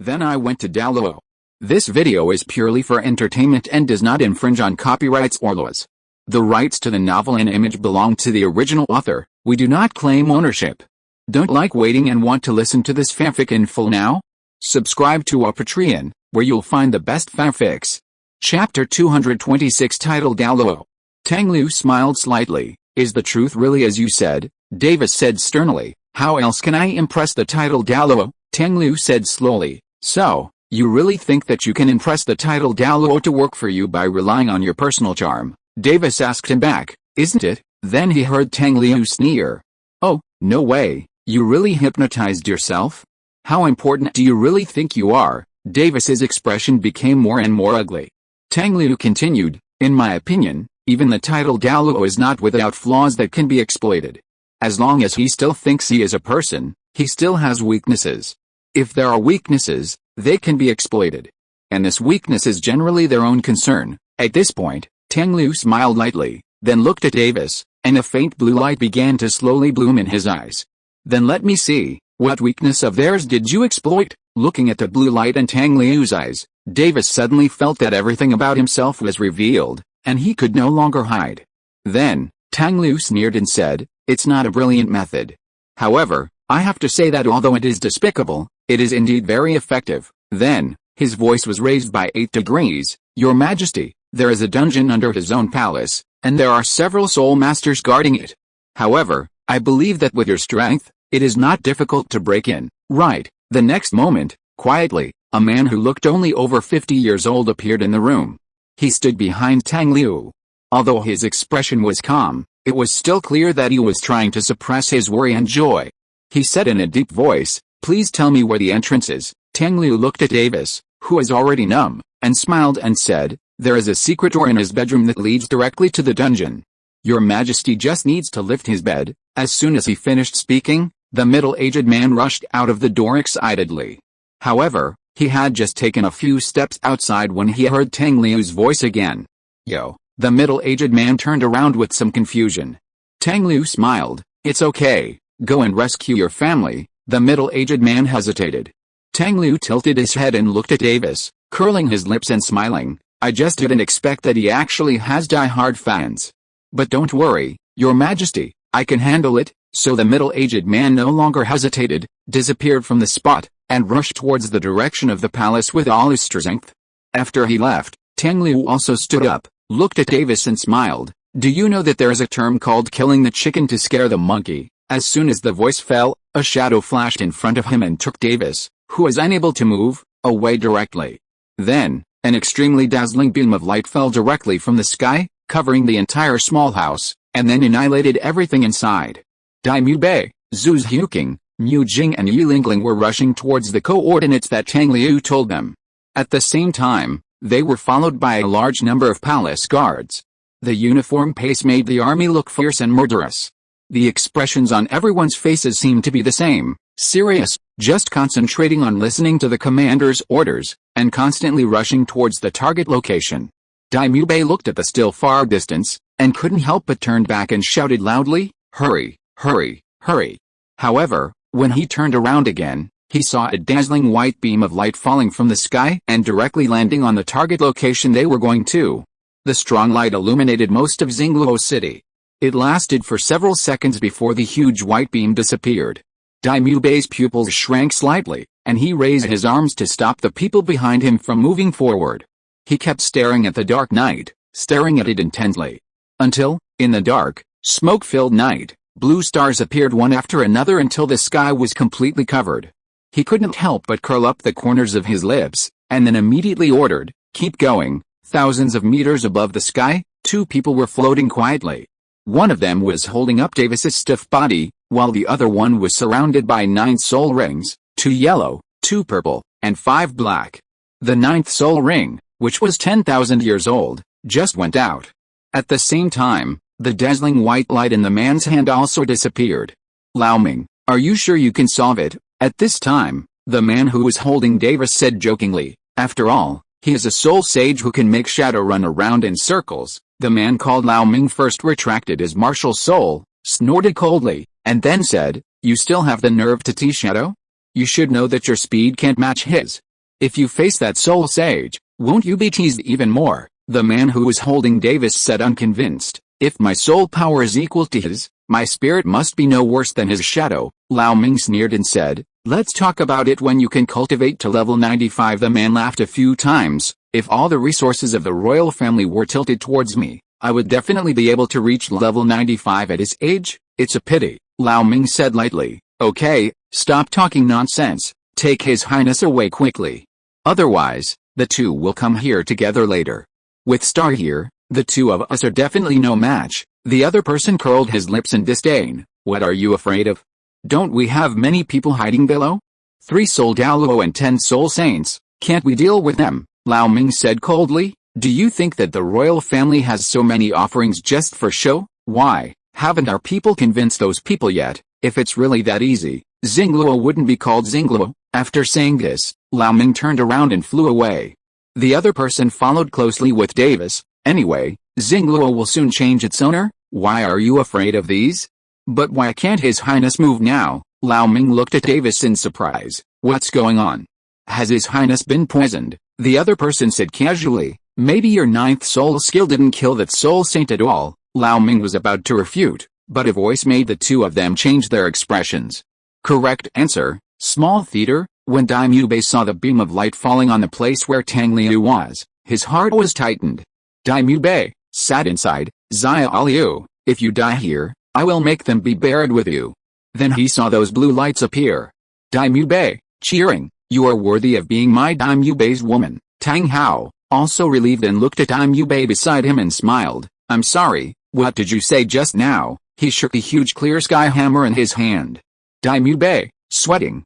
Then I went to Douluo. This video is purely for entertainment and does not infringe on copyrights or laws. The rights to the novel and image belong to the original author. We do not claim ownership. Don't like waiting and want to listen to this fanfic in full now? Subscribe to our Patreon, where you'll find the best fanfics. Chapter 226 titled Douluo. Tang Liu smiled slightly. Is the truth really as you said? Davis said sternly. How else can I impress the title Douluo? Tang Liu said slowly. So, you really think that you can impress the title Douluo to work for you by relying on your personal charm? Davis asked him back. Isn't it? Then he heard Tang Liu sneer. Oh, no way. You really hypnotized yourself? How important do you really think you are? Davis's expression became more and more ugly. Tang Liu continued, in my opinion, even the title Douluo is not without flaws that can be exploited. As long as he still thinks he is a person, he still has weaknesses. If there are weaknesses, they can be exploited. And this weakness is generally their own concern. At this point, Tang Liu smiled lightly, then looked at Davis, and a faint blue light began to slowly bloom in his eyes. Then let me see, what weakness of theirs did you exploit? Looking at the blue light in Tang Liu's eyes, Davis suddenly felt that everything about himself was revealed, and he could no longer hide. Then, Tang Liu sneered and said, it's not a brilliant method. However, I have to say that although it is despicable, it is indeed very effective. Then, his voice was raised by 8 degrees. Your Majesty, there is a dungeon under his own palace, and there are several soul masters guarding it. However, I believe that with your strength, it is not difficult to break in. Right. The next moment, quietly, a man who looked only over 50 years old appeared in the room. He stood behind Tang Liu. Although his expression was calm, it was still clear that he was trying to suppress his worry and joy. He said in a deep voice, please tell me where the entrance is. Tang Liu looked at Davis, who was already numb, and smiled and said, there is a secret door in his bedroom that leads directly to the dungeon. Your Majesty just needs to lift his bed. As soon as he finished speaking, the middle-aged man rushed out of the door excitedly. However, he had just taken a few steps outside when he heard Tang Liu's voice again. Yo. The middle-aged man turned around with some confusion. Tang Liu smiled. It's okay. Go and rescue your family. The middle-aged man hesitated. Tang Liu tilted his head and looked at Davis, curling his lips and smiling. I just didn't expect that he actually has die-hard fans. But don't worry, Your Majesty, I can handle it. So the middle-aged man no longer hesitated, disappeared from the spot, and rushed towards the direction of the palace with all his strength. After he left, Tang Liu also stood up, looked at Davis and smiled. Do you know that there is a term called killing the chicken to scare the monkey? As soon as the voice fell, a shadow flashed in front of him and took Davis, who was unable to move, away directly. Then, an extremely dazzling beam of light fell directly from the sky, covering the entire small house, and then annihilated everything inside. Dai Mu Bei, Zhu Huqing, Mu Jing and Yi Lingling were rushing towards the coordinates that Tang Liu told them. At the same time, they were followed by a large number of palace guards. The uniform pace made the army look fierce and murderous. The expressions on everyone's faces seemed to be the same, serious, just concentrating on listening to the commander's orders, and constantly rushing towards the target location. Dai Mu Bei looked at the still far distance, and couldn't help but turn back and shouted loudly, hurry, hurry, hurry. However, when he turned around again, he saw a dazzling white beam of light falling from the sky and directly landing on the target location they were going to. The strong light illuminated most of Xingluo City. It lasted for several seconds before the huge white beam disappeared. Dai Mu Bei's pupils shrank slightly, and he raised his arms to stop the people behind him from moving forward. He kept staring at the dark night, staring at it intently. Until, in the dark, smoke-filled night, blue stars appeared one after another until the sky was completely covered. He couldn't help but curl up the corners of his lips, and then immediately ordered, keep going. Thousands of meters above the sky, 2 people were floating quietly. One of them was holding up Davis's stiff body, while the other one was surrounded by 9 soul rings, 2 yellow, 2 purple, and 5 black. The 9th soul ring, which was 10,000 years old, just went out. At the same time, the dazzling white light in the man's hand also disappeared. Lao Ming, are you sure you can solve it? At this time, the man who was holding Davis said jokingly, after all, he is a soul sage who can make shadow run around in circles. The man called Lao Ming first retracted his martial soul, snorted coldly, and then said, you still have the nerve to tease shadow? You should know that your speed can't match his. If you face that soul sage, won't you be teased even more? The man who was holding Davis said, unconvinced. If my soul power is equal to his, my spirit must be no worse than his shadow. Lao Ming sneered and said, let's talk about it when you can cultivate to level 95. The man laughed a few times. If all the resources of the royal family were tilted towards me, I would definitely be able to reach level 95 at his age. It's a pity, Lao Ming said lightly. Okay, stop talking nonsense. Take His Highness away quickly. Otherwise, the two will come here together later. With Star here, the two of us are definitely no match. The other person curled his lips in disdain. What are you afraid of? Don't we have many people hiding below? 3 soul Douluo and 10 soul saints. Can't we deal with them? Lao Ming said coldly. Do you think that the royal family has so many offerings just for show? Why haven't our people convinced those people yet? If it's really that easy, Xingluo wouldn't be called Xingluo. After saying this, Lao Ming turned around and flew away. The other person followed closely with Davis. Anyway, Xingluo will soon change its owner. Why are you afraid of these? But why can't His Highness move now? Lao Ming looked at Davis in surprise. What's going on? Has His Highness been poisoned? The other person said casually. Maybe your 9th soul skill didn't kill that soul saint at all. Lao Ming was about to refute, but a voice made the two of them change their expressions. Correct answer, small theater. When Daimyo Bei saw the beam of light falling on the place where Tang Liu was, his heart was tightened. Daimyo Bei sat inside. Xia Liu, if you die here, I will make them be buried with you. Then he saw those blue lights appear. Daimyo Bei, cheering, you are worthy of being my Daimyo Bei's woman. Tang Hao, also relieved, and looked at Daimyo Bei beside him and smiled. I'm sorry, what did you say just now? He shook a huge clear sky hammer in his hand. Daimyo Bei, sweating,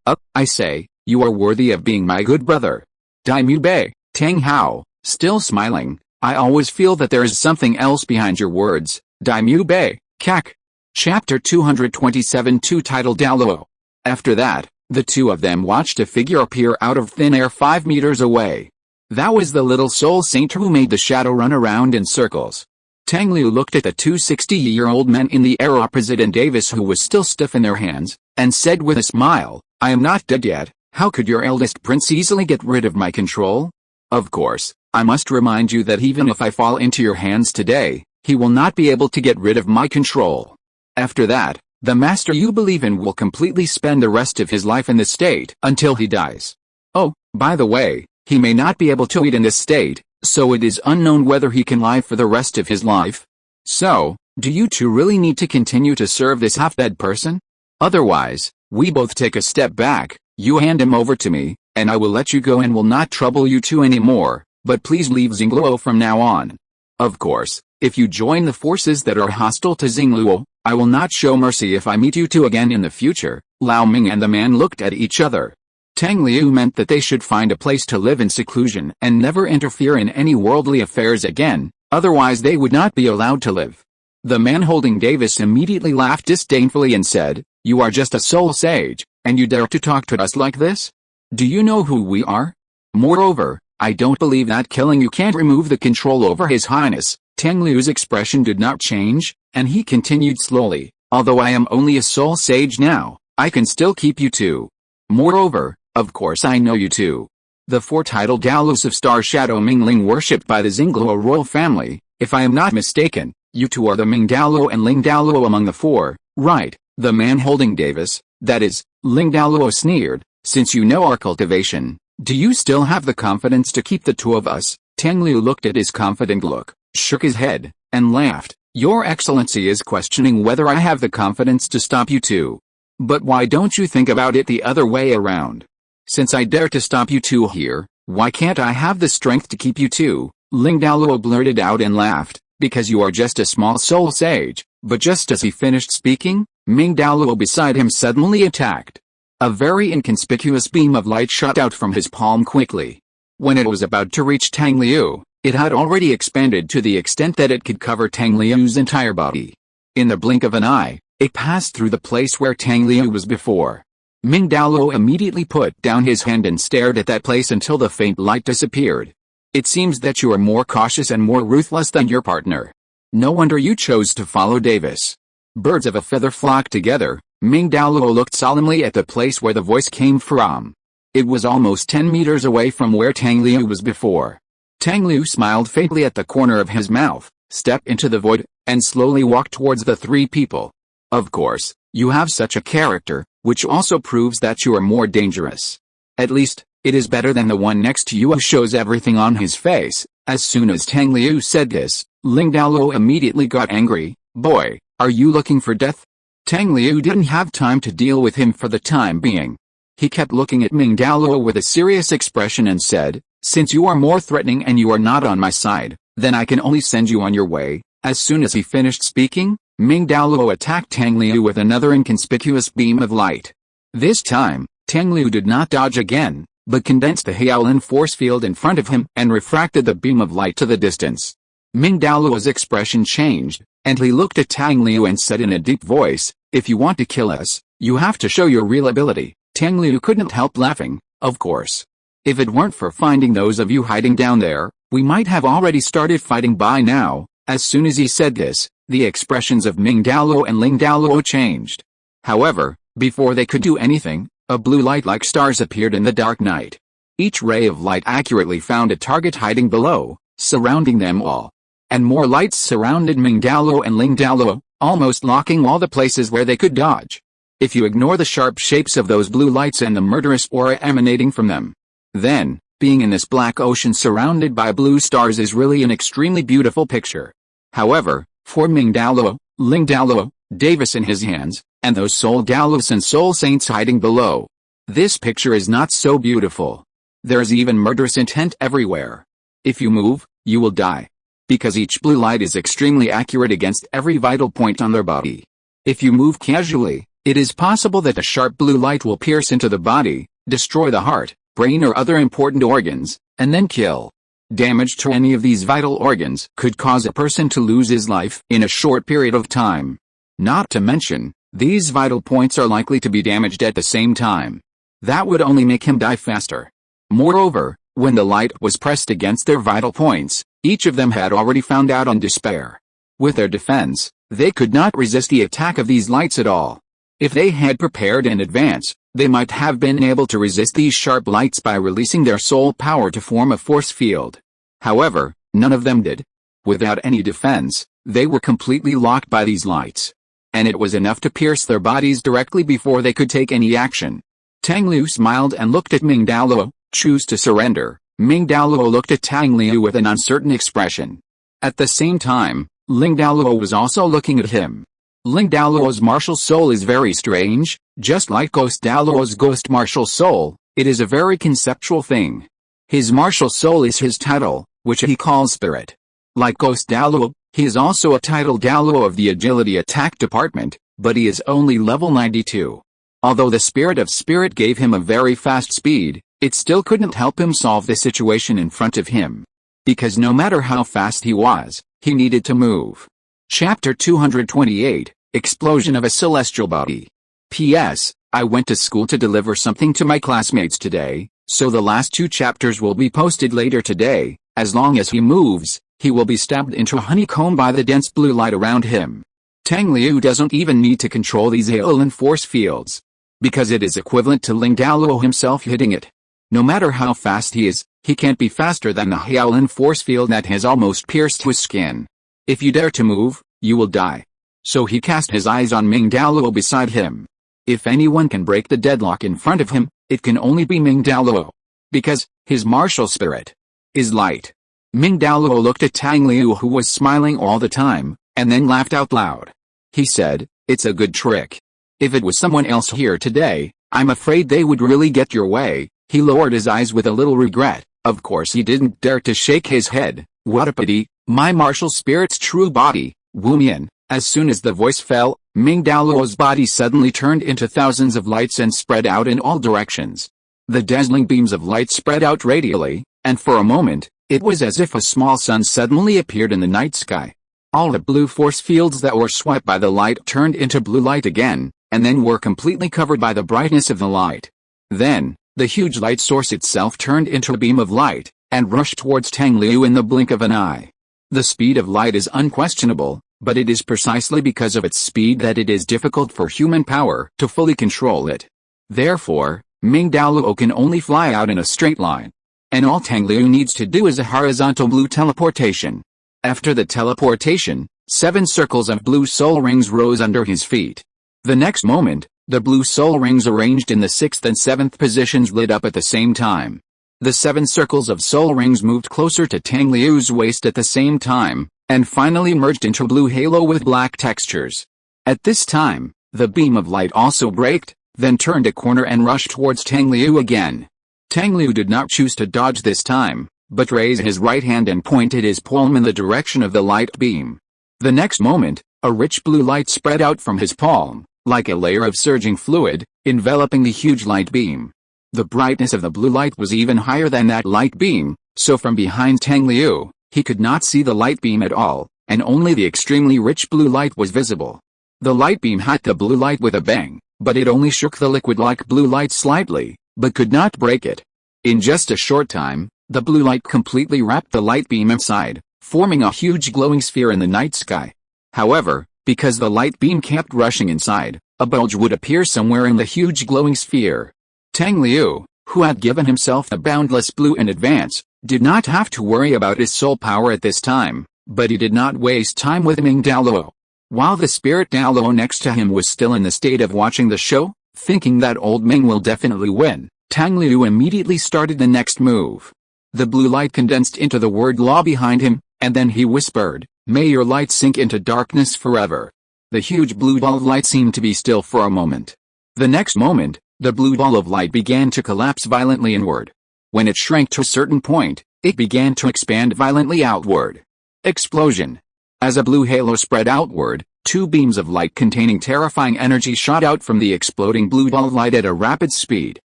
up, I say, you are worthy of being my good brother. Daimyo Bei, Tang Hao, still smiling, I always feel that there is something else behind your words. Daimyo Bei, Kak. Chapter 227, titled Douluo. After that, the two of them watched a figure appear out of thin air 5 meters away. That was the little soul saint who made the shadow run around in circles. Tang Liu looked at the 2 60-year-old men in the air opposite and Davis, who was still stiff in their hands, and said with a smile, I am not dead yet. How could your eldest prince easily get rid of my control? Of course, I must remind you that even if I fall into your hands today, he will not be able to get rid of my control. After that, the master you believe in will completely spend the rest of his life in this state until he dies. Oh, by the way, he may not be able to eat in this state, so it is unknown whether he can live for the rest of his life. So, do you two really need to continue to serve this half-dead person? Otherwise, we both take a step back, you hand him over to me, and I will let you go and will not trouble you two anymore, but please leave Xingluo from now on. Of course, if you join the forces that are hostile to Xingluo, I will not show mercy if I meet you two again in the future. Lao Ming and the man looked at each other. Tang Liu meant that they should find a place to live in seclusion and never interfere in any worldly affairs again, otherwise they would not be allowed to live. The man holding Davis immediately laughed disdainfully and said, you are just a soul sage, and you dare to talk to us like this? Do you know who we are? Moreover, I don't believe that killing you can't remove the control over His Highness. Tang Liu's expression did not change, and he continued slowly, although I am only a soul sage now, I can still keep you two. Moreover, of course I know you two. The 4 titled Douluos of Star Shadow Mingling worshipped by the Xingluo royal family. If I am not mistaken, you two are the Ming Douluo and Ling Douluo among the 4, right? The man holding Davis, that is, Ling Douluo sneered, since you know our cultivation, do you still have the confidence to keep the two of us? Tang Liu looked at his confident look, shook his head, and laughed. Your Excellency is questioning whether I have the confidence to stop you two. But why don't you think about it the other way around? Since I dare to stop you two here, why can't I have the strength to keep you two? Ling Douluo blurted out and laughed, because you are just a small soul sage. But just as he finished speaking, Ming Douluo beside him suddenly attacked. A very inconspicuous beam of light shot out from his palm quickly. When it was about to reach Tang Liu, it had already expanded to the extent that it could cover Tang Liu's entire body. In the blink of an eye, it passed through the place where Tang Liu was before. Ming Douluo immediately put down his hand and stared at that place until the faint light disappeared. It seems that you are more cautious and more ruthless than your partner. No wonder you chose to follow Davis. Birds of a feather flock together. Ming Douluo looked solemnly at the place where the voice came from. It was almost 10 meters away from where Tang Liu was before. Tang Liu smiled faintly at the corner of his mouth, stepped into the void, and slowly walked towards the three people. Of course, you have such a character, which also proves that you are more dangerous. At least, it is better than the one next to you who shows everything on his face. As soon as Tang Liu said this, Ling Douluo immediately got angry. Boy, are you looking for death? Tang Liu didn't have time to deal with him for the time being. He kept looking at Ming Douluo with a serious expression and said, since you are more threatening and you are not on my side, then I can only send you on your way. As soon as he finished speaking, Ming Douluo attacked Tang Liu with another inconspicuous beam of light. This time, Tang Liu did not dodge again, but condensed the Shaolin force field in front of him and refracted the beam of light to the distance. Ming Douluo's expression changed, and he looked at Tang Liu and said in a deep voice, if you want to kill us, you have to show your real ability. Tang Liu couldn't help laughing, of course. If it weren't for finding those of you hiding down there, we might have already started fighting by now. As soon as he said this, the expressions of Ming Douluo and Ling Douluo changed. However, before they could do anything, a blue light like stars appeared in the dark night. Each ray of light accurately found a target hiding below, surrounding them all. And more lights surrounded Ming Douluo and Ling Douluo, almost locking all the places where they could dodge. If you ignore the sharp shapes of those blue lights and the murderous aura emanating from them, then, being in this black ocean surrounded by blue stars is really an extremely beautiful picture. However, for Ming Douluo, Ling Douluo, Davis in his hands, and those soul Douluos and soul saints hiding below, this picture is not so beautiful. There's even murderous intent everywhere. If you move, you will die. Because each blue light is extremely accurate against every vital point on their body. If you move casually, it is possible that a sharp blue light will pierce into the body, destroy the heart, brain or other important organs, and then kill. Damage to any of these vital organs could cause a person to lose his life in a short period of time. Not to mention, these vital points are likely to be damaged at the same time. That would only make him die faster. Moreover, when the light was pressed against their vital points, each of them had already found out on despair. With their defense, they could not resist the attack of these lights at all. If they had prepared in advance, they might have been able to resist these sharp lights by releasing their soul power to form a force field. However, none of them did. Without any defense, they were completely locked by these lights. And it was enough to pierce their bodies directly before they could take any action. Tang Liu smiled and looked at Ming Douluo. Choose to surrender. Ming Douluo looked at Tang Liu with an uncertain expression. At the same time, Ling Douluo was also looking at him. Ling Douluo's martial soul is very strange, just like Ghost Douluo's ghost martial soul, it is a very conceptual thing. His martial soul is his title, which he calls spirit. Like Ghost Douluo, he is also a title Douluo of the agility attack department, but he is only level 92. Although the spirit of spirit gave him a very fast speed, it still couldn't help him solve the situation in front of him. Because no matter how fast he was, he needed to move. Chapter 228, Explosion of a Celestial Body. P.S. I went to school to deliver something to my classmates today, so the last 2 chapters will be posted later today. As long as he moves, he will be stabbed into a honeycomb by the dense blue light around him. Tang Liu doesn't even need to control these Shaolin force fields, because it is equivalent to Ling Douluo himself hitting it. No matter how fast he is, he can't be faster than the Shaolin force field that has almost pierced his skin. If you dare to move, you will die. So he cast his eyes on Ming Douluo beside him. If anyone can break the deadlock in front of him, it can only be Ming Douluo. Because his martial spirit is light. Ming Douluo looked at Tang Liu, who was smiling all the time, and then laughed out loud. He said, "It's a good trick. If it was someone else here today, I'm afraid they would really get your way." He lowered his eyes with a little regret. Of course he didn't dare to shake his head. What a pity. My martial spirit's true body, Wu Mian. As soon as the voice fell, Ming Douluo's body suddenly turned into thousands of lights and spread out in all directions. The dazzling beams of light spread out radially, and for a moment, it was as if a small sun suddenly appeared in the night sky. All the blue force fields that were swept by the light turned into blue light again, and then were completely covered by the brightness of the light. Then, the huge light source itself turned into a beam of light, and rushed towards Tang Liu in the blink of an eye. The speed of light is unquestionable, but it is precisely because of its speed that it is difficult for human power to fully control it. Therefore, Ming Douluo can only fly out in a straight line. And all Tang Liu needs to do is a horizontal blue teleportation. After the teleportation, 7 circles of blue soul rings rose under his feet. The next moment, the blue soul rings arranged in the 6th and 7th positions lit up at the same time. The 7 circles of soul rings moved closer to Tang Liu's waist at the same time, and finally merged into a blue halo with black textures. At this time, the beam of light also braked, then turned a corner and rushed towards Tang Liu again. Tang Liu did not choose to dodge this time, but raised his right hand and pointed his palm in the direction of the light beam. The next moment, a rich blue light spread out from his palm, like a layer of surging fluid, enveloping the huge light beam. The brightness of the blue light was even higher than that light beam, so from behind Tang Liu, he could not see the light beam at all, and only the extremely rich blue light was visible. The light beam hit the blue light with a bang, but it only shook the liquid-like blue light slightly, but could not break it. In just a short time, the blue light completely wrapped the light beam inside, forming a huge glowing sphere in the night sky. However, because the light beam kept rushing inside, a bulge would appear somewhere in the huge glowing sphere. Tang Liu, who had given himself the boundless blue in advance, did not have to worry about his soul power at this time, but he did not waste time with Ming Douluo. While the spirit Douluo next to him was still in the state of watching the show, thinking that old Ming will definitely win, Tang Liu immediately started the next move. The blue light condensed into the word law behind him, and then he whispered, "May your light sink into darkness forever." The huge blue ball of light seemed to be still for a moment. The next moment, the blue ball of light began to collapse violently inward. When it shrank to a certain point, it began to expand violently outward. Explosion. As a blue halo spread outward, 2 beams of light containing terrifying energy shot out from the exploding blue ball of light at a rapid speed.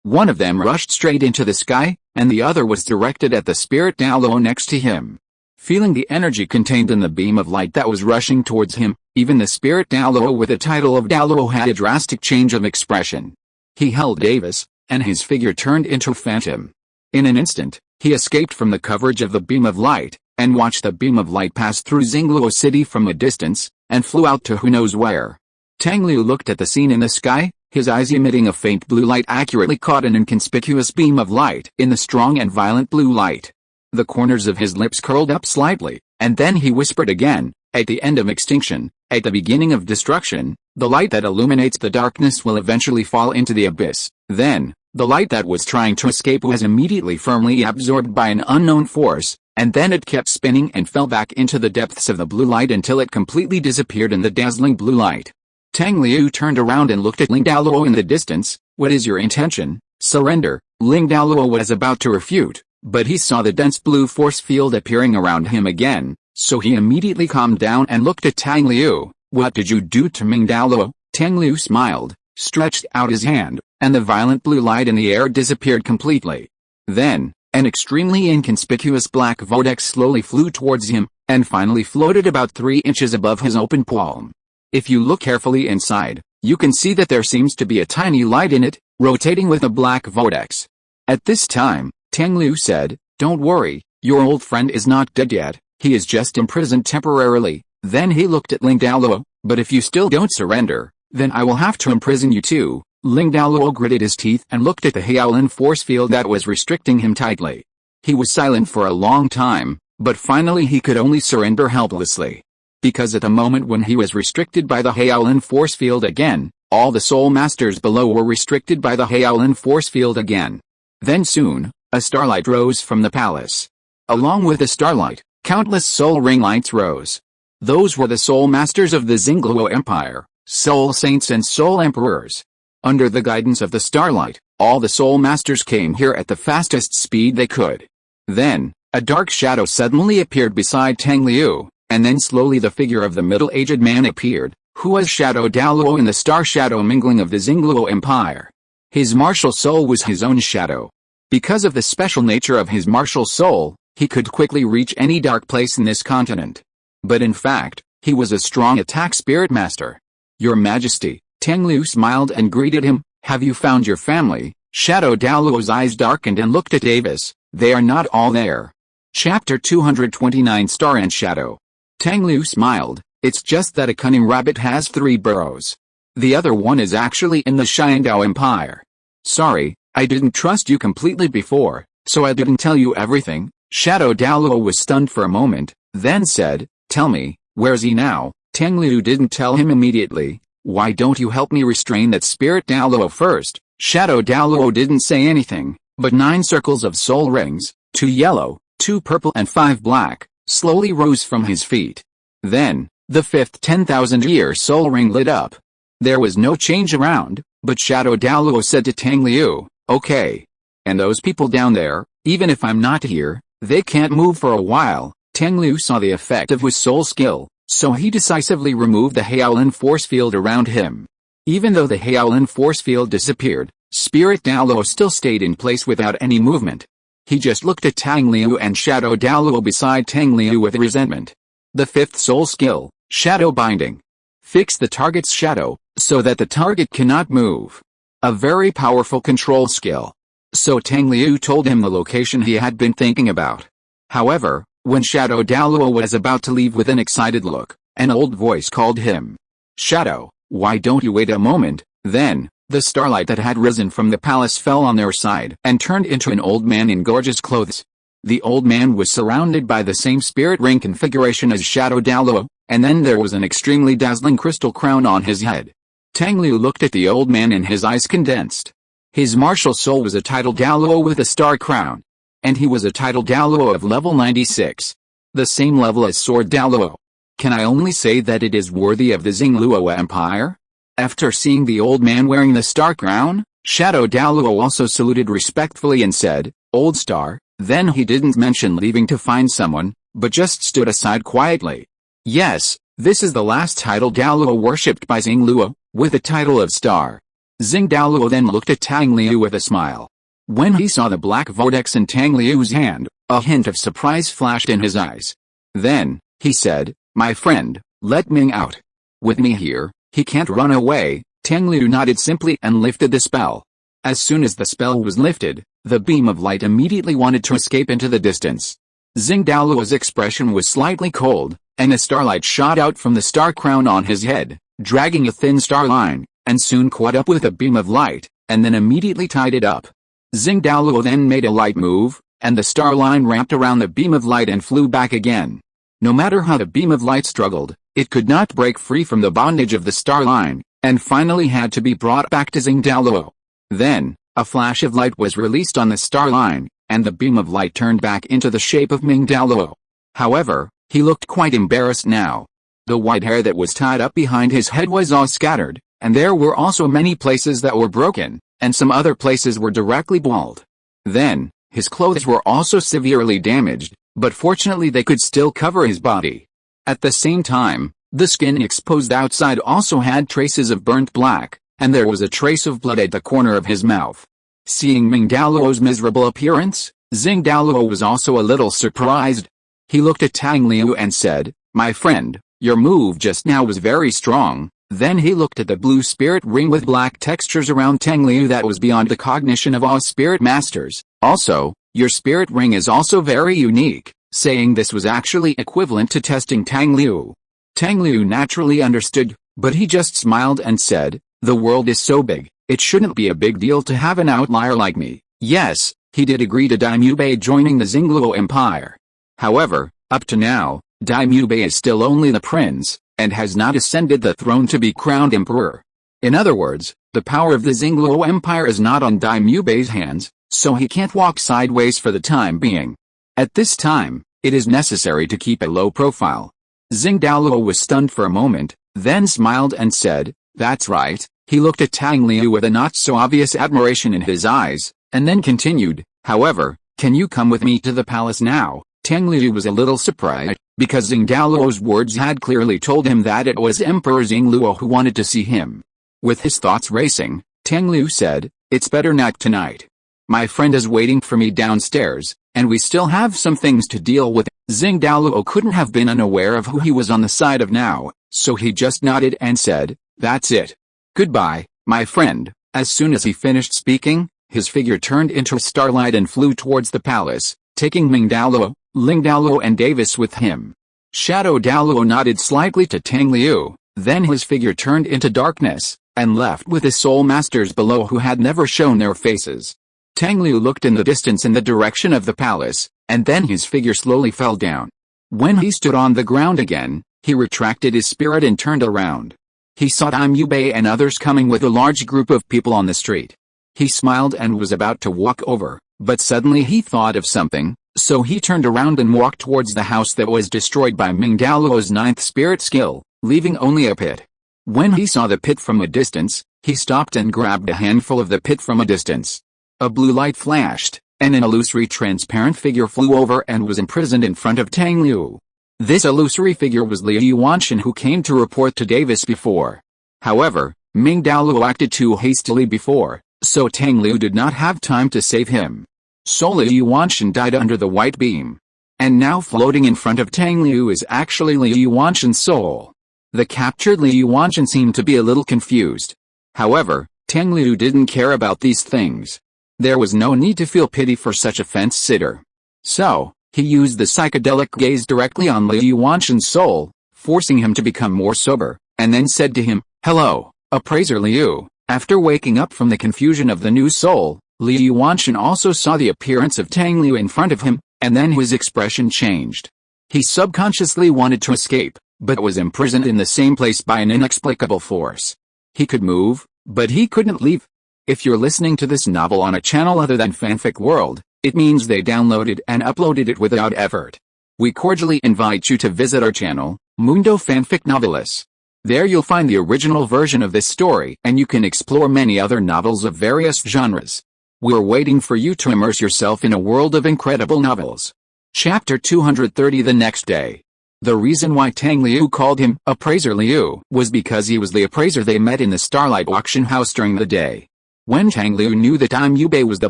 One of them rushed straight into the sky, and the other was directed at the spirit Douluo next to him. Feeling the energy contained in the beam of light that was rushing towards him, even the spirit Douluo with the title of Douluo had a drastic change of expression. He held Davis, and his figure turned into a phantom. In an instant, he escaped from the coverage of the beam of light, and watched the beam of light pass through Xingluo City from a distance, and flew out to who knows where. Tang Liu looked at the scene in the sky, his eyes emitting a faint blue light accurately caught an inconspicuous beam of light in the strong and violent blue light. The corners of his lips curled up slightly, and then he whispered again, "At the end of extinction, at the beginning of destruction, the light that illuminates the darkness will eventually fall into the abyss." Then, the light that was trying to escape was immediately firmly absorbed by an unknown force, and then it kept spinning and fell back into the depths of the blue light until it completely disappeared in the dazzling blue light. Tang Liu turned around and looked at Ling Douluo in the distance. "What is your intention? Surrender?" Ling Douluo was about to refute, but he saw the dense blue force field appearing around him again, so he immediately calmed down and looked at Tang Liu. "What did you do to Ming Douluo?" Tang Liu smiled, stretched out his hand, and the violent blue light in the air disappeared completely. Then, an extremely inconspicuous black vortex slowly flew towards him, and finally floated about 3 inches above his open palm. If you look carefully inside, you can see that there seems to be a tiny light in it, rotating with a black vortex. At this time, Tang Liu said, "Don't worry, your old friend is not dead yet, he is just imprisoned temporarily." Then he looked at Ling Douluo, "But if you still don't surrender, then I will have to imprison you too." Ling Douluo gritted his teeth and looked at the Heaolin force field that was restricting him tightly. He was silent for a long time, but finally he could only surrender helplessly. Because at the moment when he was restricted by the Heaolin force field again, all the soul masters below were restricted by the Heaolin force field again. Then soon, a starlight rose from the palace. Along with the starlight, countless soul ring lights rose. Those were the soul masters of the Xingluo Empire, soul saints and soul emperors. Under the guidance of the starlight, all the soul masters came here at the fastest speed they could. Then, a dark shadow suddenly appeared beside Tang Liu, and then slowly the figure of the middle-aged man appeared, who was Shadow Douluo in the star-shadow mingling of the Xingluo Empire. His martial soul was his own shadow. Because of the special nature of his martial soul, he could quickly reach any dark place in this continent. But in fact, he was a strong attack spirit master. "Your Majesty," Tang Liu smiled and greeted him, "have you found your family?" Shadow Douluo's eyes darkened and looked at Davis. "They are not all there." Chapter 229 Star and Shadow. Tang Liu smiled, "It's just that a cunning rabbit has 3 burrows. The other one is actually in the Xiandao Empire." Sorry, I didn't trust you completely before, so I didn't tell you everything. Shadow Douluo was stunned for a moment, then said, tell me, where's he now? Tang Liu didn't tell him immediately. Why don't you help me restrain that spirit Douluo first? Shadow Douluo didn't say anything, but 9 circles of soul rings, 2 yellow, 2 purple and 5 black, slowly rose from his feet. Then, the 5th 10,000-year soul ring lit up. There was no change around, but Shadow Douluo said to Tang Liu, okay. And those people down there, even if I'm not here, they can't move for a while. Tang Liu saw the effect of his soul skill, so he decisively removed the Haolin force field around him. Even though the Haolin force field disappeared, Spirit Douluo still stayed in place without any movement. He just looked at Tang Liu and Shadow Douluo beside Tang Liu with resentment. The 5th soul skill, Shadow Binding. Fix the target's shadow, so that the target cannot move. A very powerful control skill. So Tang Liu told him the location he had been thinking about. However, when Shadow Douluo was about to leave with an excited look, an old voice called him. Shadow, why don't you wait a moment? Then, the starlight that had risen from the palace fell on their side and turned into an old man in gorgeous clothes. The old man was surrounded by the same spirit ring configuration as Shadow Douluo, and then there was an extremely dazzling crystal crown on his head. Tang Liu looked at the old man and his eyes condensed. His martial soul was a title Douluo with a star crown. And he was a title Douluo of level 96. The same level as Sword Douluo. Can I only say that it is worthy of the Xingluo Empire? After seeing the old man wearing the star crown, Shadow Douluo also saluted respectfully and said, Old Star. Then he didn't mention leaving to find someone, but just stood aside quietly. Yes, this is the last title Douluo worshipped by Xingluo, with the title of Star. Xing Douluo then looked at Tang Liu with a smile. When he saw the black vortex in Tang Liu's hand, a hint of surprise flashed in his eyes. Then, he said, my friend, let Ming out. With me here, he can't run away. Tang Liu nodded simply and lifted the spell. As soon as the spell was lifted, the beam of light immediately wanted to escape into the distance. Xing Douluo's expression was slightly cold, and a starlight shot out from the star crown on his head, dragging a thin star line, and soon caught up with a beam of light, and then immediately tied it up. Xing Douluo then made a light move, and the star line wrapped around the beam of light and flew back again. No matter how the beam of light struggled, it could not break free from the bondage of the star line, and finally had to be brought back to Xing Douluo. Then, a flash of light was released on the star line, and the beam of light turned back into the shape of Ming Douluo. However, he looked quite embarrassed now. The white hair that was tied up behind his head was all scattered, and there were also many places that were broken, and some other places were directly bald. Then, his clothes were also severely damaged, but fortunately they could still cover his body. At the same time, the skin exposed outside also had traces of burnt black, and there was a trace of blood at the corner of his mouth. Seeing Ming Douluo's miserable appearance, Xing Douluo was also a little surprised. He looked at Tang Liu and said, my friend, your move just now was very strong. Then he looked at the blue spirit ring with black textures around Tang Liu that was beyond the cognition of all spirit masters. Also, your spirit ring is also very unique, saying this was actually equivalent to testing Tang Liu. Tang Liu naturally understood, but he just smiled and said, the world is so big, it shouldn't be a big deal to have an outlier like me. Yes, he did agree to Daimyo joining the Xingluo Empire. However, up to now, Daimyo is still only the prince, and has not ascended the throne to be crowned emperor. In other words, the power of the Xingluo Empire is not on Daimyo's hands, so he can't walk sideways for the time being. At this time, it is necessary to keep a low profile. Xing Douluo was stunned for a moment, then smiled and said, that's right. He looked at Tang Liu with a not-so-obvious admiration in his eyes, and then continued, however, can you come with me to the palace now? Tang Liu was a little surprised, because Xing Douluo's words had clearly told him that it was Emperor Xingluo who wanted to see him. With his thoughts racing, Tang Liu said, it's better not tonight. My friend is waiting for me downstairs, and we still have some things to deal with. Xing Douluo couldn't have been unaware of who he was on the side of now, so he just nodded and said, that's it. Goodbye, my friend. As soon as he finished speaking, his figure turned into a starlight and flew towards the palace, taking Ming Douluo, Ling Douluo and Davis with him. Shadow Douluo nodded slightly to Tang Liu, then his figure turned into darkness, and left with his soul masters below who had never shown their faces. Tang Liu looked in the distance in the direction of the palace, and then his figure slowly fell down. When he stood on the ground again, he retracted his spirit and turned around. He saw Tang Liu and others coming with a large group of people on the street. He smiled and was about to walk over, but suddenly he thought of something, so he turned around and walked towards the house that was destroyed by Douluo's 9th spirit skill, leaving only a pit. When he saw the pit from a distance, he stopped and grabbed a handful of the pit from a distance. A blue light flashed, and an illusory transparent figure flew over and was imprisoned in front of Tang Liu. This illusory figure was Liu Wanshan, who came to report to Davis before. However, Douluo acted too hastily before, so Tang Liu did not have time to save him. So Liu Wanshan died under the white beam. And now floating in front of Tang Liu is actually Liu Wanshan's soul. The captured Liu Wanshan seemed to be a little confused. However, Tang Liu didn't care about these things. There was no need to feel pity for such a fence-sitter. So, he used the psychedelic gaze directly on Liu Wanshan's soul, forcing him to become more sober, and then said to him, "Hello, appraiser Liu." After waking up from the confusion of the new soul, Liu Wanshan also saw the appearance of Tang Liu in front of him, and then his expression changed. He subconsciously wanted to escape, but was imprisoned in the same place by an inexplicable force. He could move, but he couldn't leave. If you're listening to this novel on a channel other than Fanfic World, it means they downloaded and uploaded it without effort. We cordially invite you to visit our channel, Mundo Fanfic Novelis. There you'll find the original version of this story, and you can explore many other novels of various genres. We're waiting for you to immerse yourself in a world of incredible novels. Chapter 230. The next day. The reason why Tang Liu called him Appraiser Liu was because he was the appraiser they met in the Starlight Auction House during the day. When Tang Liu knew that Tang Liu was the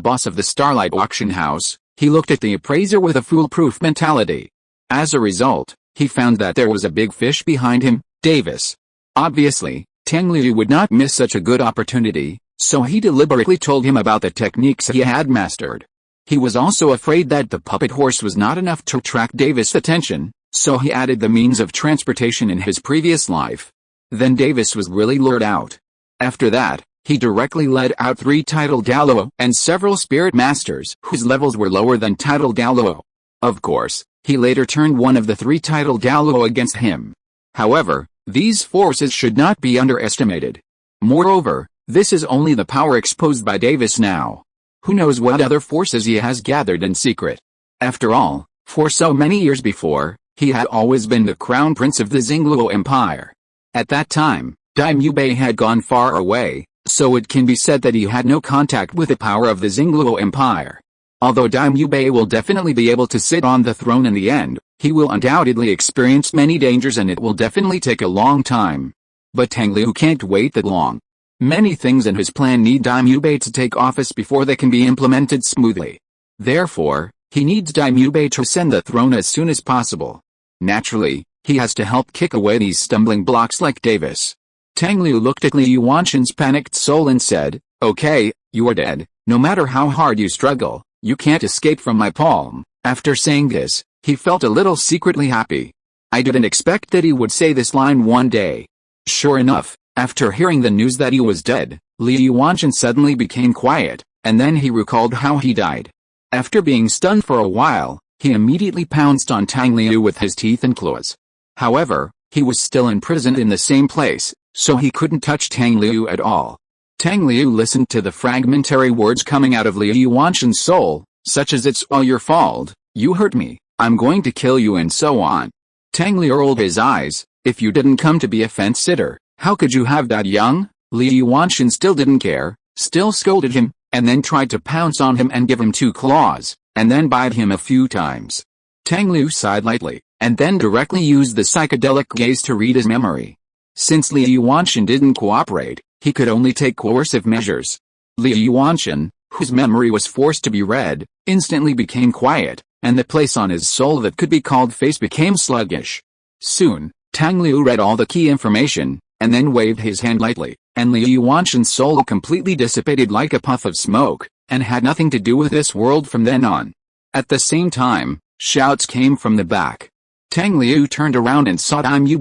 boss of the Starlight Auction House, he looked at the appraiser with a foolproof mentality. As a result, he found that there was a big fish behind him, Davis. Obviously, Tang Liu would not miss such a good opportunity, so he deliberately told him about the techniques he had mastered. He was also afraid that the puppet horse was not enough to attract Davis' attention, so he added the means of transportation in his previous life. Then Davis was really lured out. After that, he directly led out 3 titled Douluo and several spirit masters whose levels were lower than titled Douluo. Of course, he later turned one of the 3 titled Douluo against him. However, these forces should not be underestimated. Moreover, this is only the power exposed by Davis now. Who knows what other forces he has gathered in secret. After all, for so many years before, he had always been the crown prince of the Xingluo Empire. At that time, Daimyo had gone far away, so it can be said that he had no contact with the power of the Xingluo Empire. Although Daimyo will definitely be able to sit on the throne in the end, he will undoubtedly experience many dangers and it will definitely take a long time. But Tang Liu can't wait that long. Many things in his plan need Daimyo to take office before they can be implemented smoothly. Therefore, he needs Daimyo to ascend the throne as soon as possible. Naturally, he has to help kick away these stumbling blocks like Davis. Tang Liu looked at Liu Wanshan's panicked soul and said, "Okay, you are dead. No matter how hard you struggle, you can't escape from my palm." After saying this, he felt a little secretly happy. I didn't expect that he would say this line one day. Sure enough, after hearing the news that he was dead, Liu Wanshan suddenly became quiet, and then he recalled how he died. After being stunned for a while, he immediately pounced on Tang Liu with his teeth and claws. However, he was still imprisoned in the same place, so he couldn't touch Tang Liu at all. Tang Liu listened to the fragmentary words coming out of Liu Wanshan's soul, such as "It's all your fault, you hurt me, I'm going to kill you," and so on. Tang Liu rolled his eyes. "If you didn't come to be a fence-sitter, how could you have died young?" Liu Wanshan still didn't care, still scolded him, and then tried to pounce on him and give him 2 claws, and then bite him a few times. Tang Liu sighed lightly, and then directly used the psychedelic gaze to read his memory. Since Liu Wanshan didn't cooperate, he could only take coercive measures. Liu Wanshan, whose memory was forced to be read, instantly became quiet, and the place on his soul that could be called face became sluggish. Soon, Tang Liu read all the key information, and then waved his hand lightly, and Liu Wanshan's soul completely dissipated like a puff of smoke, and had nothing to do with this world from then on. At the same time, shouts came from the back. Tang Liu turned around and saw Daimyo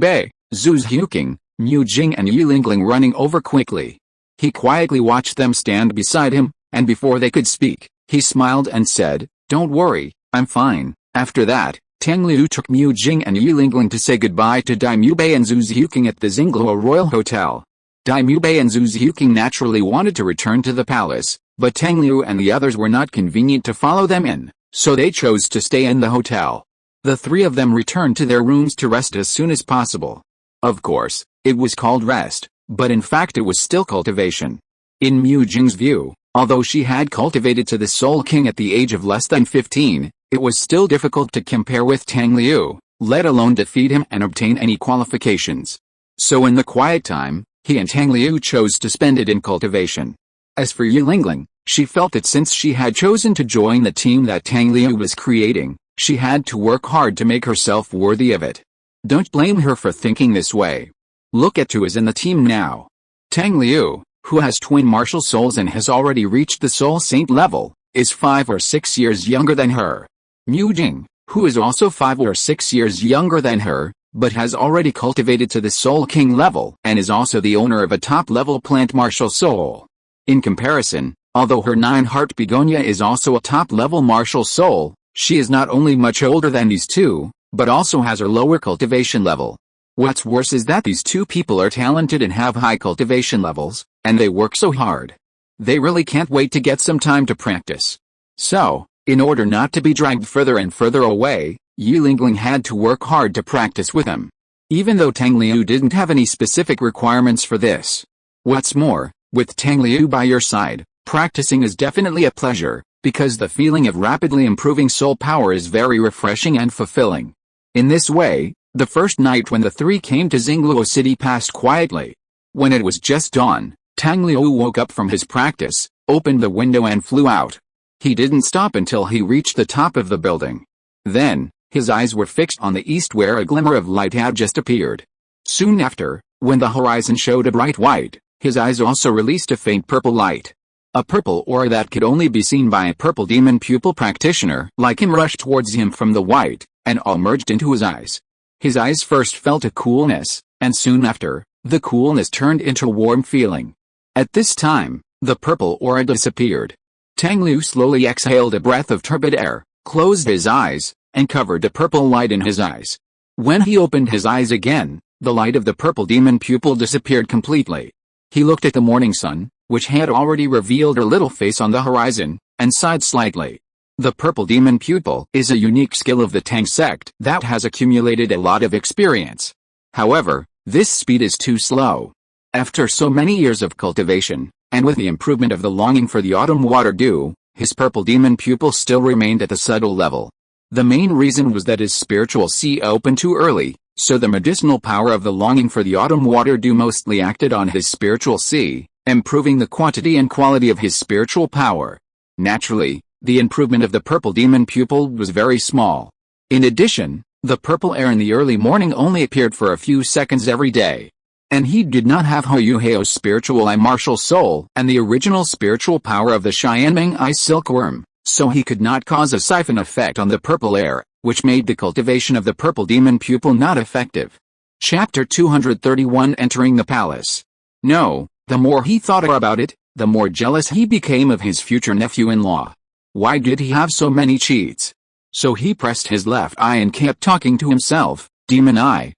Zhu's Huking, Mu Jing and Yi Lingling running over quickly. He quietly watched them stand beside him, and before they could speak, he smiled and said, "Don't worry, I'm fine." After that, Tang Liu took Mu Jing and Yi Lingling to say goodbye to Dai Mubei and Zhu Zhuqing at the Xingluo Royal Hotel. Dai Mubei and Zhu Zhuqing naturally wanted to return to the palace, but Tang Liu and the others were not convenient to follow them in, so they chose to stay in the hotel. The three of them returned to their rooms to rest as soon as possible. Of course, it was called rest, but in fact it was still cultivation. In Mu Jing's view, although she had cultivated to the Soul King at the age of less than 15, it was still difficult to compare with Tang Liu, let alone defeat him and obtain any qualifications. So in the quiet time, he and Tang Liu chose to spend it in cultivation. As for Yi Lingling, she felt that since she had chosen to join the team that Tang Liu was creating, she had to work hard to make herself worthy of it. Don't blame her for thinking this way. Look at who is in the team now. Tang Liu, who has twin martial souls and has already reached the Soul Saint level, is 5 or 6 years younger than her. Mu Jing, who is also 5 or 6 years younger than her, but has already cultivated to the Soul King level and is also the owner of a top-level plant martial soul. In comparison, although her 9-heart begonia is also a top-level martial soul, she is not only much older than these two, but also has a lower cultivation level. What's worse is that these two people are talented and have high cultivation levels, and they work so hard. They really can't wait to get some time to practice. So, in order not to be dragged further and further away, Yi Lingling had to work hard to practice with him. Even though Tang Liu didn't have any specific requirements for this. What's more, with Tang Liu by your side, practicing is definitely a pleasure, because the feeling of rapidly improving soul power is very refreshing and fulfilling. In this way, the first night when the three came to Xingluo City passed quietly. When it was just dawn, Tang Liu woke up from his practice, opened the window and flew out. He didn't stop until he reached the top of the building. Then, his eyes were fixed on the east where a glimmer of light had just appeared. Soon after, when the horizon showed a bright white, his eyes also released a faint purple light. A purple aura that could only be seen by a purple demon pupil practitioner like him rushed towards him from the white, and all merged into his eyes. His eyes first felt a coolness, and soon after, the coolness turned into a warm feeling. At this time, the purple aura disappeared. Tang Liu slowly exhaled a breath of turbid air, closed his eyes, and covered the purple light in his eyes. When he opened his eyes again, the light of the purple demon pupil disappeared completely. He looked at the morning sun, which had already revealed her little face on the horizon, and sighed slightly. The purple demon pupil is a unique skill of the Tang sect that has accumulated a lot of experience. However, this speed is too slow. After so many years of cultivation, and with the improvement of the longing for the autumn water dew, his purple demon pupil still remained at the subtle level. The main reason was that his spiritual sea opened too early, so the medicinal power of the longing for the autumn water dew mostly acted on his spiritual sea, improving the quantity and quality of his spiritual power. Naturally, the improvement of the purple demon pupil was very small. In addition, the purple air in the early morning only appeared for a few seconds every day. And he did not have Hou Hao's spiritual eye martial soul and the original spiritual power of the Xianmeng eye silkworm, so he could not cause a siphon effect on the purple air, which made the cultivation of the purple demon pupil not effective. Chapter 231 Entering the Palace. No, the more he thought about it, the more jealous he became of his future nephew-in-law. Why did he have so many cheats? So he pressed his left eye and kept talking to himself, Demon Eye,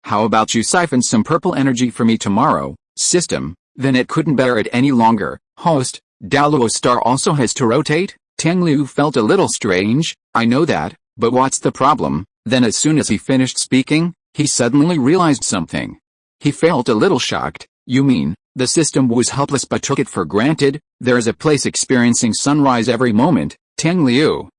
how about you siphon some purple energy for me tomorrow, system? Then it couldn't bear it any longer. Host, Douluo star also has to rotate? Tang Liu felt a little strange, I know that, but what's the problem? Then as soon as he finished speaking, he suddenly realized something. He felt a little shocked. You mean, the system was helpless but took it for granted? There is a place experiencing sunrise every moment. Tang Liu,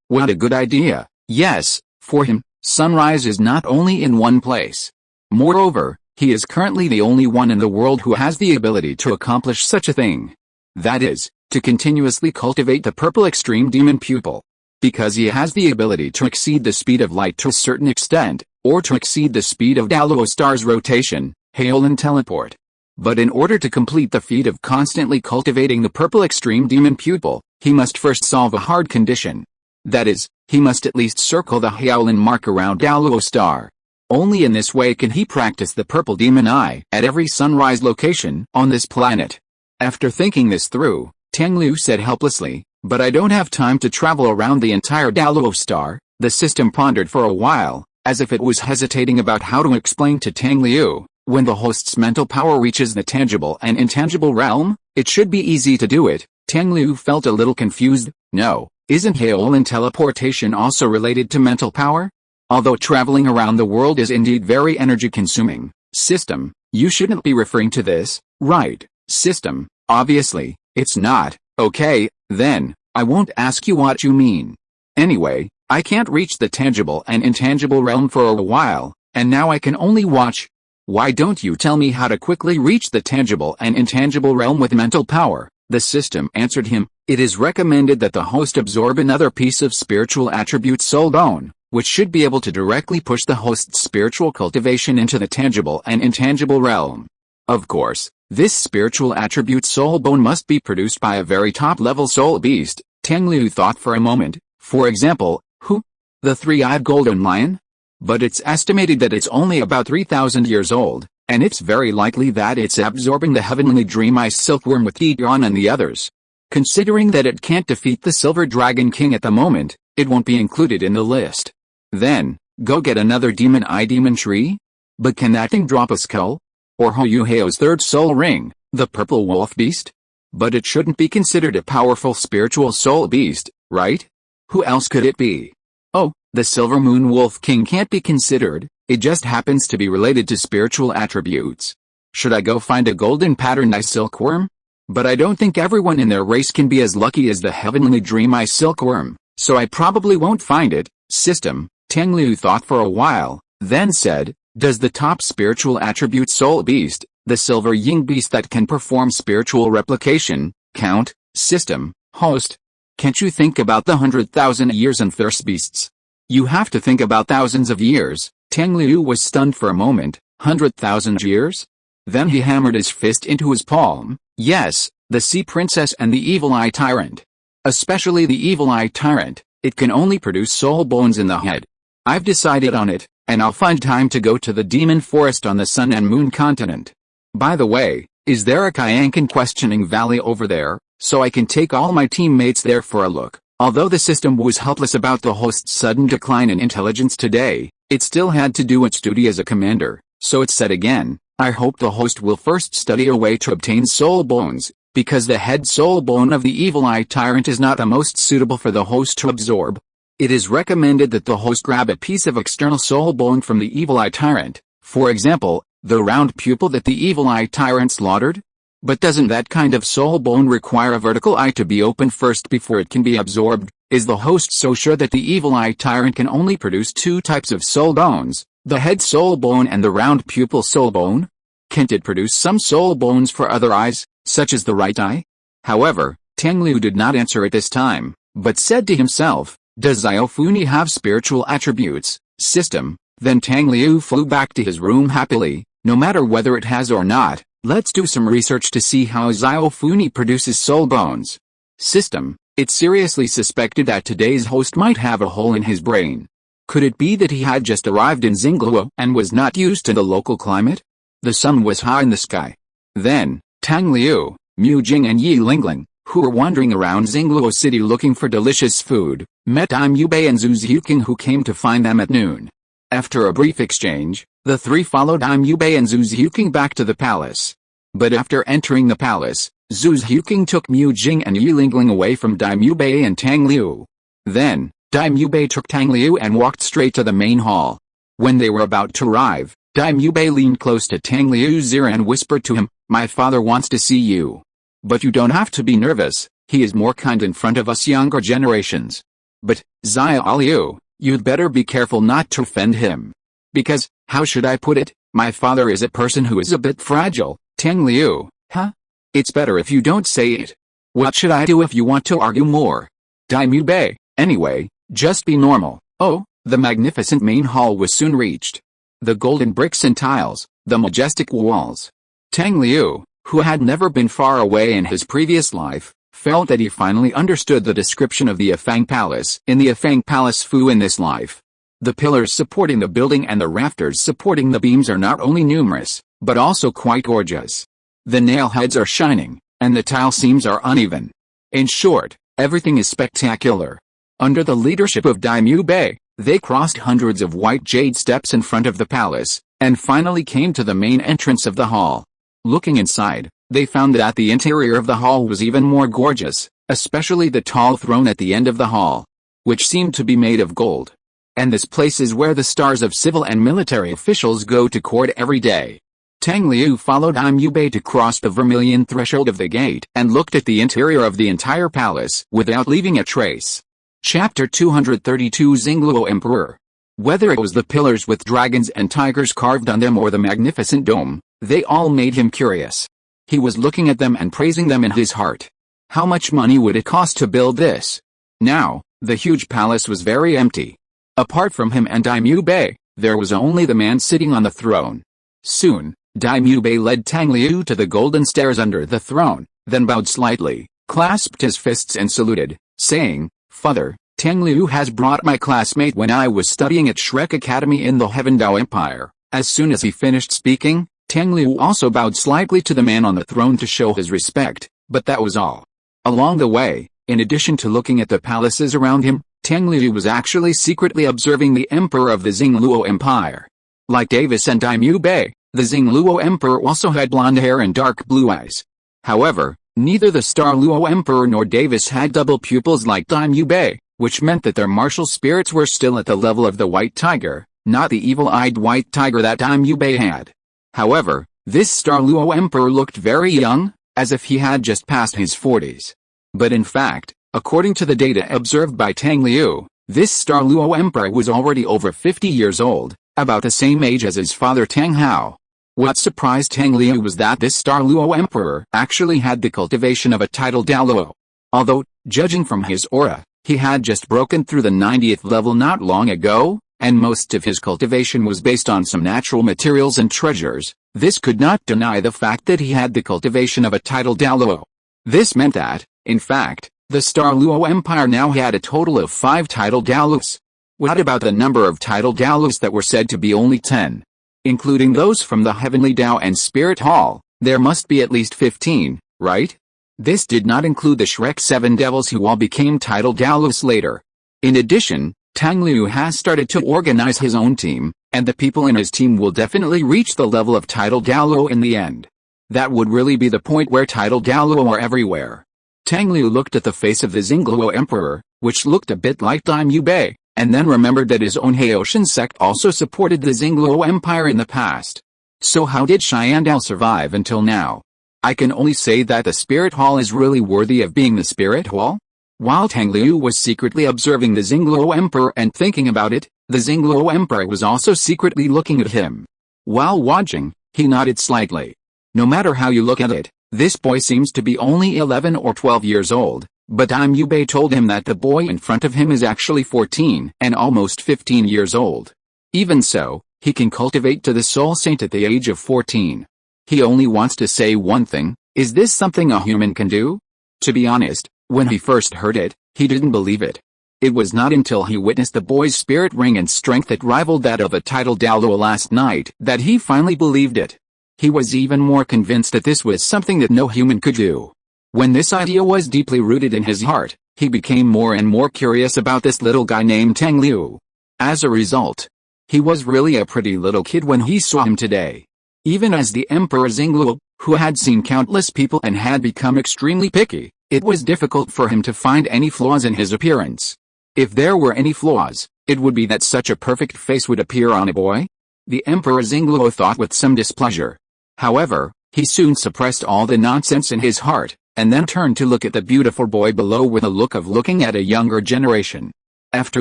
what a good idea. Yes, for him, sunrise is not only in one place. Moreover, he is currently the only one in the world who has the ability to accomplish such a thing. That is, to continuously cultivate the purple extreme demon pupil. Because he has the ability to exceed the speed of light to a certain extent, or to exceed the speed of Douluo star's rotation, hail and teleport. But in order to complete the feat of constantly cultivating the purple extreme demon pupil, he must first solve a hard condition. That is, he must at least circle the Hyaolin mark around Douluo star. Only in this way can he practice the purple demon eye at every sunrise location on this planet. After thinking this through, Tang Liu said helplessly, "But I don't have time to travel around the entire Douluo star." The system pondered for a while, as if it was hesitating about how to explain to Tang Liu, when the host's mental power reaches the tangible and intangible realm, it should be easy to do it. Tang Liu felt a little confused. No, isn't Heol and teleportation also related to mental power? Although traveling around the world is indeed very energy-consuming. System, you shouldn't be referring to this, right? System, obviously, it's not. Okay, then, I won't ask you what you mean. Anyway, I can't reach the tangible and intangible realm for a while, and now I can only watch. Why don't you tell me how to quickly reach the tangible and intangible realm with mental power? The system answered him. It is recommended that the host absorb another piece of spiritual attribute soul bone, which should be able to directly push the host's spiritual cultivation into the tangible and intangible realm. Of course, this spiritual attribute soul bone must be produced by a very top-level soul beast. Tang Liu thought for a moment. For example, who? The three-eyed golden lion? But it's estimated that it's only about 3,000 years old, and it's very likely that it's absorbing the heavenly dream ice silkworm with Dion and the others. Considering that it can't defeat the Silver Dragon King at the moment, it won't be included in the list. Then, go get another demon eye demon tree? But can that thing drop a skull? Or Hou Hao's third soul ring, the purple wolf beast? But it shouldn't be considered a powerful spiritual soul beast, right? Who else could it be? Oh, the Silver Moon Wolf King can't be considered, it just happens to be related to spiritual attributes. Should I go find a golden pattern eye silkworm? But I don't think everyone in their race can be as lucky as the heavenly dream eye silkworm, so I probably won't find it. System, Tang Liu thought for a while, then said, does the top spiritual attribute soul beast, the silver ying beast that can perform spiritual replication, count? System, host. Can't you think about the 100,000 years and thirst beasts? You have to think about thousands of years. Tang Liu was stunned for a moment. 100,000 years? Then he hammered his fist into his palm. Yes, the Sea Princess and the Evil Eye Tyrant. Especially the Evil Eye Tyrant, it can only produce soul bones in the head. I've decided on it, and I'll find time to go to the Demon Forest on the Sun and Moon continent. By the way, is there a Kyankan questioning valley over there, so I can take all my teammates there for a look? Although the system was helpless about the host's sudden decline in intelligence today, it still had to do its duty as a commander, so it said again, I hope the host will first study a way to obtain soul bones, because the head soul bone of the Evil Eye Tyrant is not the most suitable for the host to absorb. It is recommended that the host grab a piece of external soul bone from the Evil Eye Tyrant, for example, the round pupil that the Evil Eye Tyrant slaughtered? But doesn't that kind of soul bone require a vertical eye to be opened first before it can be absorbed? Is the host so sure that the Evil Eye Tyrant can only produce two types of soul bones, the head soul bone and the round pupil soul bone? Can't it produce some soul bones for other eyes, such as the right eye? However, Tang Liu did not answer at this time, but said to himself, does Xiaofuni have spiritual attributes? System. Then Tang Liu flew back to his room happily. No matter whether it has or not, let's do some research to see how Xiaofuni produces soul bones. System. It's seriously suspected that today's host might have a hole in his brain. Could it be that he had just arrived in Xingluo and was not used to the local climate? The sun was high in the sky. Then, Tang Liu, Mu Jing and Yi Lingling, who were wandering around Xingluo city looking for delicious food, met Dai Mubei and Zhu Xiuqing, who came to find them at noon. After a brief exchange, the three followed Dai Mubei and Zhu Xiuqing back to the palace. But after entering the palace, Zhu Xiuqing took Mu Jing and Yi Lingling away from Dai Mubei and Tang Liu. Then, Dai Mubei took Tang Liu and walked straight to the main hall. When they were about to arrive, Dai Mubei leaned close to Tang Liu's ear and whispered to him, my father wants to see you. But you don't have to be nervous, he is more kind in front of us younger generations. But, Xia Liu, you'd better be careful not to offend him. Because, how should I put it, my father is a person who is a bit fragile. Tang Liu, huh? It's better if you don't say it. What should I do if you want to argue more? Dai Mubei, anyway, just be normal. Oh, the magnificent main hall was soon reached. The golden bricks and tiles, the majestic walls. Tang Liu, who had never been far away in his previous life, felt that he finally understood the description of the Afang Palace in the Afang Palace Fu in this life. The pillars supporting the building and the rafters supporting the beams are not only numerous, but also quite gorgeous. The nail heads are shining, and the tile seams are uneven. In short, everything is spectacular. Under the leadership of Daimyo Bey, they crossed hundreds of white jade steps in front of the palace, and finally came to the main entrance of the hall. Looking inside, they found that the interior of the hall was even more gorgeous, especially the tall throne at the end of the hall, which seemed to be made of gold. And this place is where the stars of civil and military officials go to court every day. Tang Liu followed Daimyo Bey to cross the vermilion threshold of the gate and looked at the interior of the entire palace without leaving a trace. Chapter 232 Xingluo Emperor. Whether it was the pillars with dragons and tigers carved on them or the magnificent dome, they all made him curious. He was looking at them and praising them in his heart. How much money would it cost to build this? Now, the huge palace was very empty. Apart from him and Daimyo Bey, there was only the man sitting on the throne. Soon, Daimyo Bey led Tang Liu to the golden stairs under the throne, then bowed slightly, clasped his fists and saluted, saying, "Father, Tang Liu has brought my classmate when I was studying at Shrek Academy in the Heaven Dao Empire." As soon as he finished speaking, Tang Liu also bowed slightly to the man on the throne to show his respect, but that was all. Along the way, in addition to looking at the palaces around him, Tang Liu was actually secretly observing the emperor of the Xingluo Empire. Like Davis and Daimyo Bey, the Xingluo Emperor also had blonde hair and dark blue eyes. However, neither the Star Luo Emperor nor Davis had double pupils like Daimyo Bey, which meant that their martial spirits were still at the level of the White Tiger, not the evil-eyed White Tiger that Daimyo Bey had. However, this Star Luo Emperor looked very young, as if he had just passed his 40s. But in fact, according to the data observed by Tang Liu, this Star Luo Emperor was already over 50 years old, about the same age as his father Tang Hao. What surprised Tang Liu was that this Star Luo Emperor actually had the cultivation of a title Douluo. Although, judging from his aura, he had just broken through the 90th level not long ago, and most of his cultivation was based on some natural materials and treasures, this could not deny the fact that he had the cultivation of a title Douluo. This meant that, in fact, the Star Luo Empire now had a total of 5 title Douluos. What about the number of title Douluos that were said to be only 10? Including those from the Heavenly Dao and Spirit Hall, there must be at least 15, right? This did not include the Shrek 7 devils who all became title Douluos later. In addition, Tang Liu has started to organize his own team, and the people in his team will definitely reach the level of title Douluo in the end. That would really be the point where title Douluo are everywhere. Tang Liu looked at the face of the Xingluo Emperor, which looked a bit like Daimyo Bey, and then remembered that his own Haoshan sect also supported the Xingluo Empire in the past. So how did Xiandao survive until now? I can only say that the Spirit Hall is really worthy of being the Spirit Hall. While Tang Liu was secretly observing the Xingluo Emperor and thinking about it, the Xingluo Emperor was also secretly looking at him. While watching, he nodded slightly. No matter how you look at it, this boy seems to be only 11 or 12 years old, but Daimyo Bey told him that the boy in front of him is actually 14 and almost 15 years old. Even so, he can cultivate to the Soul Saint at the age of 14. He only wants to say one thing: is this something a human can do? To be honest, when he first heard it, he didn't believe it. It was not until he witnessed the boy's spirit ring and strength that rivaled that of a title Douluo last night that he finally believed it. He was even more convinced that this was something that no human could do. When this idea was deeply rooted in his heart, he became more and more curious about this little guy named Tang Liu. As a result, he was really a pretty little kid when he saw him today. Even as the Emperor Xingluo, who had seen countless people and had become extremely picky, it was difficult for him to find any flaws in his appearance. If there were any flaws, it would be that such a perfect face would appear on a boy. The Emperor Xingluo thought with some displeasure. However, he soon suppressed all the nonsense in his heart, and then turned to look at the beautiful boy below with a look of looking at a younger generation. After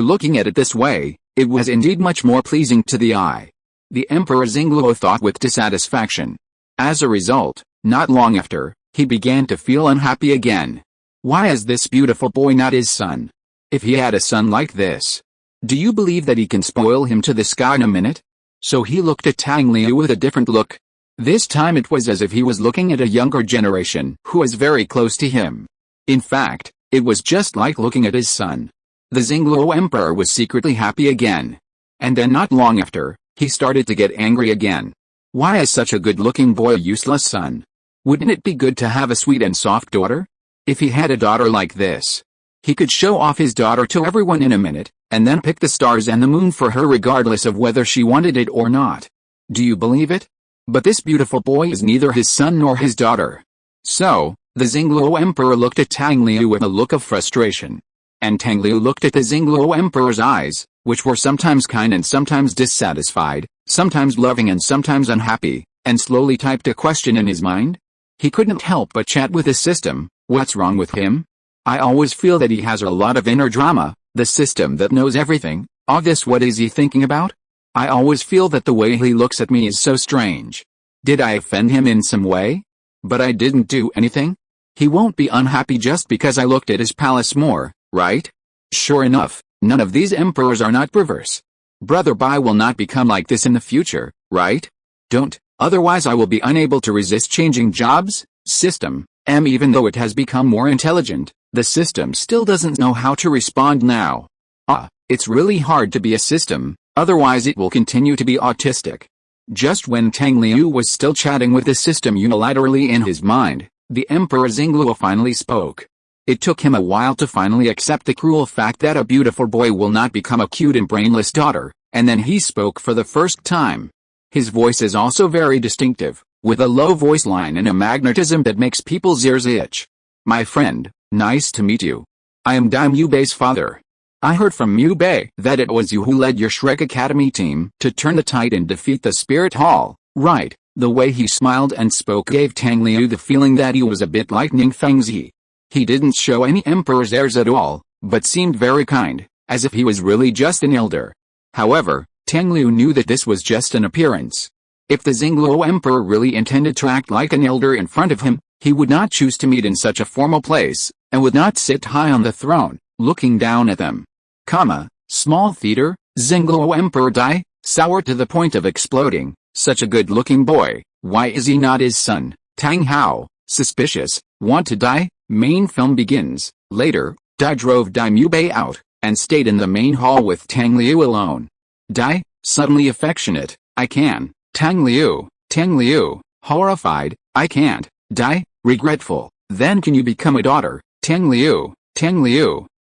looking at it this way, it was indeed much more pleasing to the eye. The Emperor Xingluo thought with dissatisfaction. As a result, not long after, he began to feel unhappy again. Why is this beautiful boy not his son? If he had a son like this, do you believe that he can spoil him to the sky in a minute? So he looked at Tang Liu with a different look. This time it was as if he was looking at a younger generation who was very close to him. In fact, it was just like looking at his son. The Xingluo Emperor was secretly happy again. And then not long after, he started to get angry again. Why is such a good-looking boy a useless son? Wouldn't it be good to have a sweet and soft daughter? If he had a daughter like this, he could show off his daughter to everyone in a minute, and then pick the stars and the moon for her regardless of whether she wanted it or not. Do you believe it? But this beautiful boy is neither his son nor his daughter. So, the Xingluo Emperor looked at Tang Liu with a look of frustration. And Tang Liu looked at the Xingluo Emperor's eyes, which were sometimes kind and sometimes dissatisfied, sometimes loving and sometimes unhappy, and slowly typed a question in his mind. He couldn't help but chat with his system. What's wrong with him? I always feel that he has a lot of inner drama, the system that knows everything. This what is he thinking about? I always feel that the way he looks at me is so strange. Did I offend him in some way? But I didn't do anything. He won't be unhappy just because I looked at his palace more, right? Sure enough, none of these emperors are not perverse. Brother Bai will not become like this in the future, right? Don't, otherwise I will be unable to resist changing jobs. System, even though it has become more intelligent, the system still doesn't know how to respond now. It's really hard to be a system, otherwise it will continue to be autistic. Just when Tang Liu was still chatting with the system unilaterally in his mind, the Emperor Xingluo finally spoke. It took him a while to finally accept the cruel fact that a beautiful boy will not become a cute and brainless daughter, and then he spoke for the first time. His voice is also very distinctive, with a low voice line and a magnetism that makes people's ears itch. My friend, nice to meet you. I am Dai Mu Bei's father. I heard from Mu Bei that it was you who led your Shrek Academy team to turn the tide and defeat the Spirit Hall, right? The way he smiled and spoke gave Tang Liu the feeling that he was a bit like Ning Fengzi. He didn't show any emperor's airs at all, but seemed very kind, as if he was really just an elder. However, Tang Liu knew that this was just an appearance. If the Xingluo Emperor really intended to act like an elder in front of him, he would not choose to meet in such a formal place, and would not sit high on the throne, looking down at them. Small theater, Xingluo Emperor Dai, sour to the point of exploding, such a good-looking boy, why is he not his son? Tang Hao, suspicious, want to die? Main film begins. Later, Dai drove Dai Mu Bei out, and stayed in the main hall with Tang Liu alone. Dai, suddenly affectionate, I can. Tang Liu, horrified, I can't. Dai, regretful, then can you become a daughter? Tang Liu,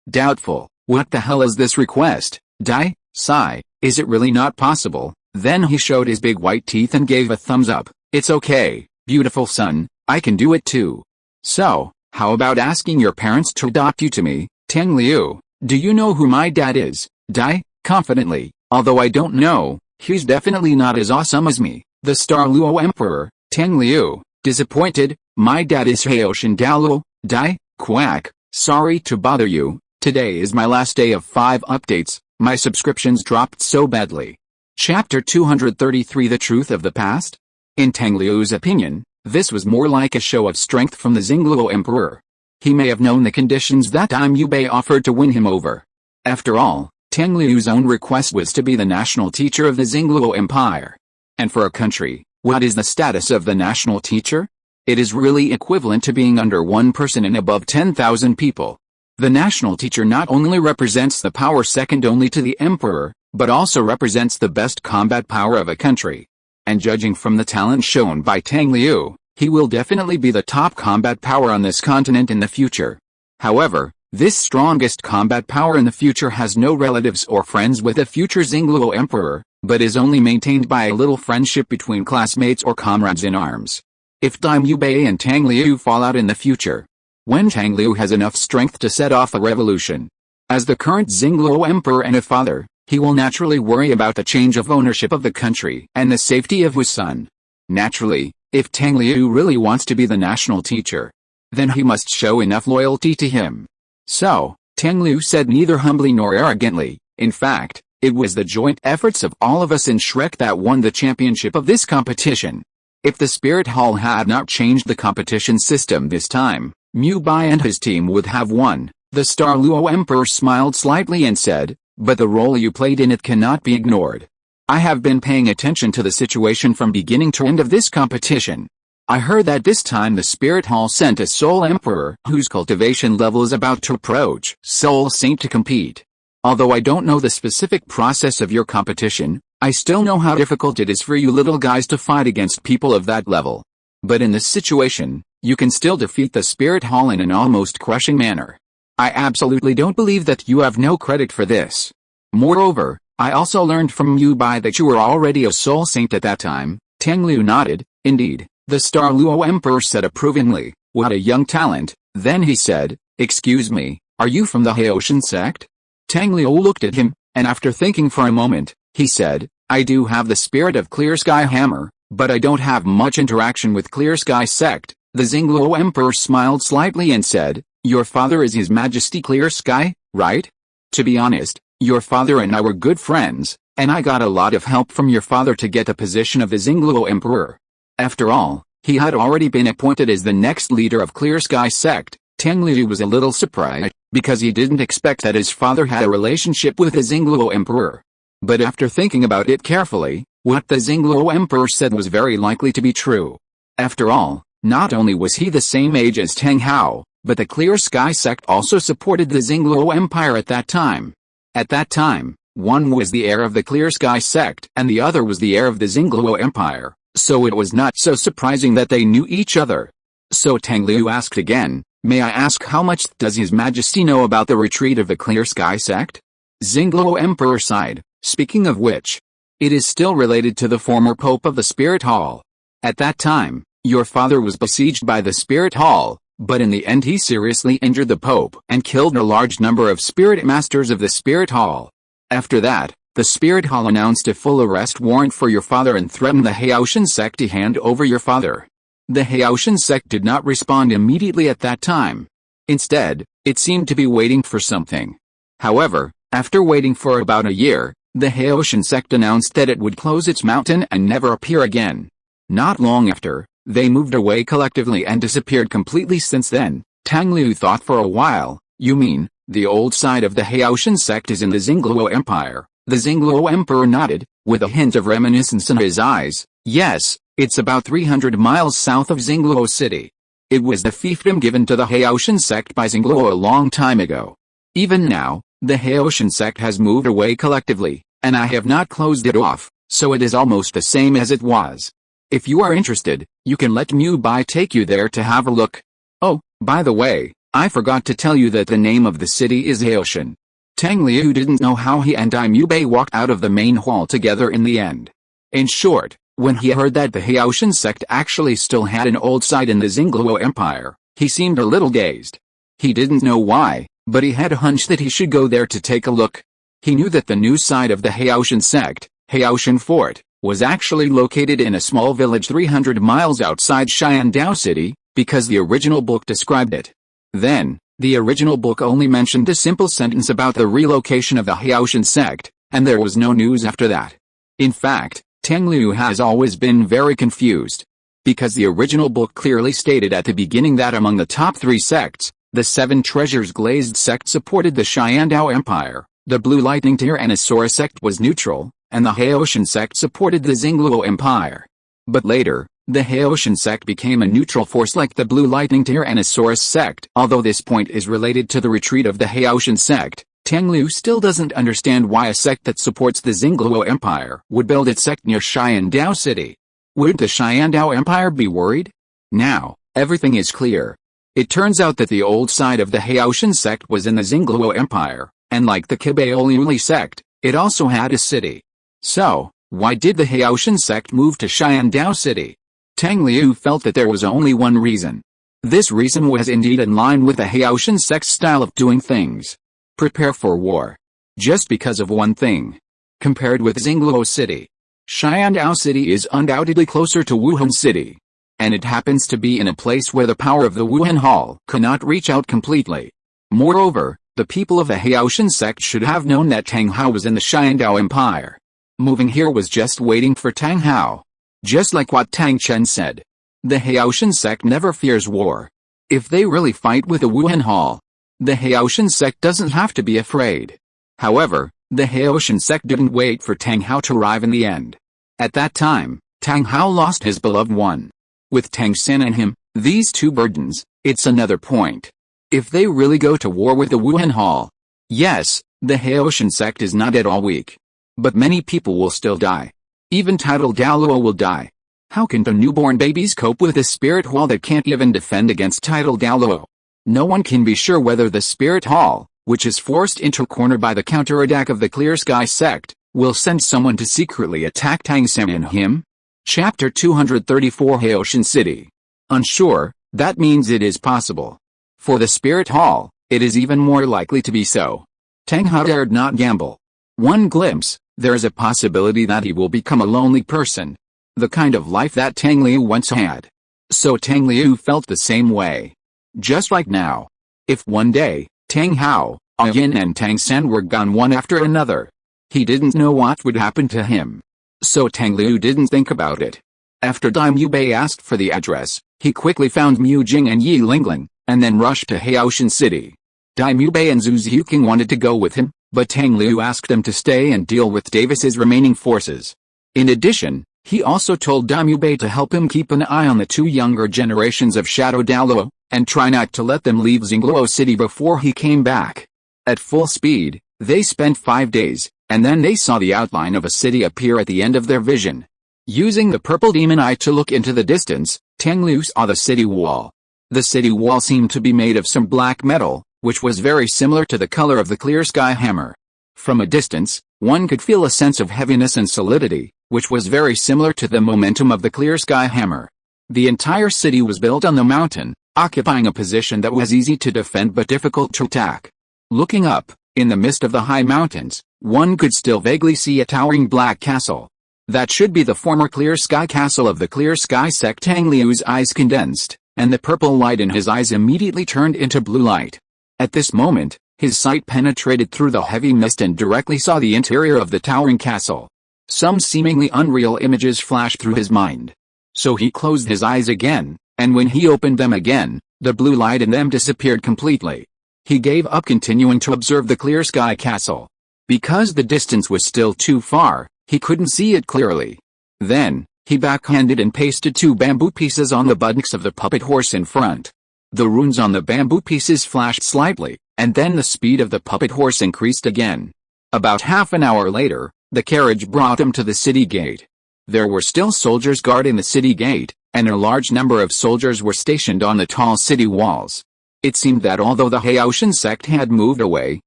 doubtful, what the hell is this request? Dai, sigh, is it really not possible? Then he showed his big white teeth and gave a thumbs up. It's okay, beautiful son, I can do it too. So, how about asking your parents to adopt you to me? Tang Liu, do you know who my dad is? Dai, confidently, although I don't know, he's definitely not as awesome as me, the Star Luo Emperor. Tang Liu, disappointed, my dad is Haoshin Douluo. Dai, quack, sorry to bother you, today is my last day of 5 updates, my subscriptions dropped so badly. Chapter 233 The Truth of the Past? In Tang Liu's opinion, this was more like a show of strength from the Xingluo Emperor. He may have known the conditions that Dai Mu Bei offered to win him over. After all, Tang Liu's own request was to be the national teacher of the Xingluo Empire. And for a country, what is the status of the national teacher? It is really equivalent to being under one person and above 10,000 people. The national teacher not only represents the power second only to the emperor, but also represents the best combat power of a country. And judging from the talent shown by Tang Liu, he will definitely be the top combat power on this continent in the future. However, this strongest combat power in the future has no relatives or friends with the future Xingluo Emperor, but is only maintained by a little friendship between classmates or comrades in arms. If Dai Mu Bei and Tang Liu fall out in the future, when Tang Liu has enough strength to set off a revolution, as the current Xingluo Emperor and a father, he will naturally worry about the change of ownership of the country and the safety of his son. Naturally, if Tang Liu really wants to be the national teacher, then he must show enough loyalty to him. So, Tang Liu said neither humbly nor arrogantly, in fact, it was the joint efforts of all of us in Shrek that won the championship of this competition. If the Spirit Hall had not changed the competition system this time, Mu Bai and his team would have won. The Star Luo Emperor smiled slightly and said, but the role you played in it cannot be ignored. I have been paying attention to the situation from beginning to end of this competition. I heard that this time the Spirit Hall sent a Soul Emperor whose cultivation level is about to approach Soul Saint to compete. Although I don't know the specific process of your competition, I still know how difficult it is for you little guys to fight against people of that level. But in this situation, you can still defeat the Spirit Hall in an almost crushing manner. I absolutely don't believe that you have no credit for this. Moreover, I also learned from Yu Bai that you were already a soul saint at that time." Tang Liu nodded. "Indeed," the Star Luo Emperor said approvingly. "What a young talent." Then he said, "Excuse me, are you from the Haoshan sect?" Tang Liu looked at him, and after thinking for a moment, he said, "I do have the spirit of Clear Sky Hammer, but I don't have much interaction with Clear Sky sect." The Xingluo Emperor smiled slightly and said, "Your father is His Majesty Clear Sky, right? To be honest, your father and I were good friends, and I got a lot of help from your father to get the position of the Xingluo Emperor." After all, he had already been appointed as the next leader of Clear Sky sect. Tang Liu was a little surprised, because he didn't expect that his father had a relationship with the Xingluo Emperor. But after thinking about it carefully, what the Xingluo Emperor said was very likely to be true. After all, not only was he the same age as Tang Hao, but the Clear Sky sect also supported the Xingluo Empire at that time. At that time, one was the heir of the Clear Sky sect and the other was the heir of the Xingluo Empire, so it was not so surprising that they knew each other. So Tang Liu asked again, "May I ask how much does His Majesty know about the retreat of the Clear Sky sect?" Xingluo Emperor sighed. "Speaking of which, it is still related to the former Pope of the Spirit Hall. At that time, your father was besieged by the Spirit Hall, but in the end he seriously injured the Pope and killed a large number of Spirit Masters of the Spirit Hall. After that, the Spirit Hall announced a full arrest warrant for your father and threatened the Haoshan sect to hand over your father. The Haoshan sect did not respond immediately at that time. Instead, it seemed to be waiting for something. However, after waiting for about a year, the Haoshan sect announced that it would close its mountain and never appear again. Not long after, they moved away collectively and disappeared completely. Since then, Tang Liu thought for a while. "You mean, the old side of the Haoshan sect is in the Xingluo Empire?" The Xingluo Emperor nodded, with a hint of reminiscence in his eyes. "Yes, it's about 300 miles south of Xingluo City. It was the fiefdom given to the Haoshan sect by Xingluo a long time ago. Even now, the Haoshan sect has moved away collectively, and I have not closed it off, so it is almost the same as it was. If you are interested, you can let Mu Bai take you there to have a look. Oh, by the way, I forgot to tell you that the name of the city is Haoshan." Tang Liu didn't know how he and Mu Bai walked out of the main hall together in the end. In short, when he heard that the Haoshan sect actually still had an old site in the Xingluo Empire, he seemed a little dazed. He didn't know why, but he had a hunch that he should go there to take a look. He knew that the new site of the Haoshan sect, Haoshan Fort, was actually located in a small village 300 miles outside Xiandao City, because the original book described it. Then, the original book only mentioned a simple sentence about the relocation of the Haoshan sect, and there was no news after that. In fact, Tang Liu has always been very confused. Because the original book clearly stated at the beginning that among the top 3 sects, the 7 Treasures Glazed sect supported the Xiandao Empire, the Blue Lightning Tyrannosaurus sect was neutral, and the Haoshan sect supported the Xingluo Empire. But later, the Haoshan sect became a neutral force like the Blue Lightning Tyrannosaurus sect. Although this point is related to the retreat of the Haoshan sect, Tang Liu still doesn't understand why a sect that supports the Xingluo Empire would build its sect near Xiandao City. Would the Xiandao Empire be worried? Now, everything is clear. It turns out that the old side of the Haoshan sect was in the Xingluo Empire, and like the Kibaoliuli sect, it also had a city. So, why did the Haoshan sect move to Xiandao City? Tang Liu felt that there was only one reason. This reason was indeed in line with the Haoshan sect's style of doing things. Prepare for war. Just because of one thing. Compared with Xingluo City, Xiandao City is undoubtedly closer to Wuhan City. And it happens to be in a place where the power of the Wuhan Hall cannot reach out completely. Moreover, the people of the Haoshan sect should have known that Tang Hao was in the Xiandao Empire. Moving here was just waiting for Tang Hao. Just like what Tang Chen said. The Haoshan sect never fears war. If they really fight with the Wuhan Hall, the Haoshan sect doesn't have to be afraid. However, the Haoshan sect didn't wait for Tang Hao to arrive in the end. At that time, Tang Hao lost his beloved one. With Tang San and him, these two burdens, it's another point. If they really go to war with the Wuhan Hall, yes, The Haoshan sect is not at all weak. But many people will still die. Even titled Douluo will die. How can the newborn babies cope with a spirit wall that can't even defend against titled Douluo? No one can be sure whether the spirit hall, which is forced into a corner by the counterattack of the Clear Sky sect, will send someone to secretly attack Tang San and him? Chapter 234 Haoshan City. Unsure, that means it is possible. For the spirit hall, it is even more likely to be so. Tang Hao dared not gamble. One glimpse, there is a possibility that he will become a lonely person. The kind of life that Tang Liu once had. So Tang Liu felt the same way. Just like now. If one day, Tang Hao, Yin and Tang San were gone one after another, he didn't know what would happen to him. So Tang Liu didn't think about it. After Dai Mubei asked for the address, he quickly found Mu Jing and Yi Lingling, and then rushed to Haoshan City. Dai Mubei and Zhu Xiuqing wanted to go with him, but Tang Liu asked them to stay and deal with Davis's remaining forces. In addition, he also told Dai Mubei to help him keep an eye on the two younger generations of Shadow Douluo, and try not to let them leave Xingluo City before he came back. At full speed, they spent 5 days, and then they saw the outline of a city appear at the end of their vision. Using the purple demon eye to look into the distance, Tang Liu saw the city wall. The city wall seemed to be made of some black metal, which was very similar to the color of the Clear Sky hammer. From a distance, one could feel a sense of heaviness and solidity, which was very similar to the momentum of the Clear Sky hammer. The entire city was built on the mountain, occupying a position that was easy to defend but difficult to attack. Looking up, in the midst of the high mountains, one could still vaguely see a towering black castle. That should be the former Clear Sky Castle of the Clear Sky sect. Tang Liu's eyes condensed, and the purple light in his eyes immediately turned into blue light. At this moment, his sight penetrated through the heavy mist and directly saw the interior of the towering castle. Some seemingly unreal images flashed through his mind. So he closed his eyes again, and when he opened them again, the blue light in them disappeared completely. He gave up continuing to observe the Clear Sky Castle. Because the distance was still too far, he couldn't see it clearly. Then, he backhanded and pasted 2 bamboo pieces on the buttocks of the puppet horse in front. The runes on the bamboo pieces flashed slightly, and then the speed of the puppet horse increased again. About half an hour later, the carriage brought him to the city gate. There were still soldiers guarding the city gate, and a large number of soldiers were stationed on the tall city walls. It seemed that although the Haoshan sect had moved away,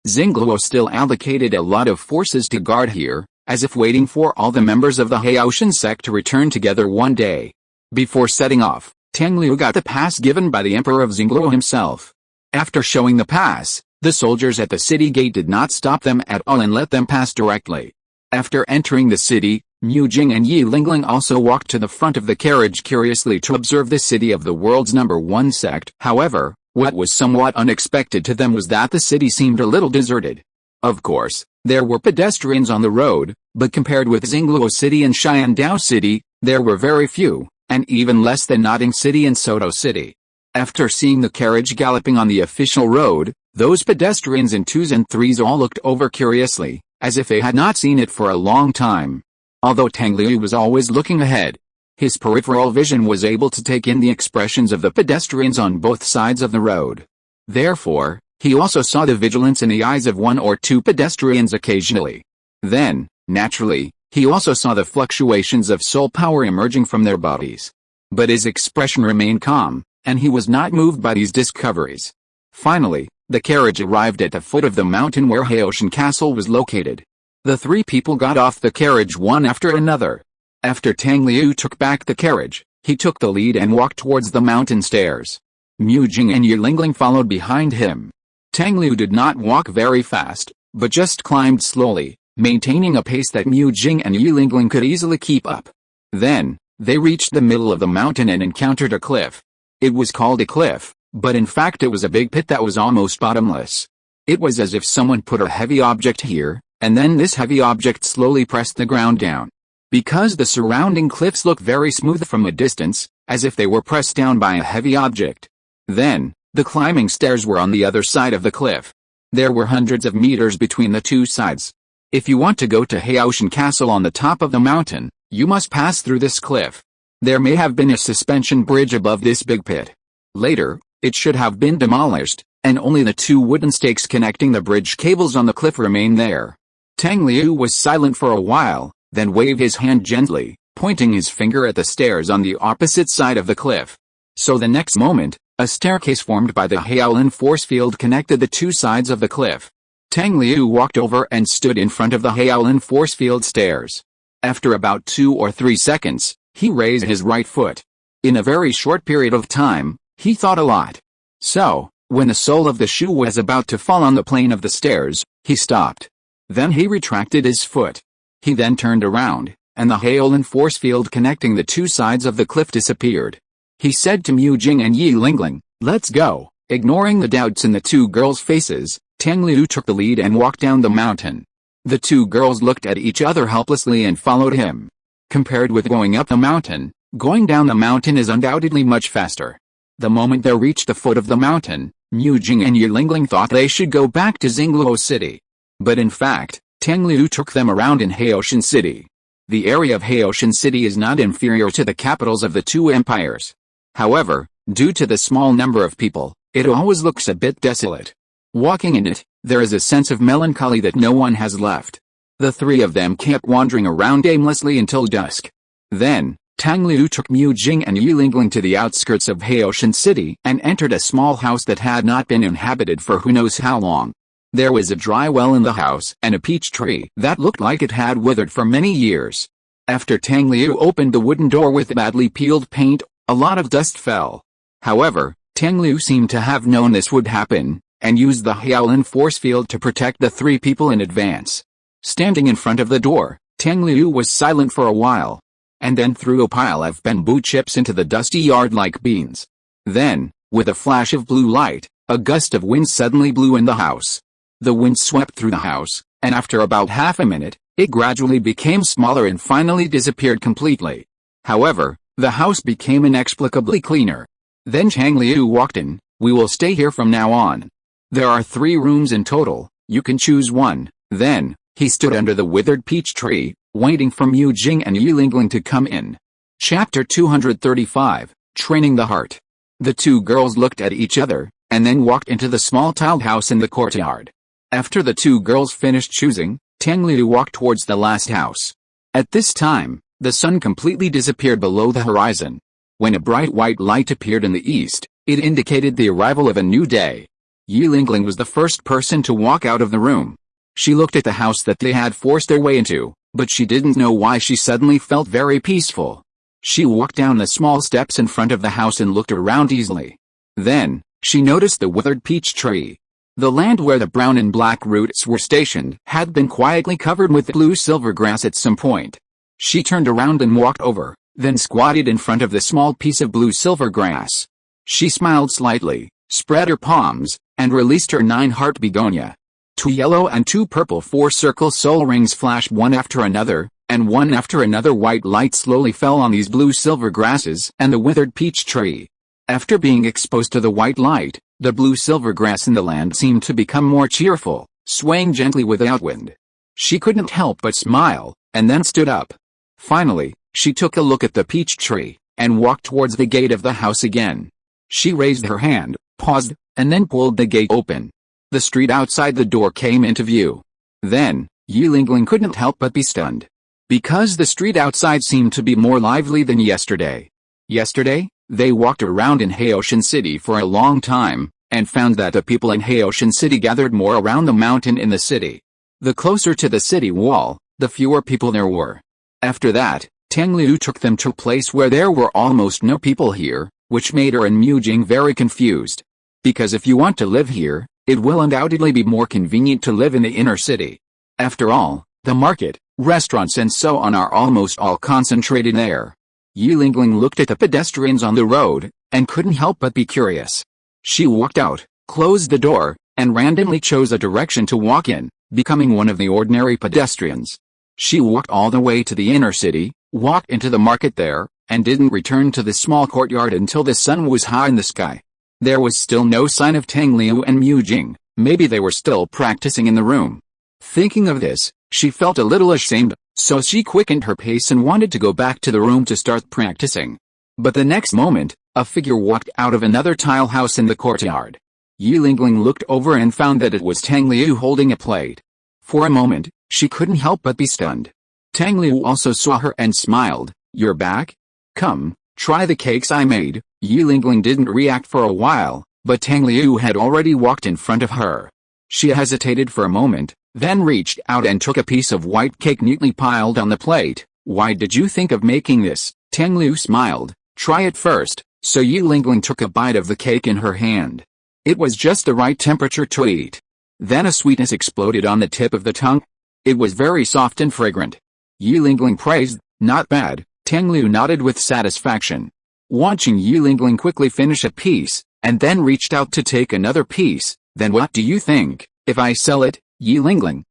Xingluo still allocated a lot of forces to guard here, as if waiting for all the members of the Haoshan sect to return together one day. Before setting off, Tang Liu got the pass given by the Emperor of Xingluo himself. After showing the pass, the soldiers at the city gate did not stop them at all and let them pass directly. After entering the city, Mu Jing and Yi Lingling also walked to the front of the carriage curiously to observe the city of the world's #1 sect. However, what was somewhat unexpected to them was that the city seemed a little deserted. Of course, there were pedestrians on the road, but compared with Xingluo City and Xiandao City, there were very few, and even less than Notting City and Soto City. After seeing the carriage galloping on the official road, those pedestrians in 2s and 3s all looked over curiously, as if they had not seen it for a long time. Although Tang Liu was always looking ahead, his peripheral vision was able to take in the expressions of the pedestrians on both sides of the road. Therefore, he also saw the vigilance in the eyes of 1 or 2 pedestrians occasionally. Then, naturally, he also saw the fluctuations of soul power emerging from their bodies. But his expression remained calm, and he was not moved by these discoveries. Finally, the carriage arrived at the foot of the mountain where Haoshan Castle was located. The 3 people got off the carriage one after another. After Tang Liu took back the carriage, he took the lead and walked towards the mountain stairs. Mu Jing and Yi Lingling followed behind him. Tang Liu did not walk very fast, but just climbed slowly, maintaining a pace that Mu Jing and Yi Lingling could easily keep up. Then, they reached the middle of the mountain and encountered a cliff. It was called a cliff, but in fact it was a big pit that was almost bottomless. It was as if someone put a heavy object here, and then this heavy object slowly pressed the ground down. Because the surrounding cliffs looked very smooth from a distance, as if they were pressed down by a heavy object. Then, the climbing stairs were on the other side of the cliff. There were hundreds of meters between the two sides. If you want to go to Haoshan Castle on the top of the mountain, you must pass through this cliff. There may have been a suspension bridge above this big pit. Later, it should have been demolished, and only the two wooden stakes connecting the bridge cables on the cliff remained there. Tang Liu was silent for a while, then waved his hand gently, pointing his finger at the stairs on the opposite side of the cliff. So the next moment, a staircase formed by the Hyaolin force field connected the two sides of the cliff. Tang Liu walked over and stood in front of the Hyaolin force field stairs. After about 2 or 3 seconds, he raised his right foot. In a very short period of time, he thought a lot. So, when the sole of the shoe was about to fall on the plane of the stairs, he stopped. Then he retracted his foot. He then turned around, and the Hyaolin force field connecting the two sides of the cliff disappeared. He said to Mu Jing and Yi Lingling, "Let's go." Ignoring the doubts in the two girls' faces, Tang Liu took the lead and walked down the mountain. The two girls looked at each other helplessly and followed him. Compared with going up the mountain, going down the mountain is undoubtedly much faster. The moment they reached the foot of the mountain, Mu Jing and Yi Lingling thought they should go back to Xingluo City. But in fact, Tang Liu took them around in Haoshan City. The area of Haoshan City is not inferior to the capitals of the two empires. However, due to the small number of people, it always looks a bit desolate. Walking in it, there is a sense of melancholy that no one has left. The three of them kept wandering around aimlessly until dusk. Then, Tang Liu took Mu Jing and Yi Lingling to the outskirts of Haoshan City and entered a small house that had not been inhabited for who knows how long. There was a dry well in the house and a peach tree that looked like it had withered for many years. After Tang Liu opened the wooden door with badly peeled paint, a lot of dust fell. However, Tang Liu seemed to have known this would happen, and used the Hyaolin force field to protect the three people in advance. Standing in front of the door, Tang Liu was silent for a while, and then threw a pile of bamboo chips into the dusty yard like beans. Then, with a flash of blue light, a gust of wind suddenly blew in the house. The wind swept through the house, and after about half a minute, it gradually became smaller and finally disappeared completely. However, the house became inexplicably cleaner. Then Tang Liu walked in. "We will stay here from now on. There are 3 rooms in total, you can choose one." Then, he stood under the withered peach tree, waiting for Mu Jing and Yi Lingling to come in. Chapter 235, Training the Heart. The two girls looked at each other, and then walked into the small tiled house in the courtyard. After the two girls finished choosing, Tang Liu walked towards the last house. At this time, the sun completely disappeared below the horizon. When a bright white light appeared in the east, it indicated the arrival of a new day. Yi Lingling was the first person to walk out of the room. She looked at the house that they had forced their way into, but she didn't know why she suddenly felt very peaceful. She walked down the small steps in front of the house and looked around easily. Then, she noticed the withered peach tree. The land where the brown and black roots were stationed had been quietly covered with blue silver grass at some point. She turned around and walked over, then squatted in front of the small piece of blue silver grass. She smiled slightly, spread her palms, and released her 9-heart begonia. 2 yellow and 2 purple 4-circle soul rings flashed one after another, and one after another white light slowly fell on these blue silver grasses and the withered peach tree. After being exposed to the white light, the blue silver grass in the land seemed to become more cheerful, swaying gently without wind. She couldn't help but smile, and then stood up. Finally, she took a look at the peach tree, and walked towards the gate of the house again. She raised her hand, paused, and then pulled the gate open. The street outside the door came into view. Then, Yi Lingling couldn't help but be stunned. Because the street outside seemed to be more lively than yesterday. Yesterday, they walked around in Haoshan City for a long time, and found that the people in Haoshan City gathered more around the mountain in the city. The closer to the city wall, the fewer people there were. After that, Tang Liu took them to a place where there were almost no people here, which made her and Mu Jing very confused. Because if you want to live here, it will undoubtedly be more convenient to live in the inner city. After all, the market, restaurants and so on are almost all concentrated there. Yi Lingling looked at the pedestrians on the road, and couldn't help but be curious. She walked out, closed the door, and randomly chose a direction to walk in, becoming one of the ordinary pedestrians. She walked all the way to the inner city, walked into the market there, and didn't return to the small courtyard until the sun was high in the sky. There was still no sign of Tang Liu and Mu Jing. Maybe they were still practicing in the room. Thinking of this, she felt a little ashamed, so she quickened her pace and wanted to go back to the room to start practicing. But the next moment, a figure walked out of another tile house in the courtyard. Yilingling looked over and found that it was Tang Liu holding a plate. For a moment, she couldn't help but be stunned. Tang Liu also saw her and smiled. "You're back? Come, try the cakes I made." Yilingling didn't react for a while, but Tang Liu had already walked in front of her. She hesitated for a moment, then reached out and took a piece of white cake neatly piled on the plate. "Why did you think of making this?" Tang Liu smiled. "Try it first." So Yilingling took a bite of the cake in her hand. It was just the right temperature to eat. Then a sweetness exploded on the tip of the tongue. It was very soft and fragrant. Yilingling praised. "Not bad." Tang Liu nodded with satisfaction. Watching Yilingling quickly finish a piece, and then reached out to take another piece. "Then what do you think, if I sell it?" Yilingling,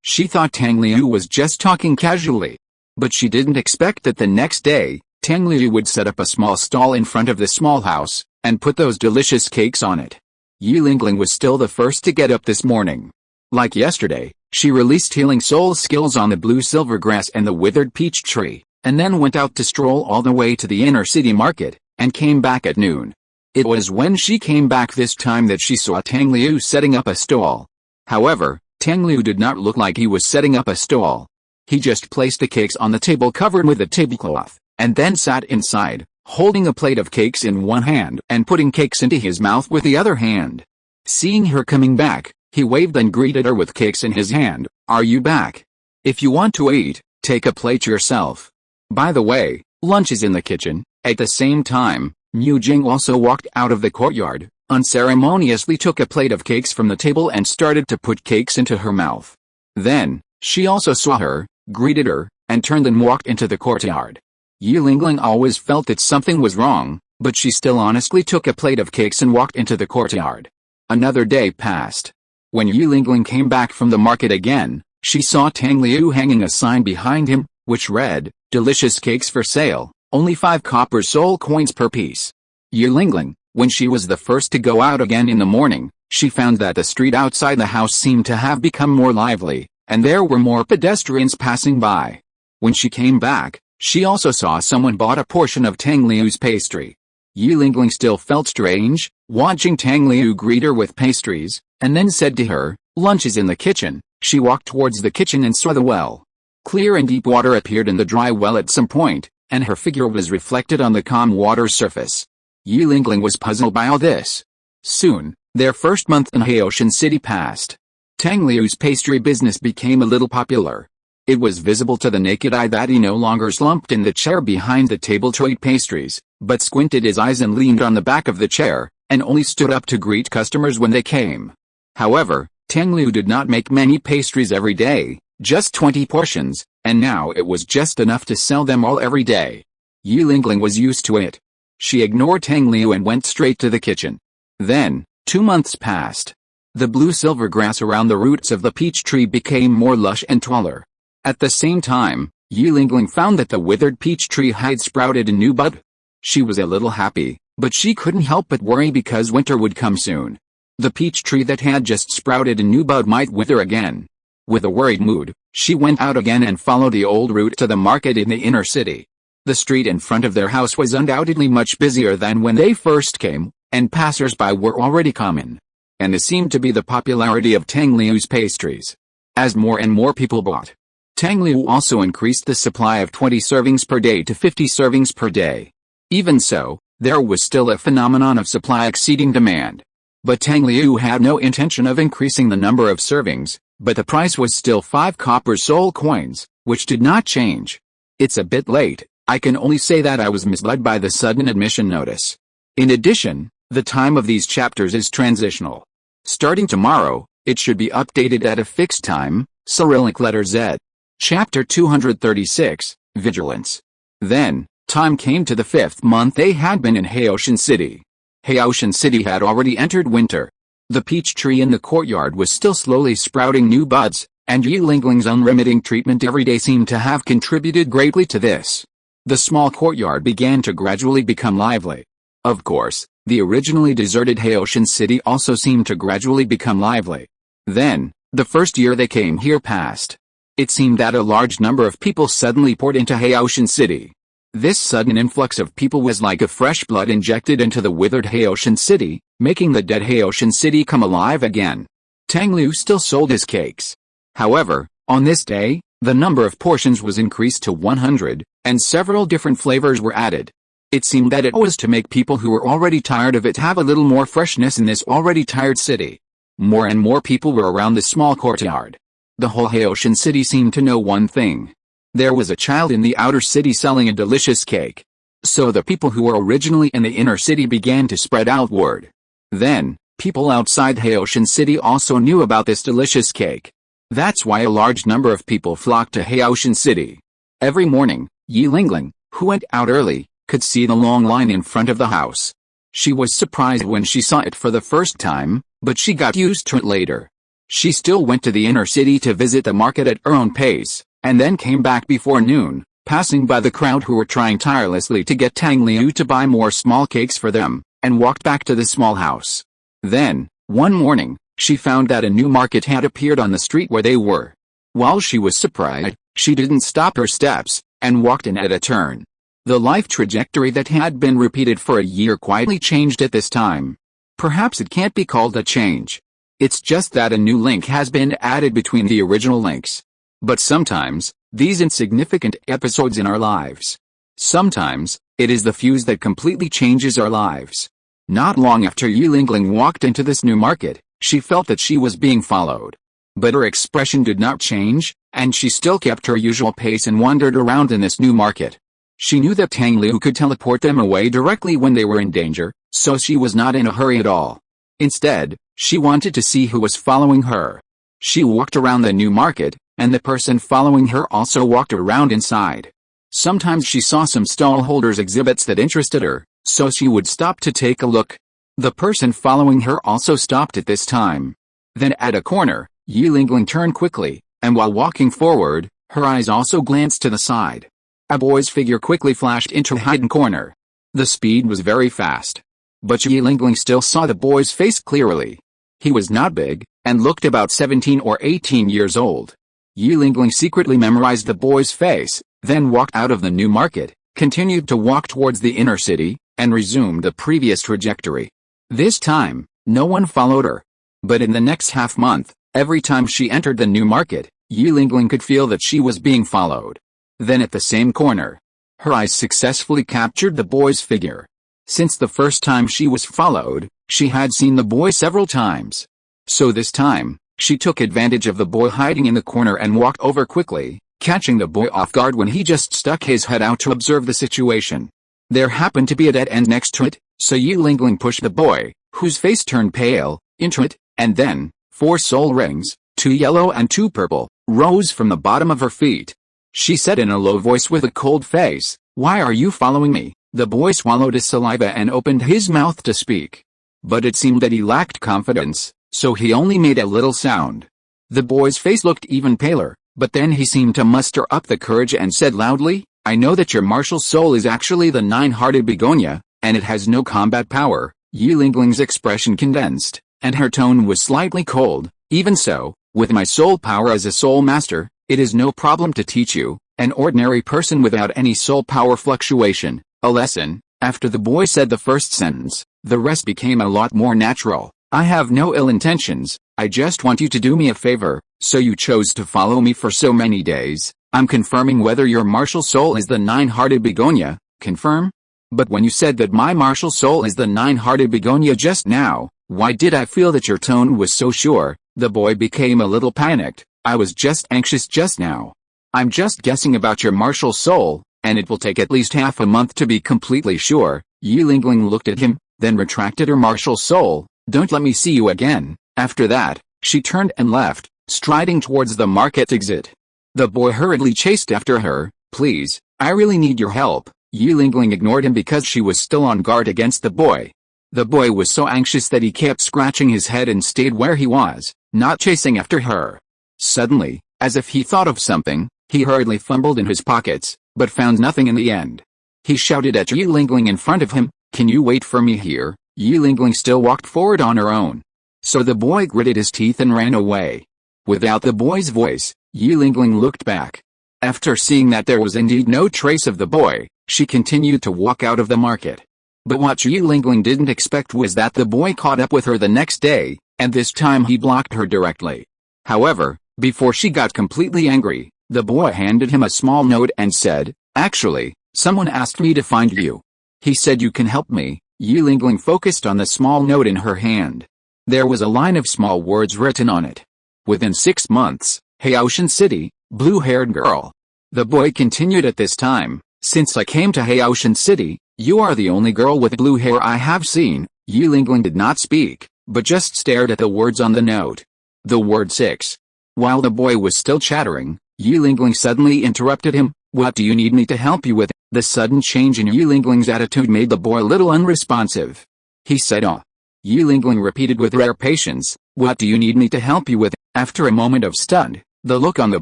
She thought Tang Liu was just talking casually. But she didn't expect that the next day, Tang Liu would set up a small stall in front of the small house, and put those delicious cakes on it. Yilingling was still the first to get up this morning. Like yesterday, she released healing soul skills on the blue silver grass and the withered peach tree, and then went out to stroll all the way to the inner city market, and came back at noon. It was when she came back this time that she saw Tang Liu setting up a stall. However, Tang Liu did not look like he was setting up a stall. He just placed the cakes on the table covered with a tablecloth, and then sat inside, holding a plate of cakes in one hand and putting cakes into his mouth with the other hand. Seeing her coming back, he waved and greeted her with cakes in his hand. "Are you back? If you want to eat, take a plate yourself. By the way, lunch is in the kitchen." At the same time, Mu Jing also walked out of the courtyard, unceremoniously took a plate of cakes from the table and started to put cakes into her mouth. Then, she also saw her, greeted her, and turned and walked into the courtyard. Yilingling always felt that something was wrong, but she still honestly took a plate of cakes and walked into the courtyard. Another day passed. When Yilingling came back from the market again, she saw Tang Liu hanging a sign behind him, which read, "Delicious cakes for sale, only 5 copper soul coins per piece." Yilingling, when she was the first to go out again in the morning, she found that the street outside the house seemed to have become more lively, and there were more pedestrians passing by. When she came back, she also saw someone bought a portion of Tang Liu's pastry. Yilingling still felt strange, watching Tang Liu greet her with pastries, and then said to her, "Lunch is in the kitchen." She walked towards the kitchen and saw the well. Clear and deep water appeared in the dry well at some point, and her figure was reflected on the calm water surface. Yilingling was puzzled by all this. Soon, their first month in Haoshan City passed. Tang Liu's pastry business became a little popular. It was visible to the naked eye that he no longer slumped in the chair behind the table to eat pastries, but squinted his eyes and leaned on the back of the chair, and only stood up to greet customers when they came. However, Tang Liu did not make many pastries every day, just 20 portions, and now it was just enough to sell them all every day. Yilingling was used to it. She ignored Tang Liu and went straight to the kitchen. Then, 2 months passed. The blue-silver grass around the roots of the peach tree became more lush and taller. At the same time, Yilingling found that the withered peach tree had sprouted a new bud. She was a little happy, but she couldn't help but worry because winter would come soon. The peach tree that had just sprouted a new bud might wither again. With a worried mood, she went out again and followed the old route to the market in the inner city. The street in front of their house was undoubtedly much busier than when they first came, and passers-by were already common. And this seemed to be the popularity of Tang Liu's pastries. As more and more people bought, Tang Liu also increased the supply of 20 servings per day to 50 servings per day. Even so, there was still a phenomenon of supply exceeding demand. But Tang Liu had no intention of increasing the number of servings, but the price was still 5 copper soul coins, which did not change. "It's a bit late. I can only say that I was misled by the sudden admission notice. In addition, the time of these chapters is transitional. Starting tomorrow, it should be updated at a fixed time." Cyrillic letter Z. Chapter 236, Vigilance. Then, time came to the 5th month they had been in Haoshan City. Haoshan City had already entered winter. The peach tree in the courtyard was still slowly sprouting new buds, and Yilingling's unremitting treatment every day seemed to have contributed greatly to this. The small courtyard began to gradually become lively. Of course, the originally deserted Haoshan City also seemed to gradually become lively. Then, the first year they came here passed. It seemed that a large number of people suddenly poured into Haoshan City. This sudden influx of people was like a fresh blood injected into the withered Haitian city, making the dead Haitian city come alive again. Tang Liu still sold his cakes. However, on this day, the number of portions was increased to 100, and several different flavors were added. It seemed that it was to make people who were already tired of it have a little more freshness in this already tired city. More and more people were around the small courtyard. The whole Haitian city seemed to know one thing. There was a child in the outer city selling a delicious cake. So the people who were originally in the inner city began to spread out word. Then, people outside Haitian city also knew about this delicious cake. That's why a large number of people flocked to Haitian city. Every morning, Yi Lingling, who went out early, could see the long line in front of the house. She was surprised when she saw it for the first time, but she got used to it later. She still went to the inner city to visit the market at her own pace, and then came back before noon, passing by the crowd who were trying tirelessly to get Tang Liu to buy more small cakes for them, and walked back to the small house. Then, one morning, she found that a new market had appeared on the street where they were. While she was surprised, she didn't stop her steps, and walked in at a turn. The life trajectory that had been repeated for a year quietly changed at this time. Perhaps it can't be called a change. It's just that a new link has been added between the original links. But sometimes, these insignificant episodes in our lives. Sometimes, it is the fuse that completely changes our lives. Not long after Yi Lingling walked into this new market, she felt that she was being followed. But her expression did not change, and she still kept her usual pace and wandered around in this new market. She knew that Tang Liu could teleport them away directly when they were in danger, so she was not in a hurry at all. Instead, she wanted to see who was following her. She walked around the new market, and the person following her also walked around inside. Sometimes she saw some stall holders' exhibits that interested her, so she would stop to take a look. The person following her also stopped at this time. Then at a corner, Yi Lingling turned quickly, and while walking forward, her eyes also glanced to the side. A boy's figure quickly flashed into a hidden corner. The speed was very fast. But Yi Lingling still saw the boy's face clearly. He was not big, and looked about 17 or 18 years old. Yi Lingling secretly memorized the boy's face, then walked out of the new market, continued to walk towards the inner city, and resumed the previous trajectory. This time, no one followed her. But in the next half-month, every time she entered the new market, Yi Lingling could feel that she was being followed. Then at the same corner, her eyes successfully captured the boy's figure. Since the first time she was followed, she had seen the boy several times. So this time, she took advantage of the boy hiding in the corner and walked over quickly, catching the boy off guard when he just stuck his head out to observe the situation. There happened to be a dead end next to it, so Yi Lingling pushed the boy, whose face turned pale, into it, and then, 4 soul rings, 2 yellow and 2 purple, rose from the bottom of her feet. She said in a low voice with a cold face, "Why are you following me?" The boy swallowed his saliva and opened his mouth to speak. But it seemed that he lacked confidence, so he only made a little sound. The boy's face looked even paler, but then he seemed to muster up the courage and said loudly, "I know that your martial soul is actually the 9-hearted begonia, and it has no combat power." Yi Lingling's expression condensed, and her tone was slightly cold. "Even so, with my soul power as a soul master, it is no problem to teach you, an ordinary person without any soul power fluctuation, a lesson." After the boy said the first sentence, the rest became a lot more natural. "I have no ill intentions, I just want you to do me a favor. So you chose to follow me for so many days. I'm confirming whether your martial soul is the 9-hearted begonia, confirm? But when you said that my martial soul is the 9-hearted begonia just now, why did I feel that your tone was so sure?" The boy became a little panicked. "I was just anxious just now. I'm just guessing about your martial soul, and it will take at least half a month to be completely sure." Yi Lingling looked at him, then retracted her martial soul. "Don't let me see you again." After that, she turned and left, striding towards the market exit. The boy hurriedly chased after her. "Please, I really need your help." Yi Lingling ignored him because she was still on guard against the boy. The boy was so anxious that he kept scratching his head and stayed where he was, not chasing after her. Suddenly, as if he thought of something, he hurriedly fumbled in his pockets, but found nothing in the end. He shouted at Yi Lingling in front of him, "Can you wait for me here?" Yi Lingling still walked forward on her own. So the boy gritted his teeth and ran away. Without the boy's voice, Yi Lingling looked back. After seeing that there was indeed no trace of the boy, She continued to walk out of the market. But what Yulingling didn't expect was that the boy caught up with her the next day, and this time he blocked her directly. However, before she got completely angry, the boy handed him a small note and said, "Actually, someone asked me to find you. He said you can help me." Yulingling focused on the small note in her hand. There was a line of small words written on it. "Within 6 months, Haoshan City, blue-haired girl." The boy continued at this time, "Since I came to Haoshan City, you are the only girl with blue hair I have seen." Yulingling did not speak, but just stared at the words on the note. The word 6. While the boy was still chattering, Yulingling suddenly interrupted him. "What do you need me to help you with?" The sudden change in Yulingling's attitude made the boy a little unresponsive. He said, "Oh." Yulingling repeated with rare patience, "What do you need me to help you with?" After a moment of stunned, the look on the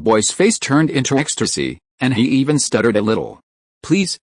boy's face turned into ecstasy, and he even stuttered a little. Please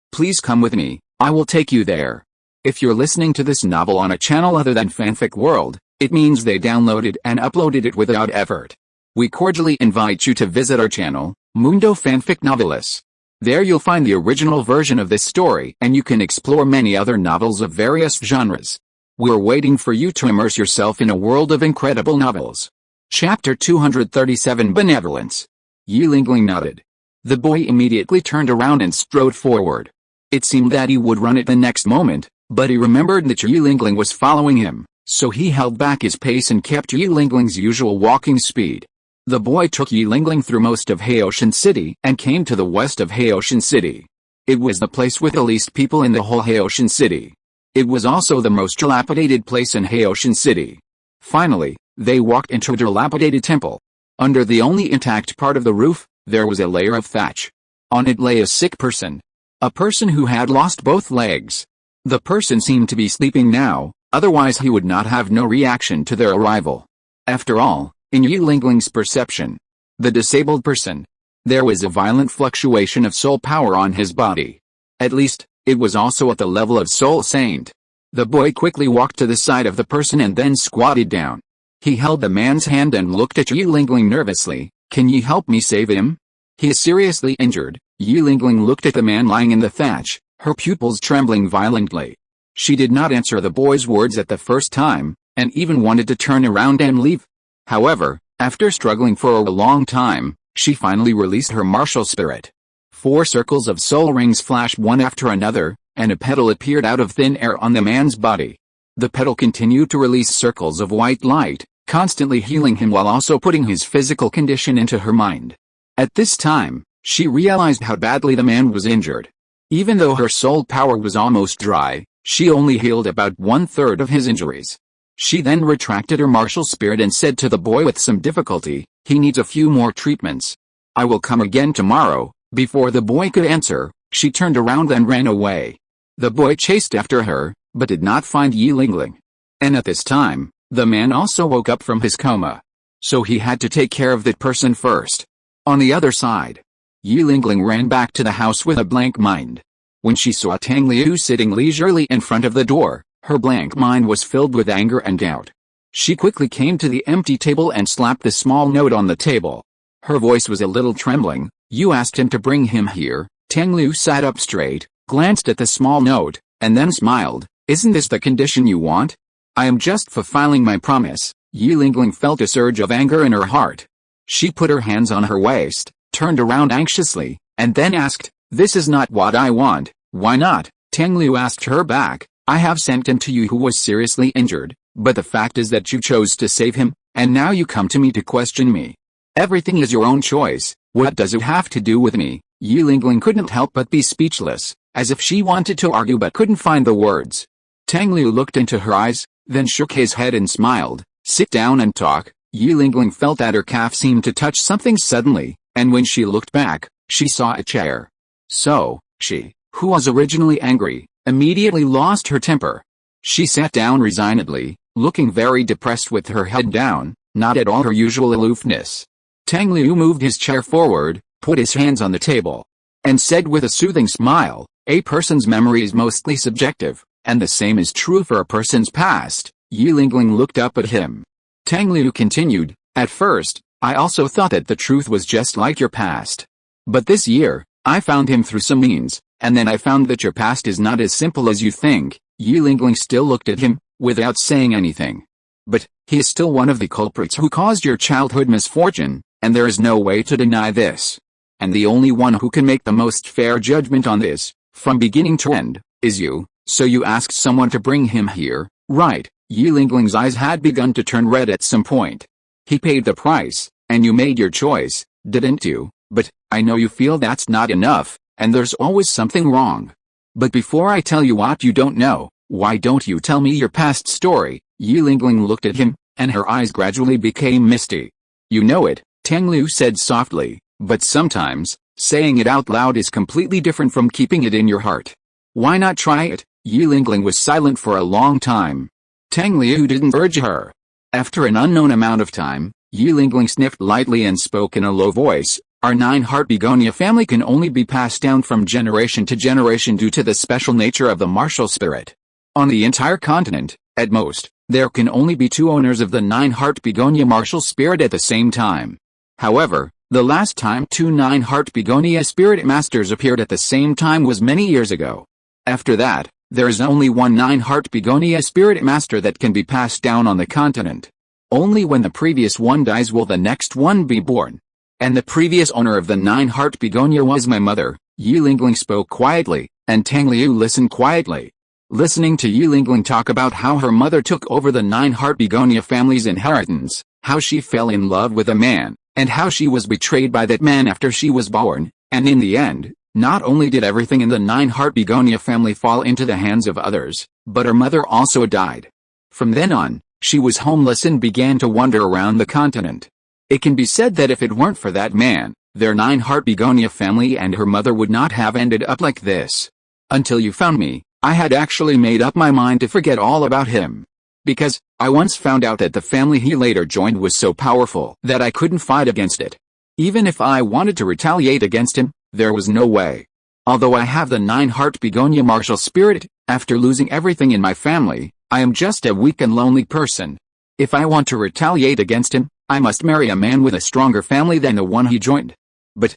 come with me, I will take you there." If you're listening to this novel on a channel other than Fanfic World, it means they downloaded and uploaded it without effort. We cordially invite you to visit our channel, Mundo Fanfic Novelis. There you'll find the original version of this story and you can explore many other novels of various genres. We're waiting for you to immerse yourself in a world of incredible novels. Chapter 237 Benevolence. Yulingling nodded. The boy immediately turned around and strode forward. It seemed that he would run it the next moment, but he remembered that Yulingling was following him, so he held back his pace and kept Yulingling's usual walking speed. The boy took Yulingling through most of Haoshan City and came to the west of Haoshan City. It was the place with the least people in the whole Haoshan City. It was also the most dilapidated place in Haoshan City. Finally, they walked into a dilapidated temple. Under the only intact part of the roof, there was a layer of thatch. On it lay a sick person. A person who had lost both legs. The person seemed to be sleeping now, otherwise he would not have no reaction to their arrival. After all, in Yulingling's perception, the disabled person, there was a violent fluctuation of soul power on his body. At least, it was also at the level of soul saint. The boy quickly walked to the side of the person and then squatted down. He held the man's hand and looked at Yulingling nervously. "Can you help me save him? He is seriously injured." Yulingling looked at the man lying in the thatch, her pupils trembling violently. She did not answer the boy's words at the first time, and even wanted to turn around and leave. However, after struggling for a long time, she finally released her martial spirit. 4 circles of soul rings flashed one after another, and a petal appeared out of thin air on the man's body. The petal continued to release circles of white light, constantly healing him while also putting his physical condition into her mind. At this time, she realized how badly the man was injured. Even though her soul power was almost dry, she only healed about 1/3 of his injuries. She then retracted her martial spirit and said to the boy with some difficulty, "He needs a few more treatments. I will come again tomorrow." Before the boy could answer, she turned around and ran away. The boy chased after her, but did not find Yulingling. And at this time, the man also woke up from his coma. So he had to take care of that person first. On the other side, Yulingling ran back to the house with a blank mind. When she saw Tang Liu sitting leisurely in front of the door, her blank mind was filled with anger and doubt. She quickly came to the empty table and slapped the small note on the table. Her voice was a little trembling. "You asked him to bring him here." Tang Liu sat up straight, glanced at the small note, and then smiled. "Isn't this the condition you want? I am just fulfilling my promise." Yulingling felt a surge of anger in her heart. She put her hands on her waist, turned around anxiously, and then asked, "This is not what I want." "Why not?" Tang Liu asked her back. "I have sent him to you who was seriously injured, but the fact is that you chose to save him, and now you come to me to question me. Everything is your own choice. What does it have to do with me?" Yulingling couldn't help but be speechless, as if she wanted to argue but couldn't find the words. Tang Liu looked into her eyes, then shook his head and smiled. "Sit down and talk." Yulingling felt that her calf seemed to touch something suddenly, and when she looked back, she saw a chair. So, she, who was originally angry, immediately lost her temper. She sat down resignedly, looking very depressed with her head down, not at all her usual aloofness. Tang Liu moved his chair forward, put his hands on the table, and said with a soothing smile, "A person's memory is mostly subjective, and the same is true for a person's past." Yulingling looked up at him. Tang Liu continued, "At first, I also thought that the truth was just like your past. But this year, I found him through some means, And then I found that your past is not as simple as you think." Yi Lingling still looked at him, without saying anything. "But, he is still one of the culprits who caused your childhood misfortune, and there is no way to deny this. And the only one who can make the most fair judgment on this, from beginning to end, is you, so you asked someone to bring him here, right?" Yi Lingling's eyes had begun to turn red at some point. "He paid the price, and you made your choice, didn't you? But, I know you feel that's not enough, and there's always something wrong. But before I tell you what you don't know, why don't you tell me your past story?" Yi Lingling looked at him, and her eyes gradually became misty. "You know it," Tang Liu said softly, "but sometimes, saying it out loud is completely different from keeping it in your heart. Why not try it?" Yi Lingling was silent for a long time. Tang Liu didn't urge her. After an unknown amount of time, Yi Lingling sniffed lightly and spoke in a low voice. "Our nine-heart begonia family can only be passed down from generation to generation due to the special nature of the martial spirit. On the entire continent, at most, there can only be 2 owners of the nine-heart begonia martial spirit at the same time. However, the last time 2 nine-heart begonia spirit masters appeared at the same time was many years ago. After that, there is only 1 nine-heart begonia spirit master that can be passed down on the continent. Only when the previous one dies will the next one be born. And the previous owner of the nine-heart begonia was my mother." Yi Lingling spoke quietly, and Tang Liu listened quietly. Listening to Yi Lingling talk about how her mother took over the nine-heart begonia family's inheritance, how she fell in love with a man, and how she was betrayed by that man after she was born, and in the end, not only did everything in the nine-heart begonia family fall into the hands of others, but her mother also died. From then on, she was homeless and began to wander around the continent. It can be said that if it weren't for that man, their nine-heart begonia family and her mother would not have ended up like this. Until you found me, I had actually made up my mind to forget all about him. Because, I once found out that the family he later joined was so powerful that I couldn't fight against it. Even if I wanted to retaliate against him, there was no way. Although I have the nine-heart begonia martial spirit, after losing everything in my family, I am just a weak and lonely person. If I want to retaliate against him, I must marry a man with a stronger family than the one he joined. But,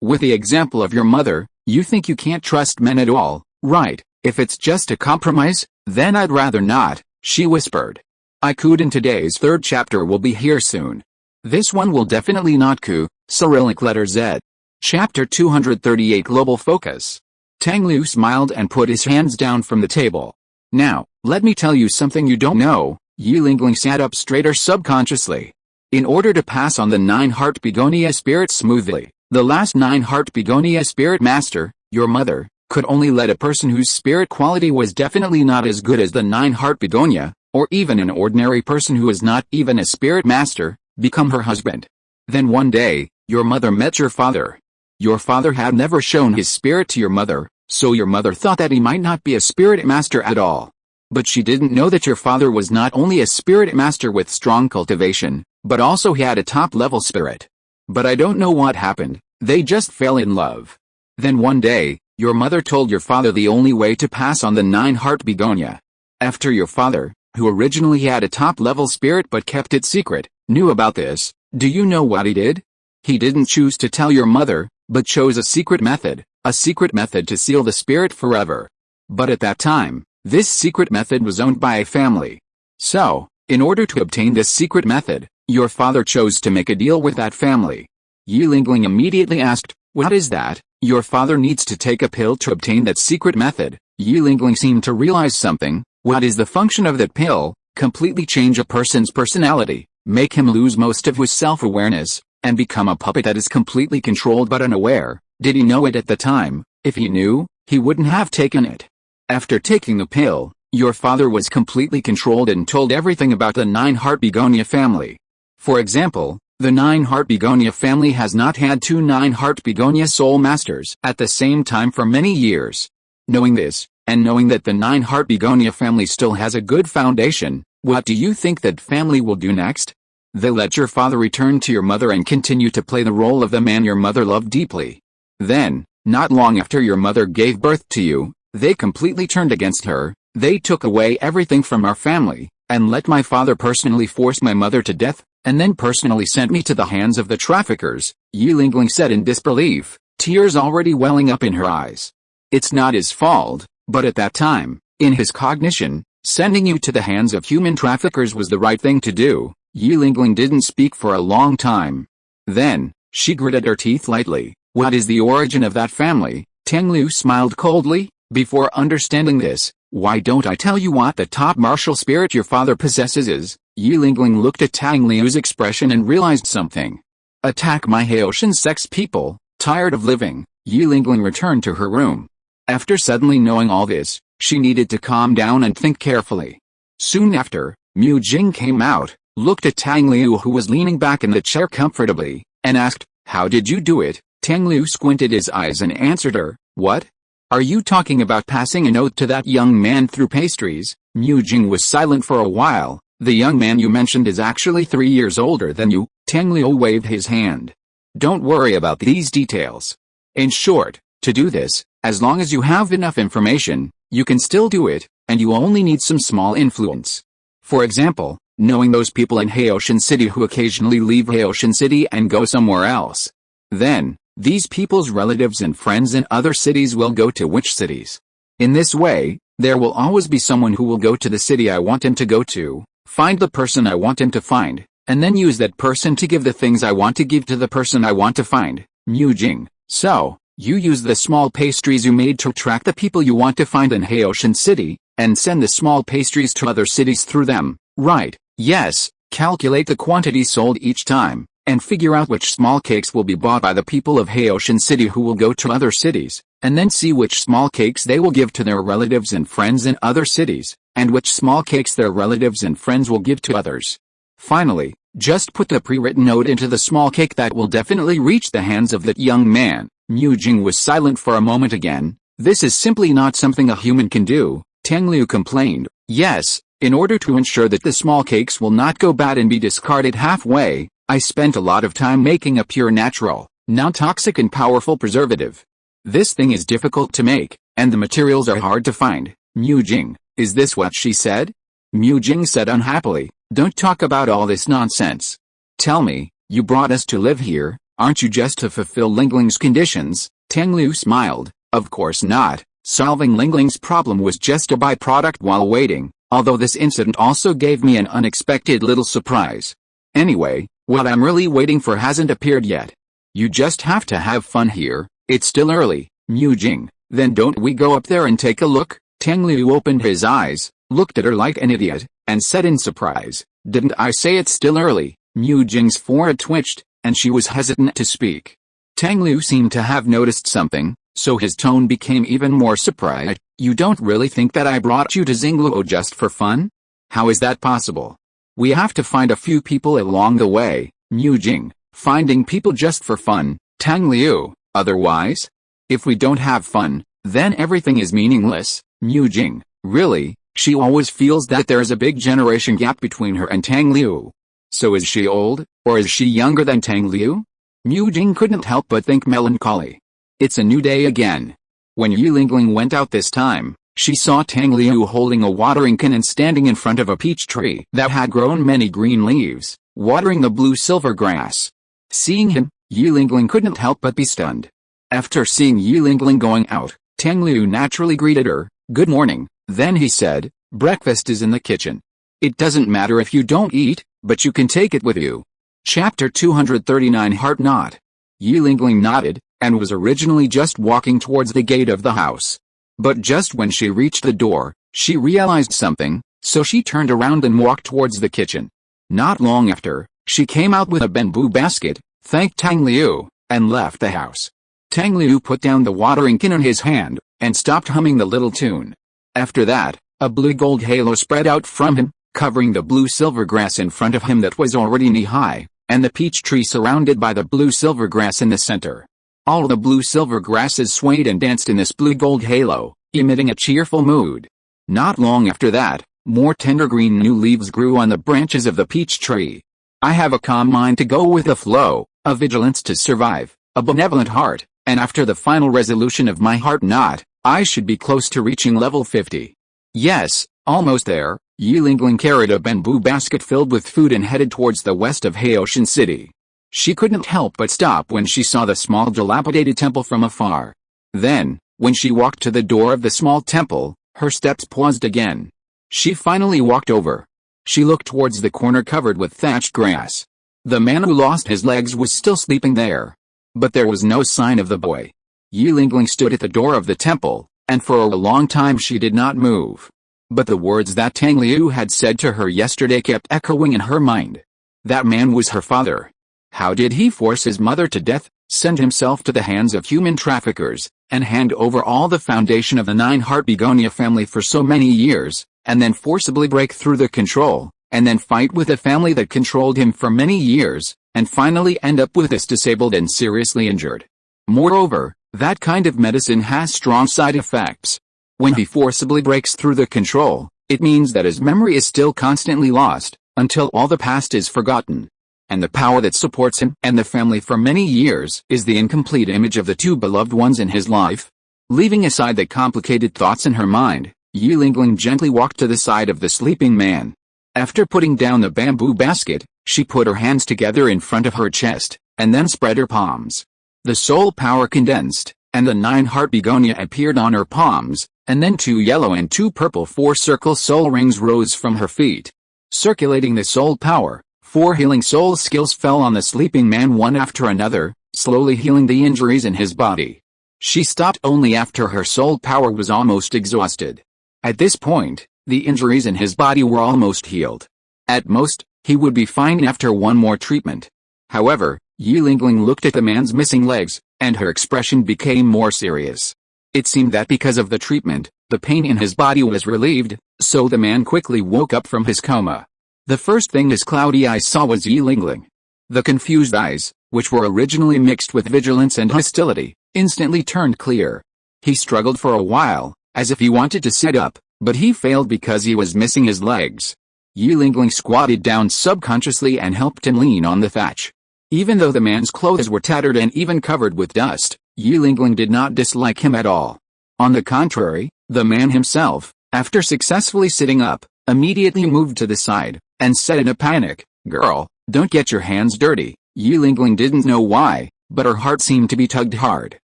with the example of your mother, you think you can't trust men at all, right? If it's just a compromise, then I'd rather not," she whispered. "I could in today's 3rd chapter will be here soon. This one will definitely not coup, Cyrillic letter Z. Chapter 238 Global Focus." Tang Liu smiled and put his hands down from the table. "Now, let me tell you something you don't know." Yi Lingling sat up straighter subconsciously. In order to pass on the nine-heart begonia spirit smoothly, the last nine-heart begonia spirit master, your mother, could only let a person whose spirit quality was definitely not as good as the nine-heart begonia, or even an ordinary person who is not even a spirit master, become her husband. Then one day, your mother met your father. Your father had never shown his spirit to your mother, so your mother thought that he might not be a spirit master at all. But she didn't know that your father was not only a spirit master with strong cultivation, but also he had a top-level spirit. But I don't know what happened, they just fell in love. Then one day, your mother told your father the only way to pass on the nine-heart begonia. After your father, who originally had a top-level spirit but kept it secret, knew about this, do you know what he did? He didn't choose to tell your mother, but chose a secret method to seal the spirit forever. But at that time, this secret method was owned by a family. So, in order to obtain this secret method, your father chose to make a deal with that family. Yi Lingling immediately asked, what is that? Your father needs to take a pill to obtain that secret method. Yi Lingling seemed to realize something. What is the function of that pill? Completely change a person's personality, make him lose most of his self-awareness, and become a puppet that is completely controlled but unaware. Did he know it at the time? If he knew, he wouldn't have taken it. After taking the pill, your father was completely controlled and told everything about the nine-heart begonia family. For example, the nine-heart begonia family has not had two nine-heart begonia soul masters at the same time for many years. Knowing this, and knowing that the nine-heart begonia family still has a good foundation, what do you think that family will do next? They'll let your father return to your mother and continue to play the role of the man your mother loved deeply. Then, not long after your mother gave birth to you, they completely turned against her. They took away everything from our family, and let my father personally force my mother to death, and then personally sent me to the hands of the traffickers, Yi Lingling said in disbelief, tears already welling up in her eyes. It's not his fault, but at that time, in his cognition, sending you to the hands of human traffickers was the right thing to do. Yilingling didn't speak for a long time. Then, she gritted her teeth lightly. What is the origin of that family? Tang Liu smiled coldly. Before understanding this, why don't I tell you what the top martial spirit your father possesses is? Yilingling looked at Tang Liu's expression and realized something. Attack my Haitian sex people. Tired of living, Yilingling returned to her room. After suddenly knowing all this, she needed to calm down and think carefully. Soon after, Mu Jing came out, looked at Tang Liu who was leaning back in the chair comfortably, and asked, "How did you do it?" Tang Liu squinted his eyes and answered her, "What? Are you talking about passing a note to that young man through pastries?" Mu Jing was silent for a while. "The young man you mentioned is actually 3 years older than you." Tang Liu waved his hand. "Don't worry about these details. In short, to do this, as long as you have enough information, you can still do it, and you only need some small influence. For example, knowing those people in Haitian City who occasionally leave Haitian City and go somewhere else. Then, these people's relatives and friends in other cities will go to which cities. In this way, there will always be someone who will go to the city I want him to go to, find the person I want him to find, and then use that person to give the things I want to give to the person I want to find." Mu Jing, so, you use the small pastries you made to track the people you want to find in Haitian City, and send the small pastries to other cities through them, right? Yes, calculate the quantity sold each time, and figure out which small cakes will be bought by the people of Haitian City who will go to other cities, and then see which small cakes they will give to their relatives and friends in other cities, and which small cakes their relatives and friends will give to others. Finally, just put the pre-written note into the small cake that will definitely reach the hands of that young man. Mu Jing was silent for a moment again. "This is simply not something a human can do," Tang Liu complained. "Yes, in order to ensure that the small cakes will not go bad and be discarded halfway, I spent a lot of time making a pure natural, non-toxic and powerful preservative. This thing is difficult to make, and the materials are hard to find." Mu Jing, is this what she said? Mu Jing said unhappily, "Don't talk about all this nonsense. Tell me, you brought us to live here, aren't you just to fulfill Lingling's conditions?" Tang Liu smiled, "Of course not. Solving Lingling's problem was just a byproduct while waiting, although this incident also gave me an unexpected little surprise. Anyway, what I'm really waiting for hasn't appeared yet. You just have to have fun here, it's still early." Mu Jing, "Then don't we go up there and take a look?" Tang Liu opened his eyes, looked at her like an idiot, and said in surprise, "Didn't I say it's still early?" Mu Jing's forehead twitched, and she was hesitant to speak. Tang Liu seemed to have noticed something, so his tone became even more surprised. "You don't really think that I brought you to Douluo just for fun? How is that possible? We have to find a few people along the way." Mu Jing, "Finding people just for fun, Tang Liu, otherwise? If we don't have fun, then everything is meaningless." Mu Jing, "Really? She always feels that there is a big generation gap between her and Tang Liu. So is she old, or is she younger than Tang Liu?" Mu Jing couldn't help but think melancholy. It's a new day again. When Yilingling went out this time, she saw Tang Liu holding a watering can and standing in front of a peach tree that had grown many green leaves, watering the blue silver grass. Seeing him, Yilingling couldn't help but be stunned. After seeing Yilingling going out, Tang Liu naturally greeted her, "Good morning." Then he said, "Breakfast is in the kitchen. It doesn't matter if you don't eat, but you can take it with you." Chapter 239 Heart Knot. Yilingling nodded, and was originally just walking towards the gate of the house. But just when she reached the door, she realized something, so she turned around and walked towards the kitchen. Not long after, she came out with a bamboo basket, thanked Tang Liu, and left the house. Tang Liu put down the watering can in his hand, and stopped humming the little tune. After that, a blue-gold halo spread out from him, covering the blue-silver grass in front of him that was already knee-high, and the peach tree surrounded by the blue-silver grass in the center. All the blue-silver grasses swayed and danced in this blue-gold halo, emitting a cheerful mood. Not long after that, more tender green new leaves grew on the branches of the peach tree. "I have a calm mind to go with the flow, a vigilance to survive, a benevolent heart, and after the final resolution of my heart knot, I should be close to reaching level 50. Yes, almost there." Yilingling carried a bamboo basket filled with food and headed towards the west of Haitian City. She couldn't help but stop when she saw the small dilapidated temple from afar. Then, When she walked to the door of the small temple, her steps paused again. She finally walked over. She looked towards the corner covered with thatched grass. The man who lost his legs was still sleeping there. But there was no sign of the boy. Yilingling stood at the door of the temple, and for a long time she did not move. But the words that Tang Liu had said to her yesterday kept echoing in her mind. That man was her father. How did he force his mother to death, send himself to the hands of human traffickers, and hand over all the foundation of the Nine-Heart Begonia family for so many years, and then forcibly break through the control, and then fight with a family that controlled him for many years, and finally end up with us disabled and seriously injured? Moreover, that kind of medicine has strong side effects. When he forcibly breaks through the control, it means that his memory is still constantly lost, until all the past is forgotten. And the power that supports him and the family for many years is the incomplete image of the two beloved ones in his life. Leaving aside the complicated thoughts in her mind, Yilingling gently walked to the side of the sleeping man. After putting down the bamboo basket, she put her hands together in front of her chest, and then spread her palms. The soul power condensed, and the Nine-Heart Begonia appeared on her palms, and then 2 yellow and 2 purple 4-circle soul rings rose from her feet. Circulating the soul power, 4 healing soul skills fell on the sleeping man one after another, slowly healing the injuries in his body. She stopped only after her soul power was almost exhausted. At this point, the injuries in his body were almost healed. At most, he would be fine after one more treatment. However, Yilingling looked at the man's missing legs, and her expression became more serious. It seemed that because of the treatment, the pain in his body was relieved, so the man quickly woke up from his coma. The first thing his cloudy eyes saw was Yilingling. The confused eyes, which were originally mixed with vigilance and hostility, instantly turned clear. He struggled for a while, as if he wanted to sit up, but he failed because he was missing his legs. Yilingling squatted down subconsciously and helped him lean on the thatch. Even though the man's clothes were tattered and even covered with dust, Yilingling did not dislike him at all. On the contrary, the man himself, after successfully sitting up, immediately moved to the side, and said in a panic, "Girl, don't get your hands dirty." Yilingling didn't know why, but her heart seemed to be tugged hard.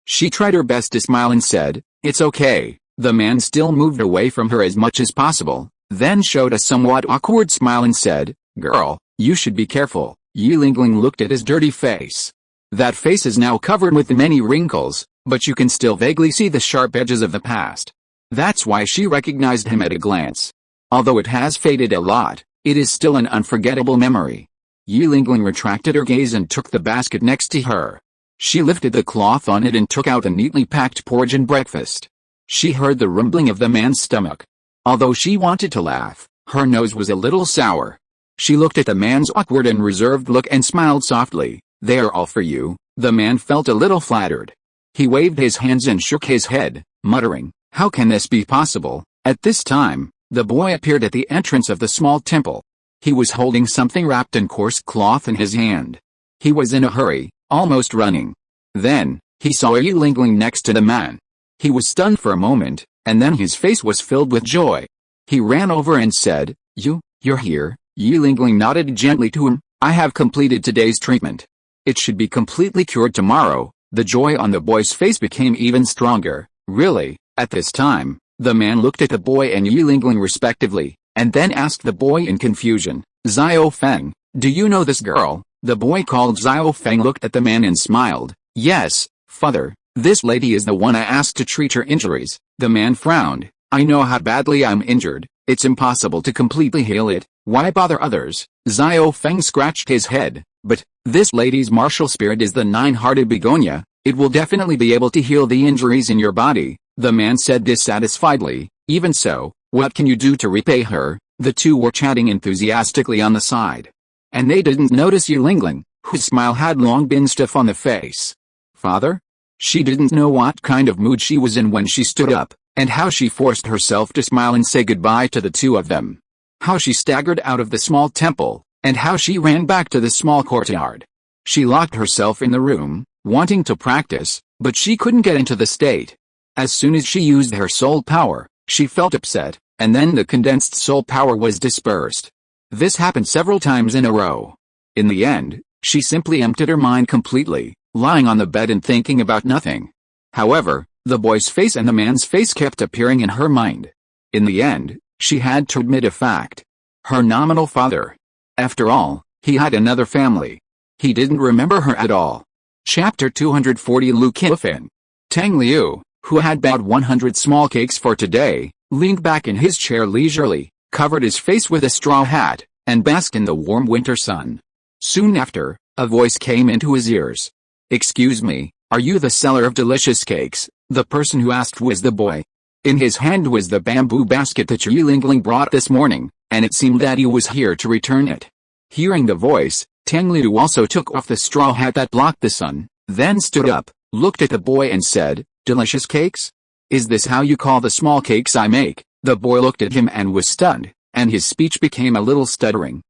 She tried her best to smile and said, "It's okay." The man still moved away from her as much as possible, then showed a somewhat awkward smile and said, "Girl, you should be careful." Yilingling looked at his dirty face. That face is now covered with many wrinkles, but you can still vaguely see the sharp edges of the past. That's why she recognized him at a glance. Although it has faded a lot, it is still an unforgettable memory. Yilingling retracted her gaze and took the basket next to her. She lifted the cloth on it and took out a neatly packed porridge and breakfast. She heard the rumbling of the man's stomach. Although she wanted to laugh, her nose was a little sour. She looked at the man's awkward and reserved look and smiled softly. "They are all for you." The man felt a little flattered. He waved his hands and shook his head, muttering, "How can this be possible?" At this time, the boy appeared at the entrance of the small temple. He was holding something wrapped in coarse cloth in his hand. He was in a hurry, almost running. Then, he saw Yilingling next to the man. He was stunned for a moment, and then his face was filled with joy. He ran over and said, You're here." Yilingling nodded gently to him. "I have completed today's treatment. It should be completely cured tomorrow." The joy on the boy's face became even stronger. "Really?" At this time, the man looked at the boy and Yilingling respectively, and then asked the boy in confusion, "Xiao Feng, do you know this girl?" The boy called Xiao Feng looked at the man and smiled. "Yes, father, this lady is the one I asked to treat her injuries." The man frowned. "I know how badly I'm injured. It's impossible to completely heal it. Why bother others?" Xiao Feng scratched his head. "But, this lady's martial spirit is the Nine-Hearted Begonia. It will definitely be able to heal the injuries in your body," the man said dissatisfiedly. "Even so, what can you do to repay her?" The two were chatting enthusiastically on the side. And they didn't notice Yilingling, whose smile had long been stiff on the face. "Father?" She didn't know what kind of mood she was in when she stood up, and how she forced herself to smile and say goodbye to the two of them. How she staggered out of the small temple, and how she ran back to the small courtyard. She locked herself in the room, wanting to practice, but she couldn't get into the state. As soon as she used her soul power, she felt upset, and then the condensed soul power was dispersed. This happened several times in a row. In the end, she simply emptied her mind completely, lying on the bed and thinking about nothing. However, The boy's face and the man's face kept appearing in her mind. In the end, she had to admit a fact. Her nominal father. After all, he had another family. He didn't remember her at all. Chapter 240. Lu Qifen. Tang Liu, who had bought 100 small cakes for today, leaned back in his chair leisurely, covered his face with a straw hat, and basked in the warm winter sun. Soon after, a voice came into his ears. "Excuse me, are you the seller of delicious cakes?" The person who asked was the boy. In his hand was the bamboo basket that Yulingling brought this morning, and it seemed that he was here to return it. Hearing the voice, Tang Liu also took off the straw hat that blocked the sun, then stood up, looked at the boy and said, "Delicious cakes? Is this how you call the small cakes I make?" The boy looked at him and was stunned, and his speech became a little stuttering.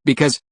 Because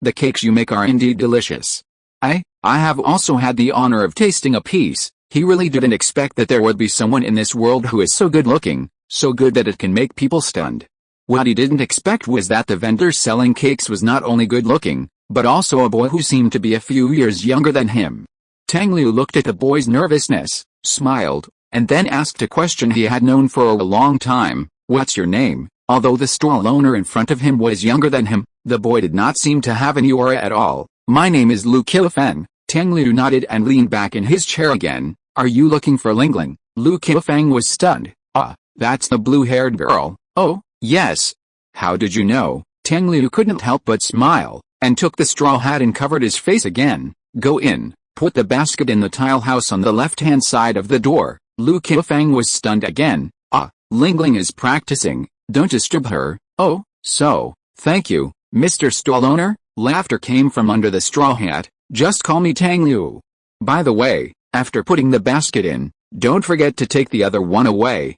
the cakes you make are indeed delicious. I have also had the honor of tasting a piece." He really didn't expect that there would be someone in this world who is so good looking, so good that it can make people stunned. What he didn't expect was that the vendor selling cakes was not only good looking, but also a boy who seemed to be a few years younger than him. Tang Liu looked at the boy's nervousness, smiled, and then asked a question he had known for a long time, "What's your name?" Although the stall owner in front of him was younger than him, the boy did not seem to have any aura at all. "My name is Lu Qifen." Tang Liu nodded and leaned back in his chair again. "Are you looking for Lingling?" Lu Qifeng was stunned. "Ah, that's the blue-haired girl." "Oh, yes. How did you know?" Tang Liu couldn't help but smile, and took the straw hat and covered his face again. "Go in, put the basket in the tile house on the left-hand side of the door." Lu Qifeng was stunned again. "Ah, Lingling is practicing, don't disturb her." "Oh, so, thank you, Mr. Stall Owner." Laughter came from under the straw hat. "Just call me Tang Liu. By the way, after putting the basket in, don't forget to take the other one away.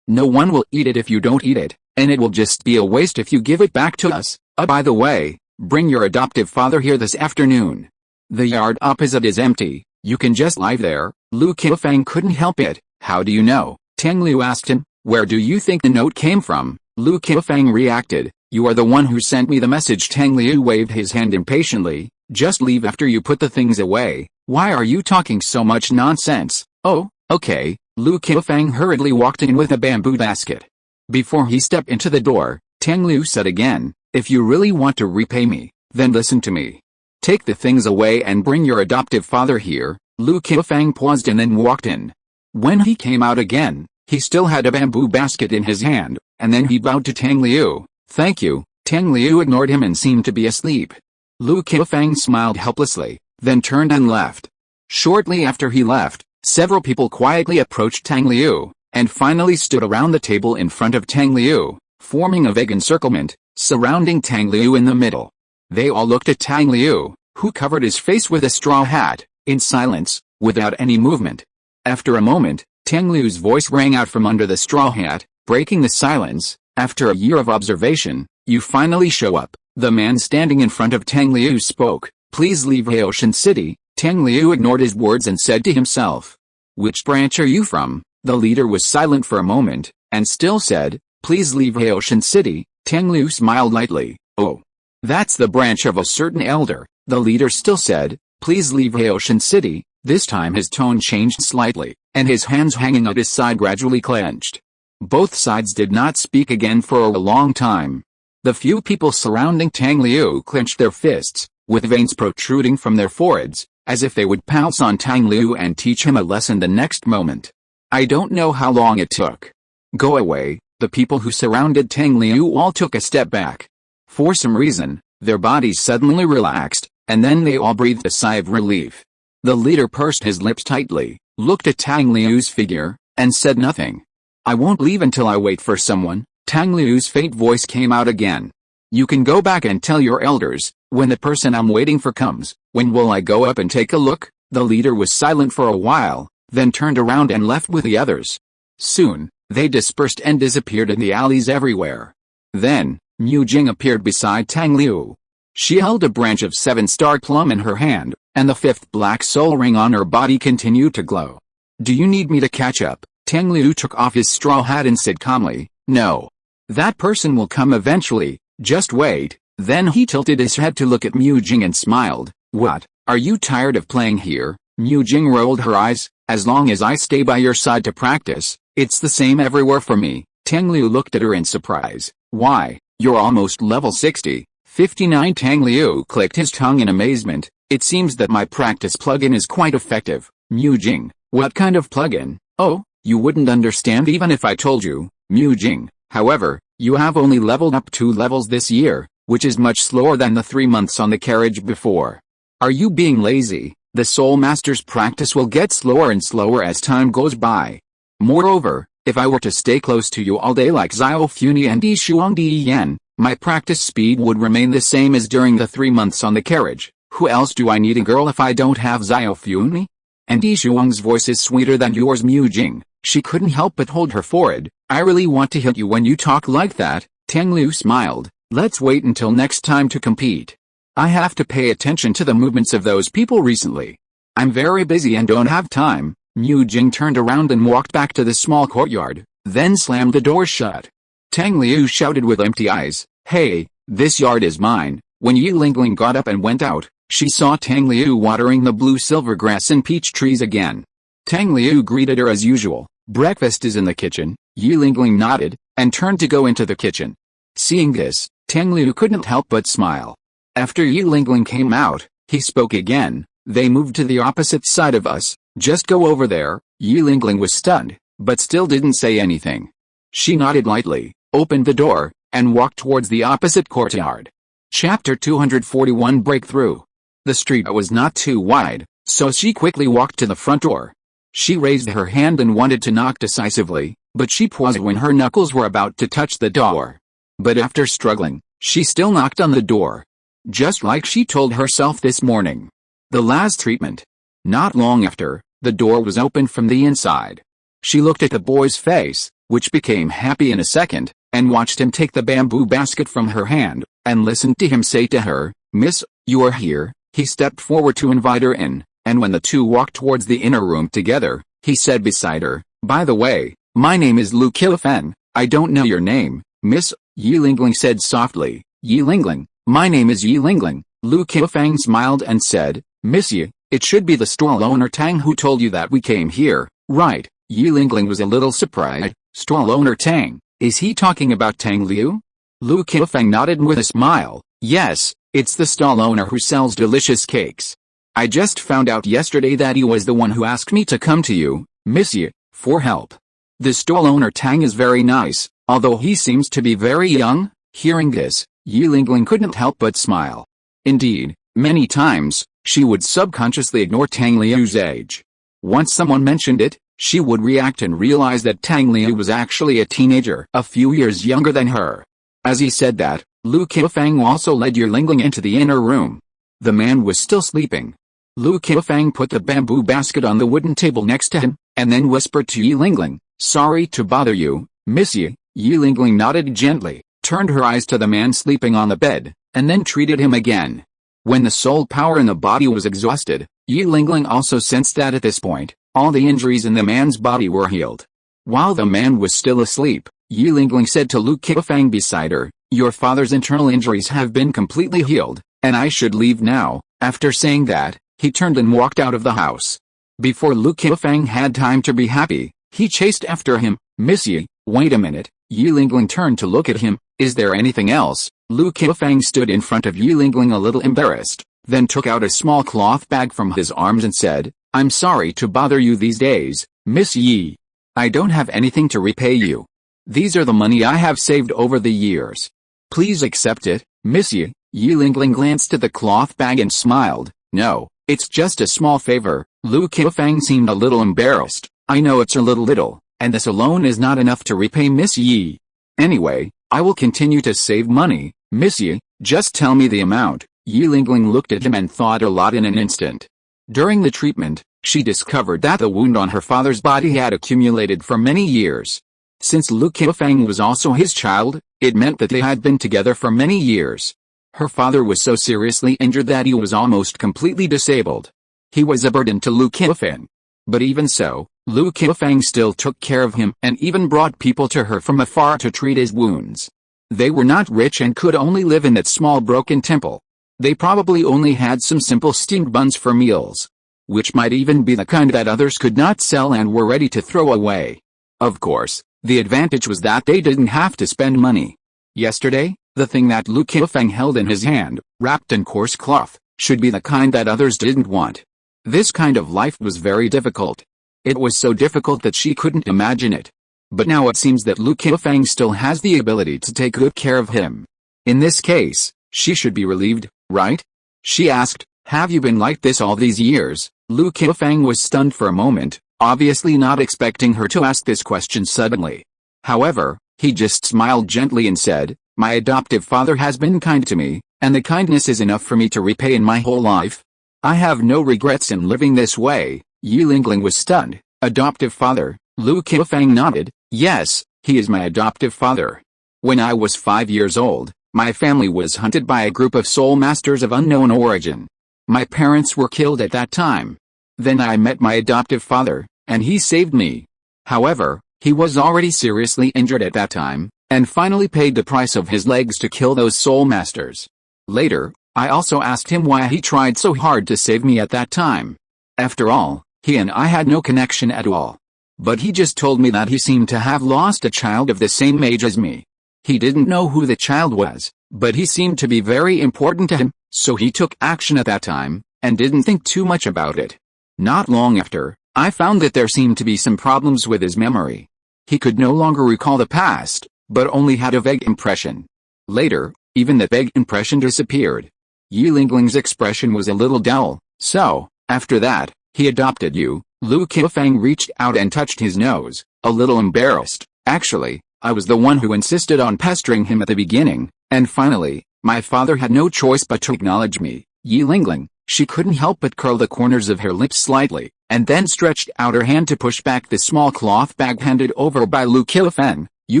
No one will eat it if you don't eat it, and it will just be a waste if you give it back to us. By the way, bring your adoptive father here this afternoon. The yard opposite is empty, you can just lie there." Lu Qifeng couldn't help it. "How do you know?" Tang Liu asked him. "Where do you think the note came from?" Lu Qifeng reacted. "You are the one who sent me the message." Tang Liu waved his hand impatiently. "Just leave after you put the things away. Why are you talking so much nonsense?" "Oh, okay." Lu Qifeng hurriedly walked in with a bamboo basket. Before he stepped into the door, Tang Liu said again, "If you really want to repay me, then listen to me. Take the things away and bring your adoptive father here." Lu Qifeng paused and then walked in. When he came out again, he still had a bamboo basket in his hand, and then he bowed to Tang Liu. "Thank you." Tang Liu ignored him and seemed to be asleep. Lu Qifeng smiled helplessly, then turned and left. Shortly after he left, several people quietly approached Tang Liu, and finally stood around the table in front of Tang Liu, forming a vague encirclement, surrounding Tang Liu in the middle. They all looked at Tang Liu, who covered his face with a straw hat, in silence, without any movement. After a moment, Tang Liu's voice rang out from under the straw hat, breaking the silence. "After a year of observation, you finally show up." The man standing in front of Tang Liu spoke. "Please leave Haoshan City." Tang Liu ignored his words and said to himself, "Which branch are you from?" The leader was silent for a moment, and still said, "Please leave Haoshan City." Tang Liu smiled lightly. "Oh, that's the branch of a certain elder." The leader still said, "Please leave Haoshan City." This time his tone changed slightly, and his hands hanging at his side gradually clenched. Both sides did not speak again for a long time. The few people surrounding Tang Liu clenched their fists, with veins protruding from their foreheads, as if they would pounce on Tang Liu and teach him a lesson the next moment. I don't know how long it took. "Go away." The people who surrounded Tang Liu all took a step back. For some reason, their bodies suddenly relaxed, and then they all breathed a sigh of relief. The leader pursed his lips tightly, looked at Tang Liu's figure, and said nothing. "I won't leave until I wait for someone." Tang Liu's faint voice came out again. "You can go back and tell your elders, when the person I'm waiting for comes." "When will I go up and take a look?" The leader was silent for a while, then turned around and left with the others. Soon, they dispersed and disappeared in the alleys everywhere. Then, Mu Jing appeared beside Tang Liu. She held a branch of 7-star plum in her hand, and the 5th black soul ring on her body continued to glow. "Do you need me to catch up?" Tang Liu took off his straw hat and said calmly, "No. That person will come eventually, just wait." Then he tilted his head to look at Mu Jing and smiled. "What, are you tired of playing here?" Mu Jing rolled her eyes. As long as I stay by your side to practice, it's the same everywhere for me. Tang Liu looked at her in surprise. Why, you're almost level 60. 59. Tang Liu clicked his tongue in amazement. It seems that my practice plugin is quite effective. Mu Jing, what kind of plugin? Oh, you wouldn't understand even if I told you. Mu Jing, however, you have only leveled up 2 levels this year, which is much slower than the 3 months on the carriage before. Are you being lazy? The Soul Master's practice will get slower and slower as time goes by. Moreover, if I were to stay close to you all day like Xiao Funi and Yi Shuang Di Yan, my practice speed would remain the same as during the 3 months on the carriage. Who else do I need a girl if I don't have Xiao Funi? And Yi Shuang's voice is sweeter than yours. Mu Jing. She couldn't help but hold her forehead. I really want to hit you when you talk like that. Tang Liu smiled. Let's wait until next time to compete. I have to pay attention to the movements of those people recently. I'm very busy and don't have time. Mu Jing turned around and walked back to the small courtyard, then slammed the door shut. Tang Liu shouted with empty eyes, "Hey, this yard is mine." When Yi Lingling got up and went out, she saw Tang Liu watering the blue silver grass and peach trees again. Tang Liu greeted her as usual. "Breakfast is in the kitchen." Yi Lingling nodded, and turned to go into the kitchen. Seeing this, Tang Liu couldn't help but smile. After Yi Lingling came out, he spoke again. "They moved to the opposite side of us. Just go over there." Yi Lingling was stunned, but still didn't say anything. She nodded lightly, opened the door, and walked towards the opposite courtyard. Chapter 241 Breakthrough. The street was not too wide, so she quickly walked to the front door. She raised her hand and wanted to knock decisively, but she paused when her knuckles were about to touch the door. But after struggling, she still knocked on the door. Just like she told herself this morning. The last treatment. Not long after, the door was opened from the inside. She looked at the boy's face, which became happy in a second, and watched him take the bamboo basket from her hand, and listened to him say to her, "Miss, you are here." He stepped forward to invite her in, and when the two walked towards the inner room together, he said beside her, "By the way, my name is Lu Qifen. I don't know your name, Miss." Yi Lingling said softly. "Yi Lingling, my name is Yi Lingling." Lu Qifeng smiled and said, "Miss Yi, it should be the stall owner Tang who told you that we came here, right?" Yi Lingling was a little surprised. Stall owner Tang, is he talking about Tang Liu? Lu Qifeng nodded with a smile. "Yes, it's the stall owner who sells delicious cakes. I just found out yesterday that he was the one who asked me to come to you, Miss Yi, for help. The stall owner Tang is very nice, although he seems to be very young." Hearing this, Yi Lingling couldn't help but smile. Indeed, many times, she would subconsciously ignore Tang Liu's age. Once someone mentioned it, she would react and realize that Tang Liu was actually a teenager, a few years younger than her. As he said that, Lu Qifeng also led Yi Lingling into the inner room. The man was still sleeping. Lu Qifeng put the bamboo basket on the wooden table next to him, and then whispered to Yi Lingling, "Sorry to bother you, Miss Yi." Yi Lingling nodded gently, turned her eyes to the man sleeping on the bed, and then treated him again. When the soul power in the body was exhausted, Yi Lingling also sensed that at this point, all the injuries in the man's body were healed. While the man was still asleep, Yi Lingling said to Lu Qifeng beside her, "Your father's internal injuries have been completely healed, and I should leave now." After saying that, he turned and walked out of the house. Before Lu Qifeng had time to be happy, he chased after him. "Miss Yi, wait a minute." Yi Lingling turned to look at him. "Is there anything else?" Lu Qifeng stood in front of Yi Lingling a little embarrassed, then took out a small cloth bag from his arms and said, "I'm sorry to bother you these days, Miss Yi. I don't have anything to repay you. These are the money I have saved over the years. Please accept it, Miss Yi." Yi Lingling glanced at the cloth bag and smiled. "No, it's just a small favor." Lu Qifeng seemed a little embarrassed. "I know it's a little, and this alone is not enough to repay Miss Yi. Anyway, I will continue to save money, Miss Yi. Just tell me the amount." Yi Lingling looked at him and thought a lot in an instant. During the treatment, she discovered that the wound on her father's body had accumulated for many years. Since Lu Qifeng was also his child, it meant that they had been together for many years. Her father was so seriously injured that he was almost completely disabled. He was a burden to Lu Qifeng. But even so, Lu Qifeng still took care of him and even brought people to her from afar to treat his wounds. They were not rich and could only live in that small broken temple. They probably only had some simple steamed buns for meals. which might even be the kind that others could not sell and were ready to throw away. Of course, the advantage was that they didn't have to spend money. Yesterday, the thing that Lu Qiufeng held in his hand, wrapped in coarse cloth, should be the kind that others didn't want. This kind of life was very difficult. It was so difficult that she couldn't imagine it. But now it seems that Lu Qiufeng still has the ability to take good care of him. In this case, she should be relieved, right? She asked, "Have you been like this all these years?" Lu Qiufeng was stunned for a moment, obviously not expecting her to ask this question suddenly. However, he just smiled gently and said, "My adoptive father has been kind to me, and the kindness is enough for me to repay in my whole life. I have no regrets in living this way." Yi Lingling was stunned. "Adoptive father?" Lu Qiufeng nodded. "Yes, he is my adoptive father. When I was 5 years old, my family was hunted by a group of soul masters of unknown origin. My parents were killed at that time. Then I met my adoptive father, and he saved me. However, he was already seriously injured at that time, and finally paid the price of his legs to kill those soul masters. Later, I also asked him why he tried so hard to save me at that time. After all, he and I had no connection at all. But he just told me that he seemed to have lost a child of the same age as me. He didn't know who the child was, but he seemed to be very important to him, so he took action at that time, and didn't think too much about it. Not long after, I found that there seemed to be some problems with his memory. He could no longer recall the past, but only had a vague impression. Later, even the vague impression disappeared." Yi Lingling's expression was a little dull. "So, after that, he adopted you?" Lu Qiufeng reached out and touched his nose, a little embarrassed. "Actually, I was the one who insisted on pestering him at the beginning, and finally, my father had no choice but to acknowledge me." Yi Lingling, she couldn't help but curl the corners of her lips slightly, and then stretched out her hand to push back the small cloth bag handed over by Lu Qiufeng. "You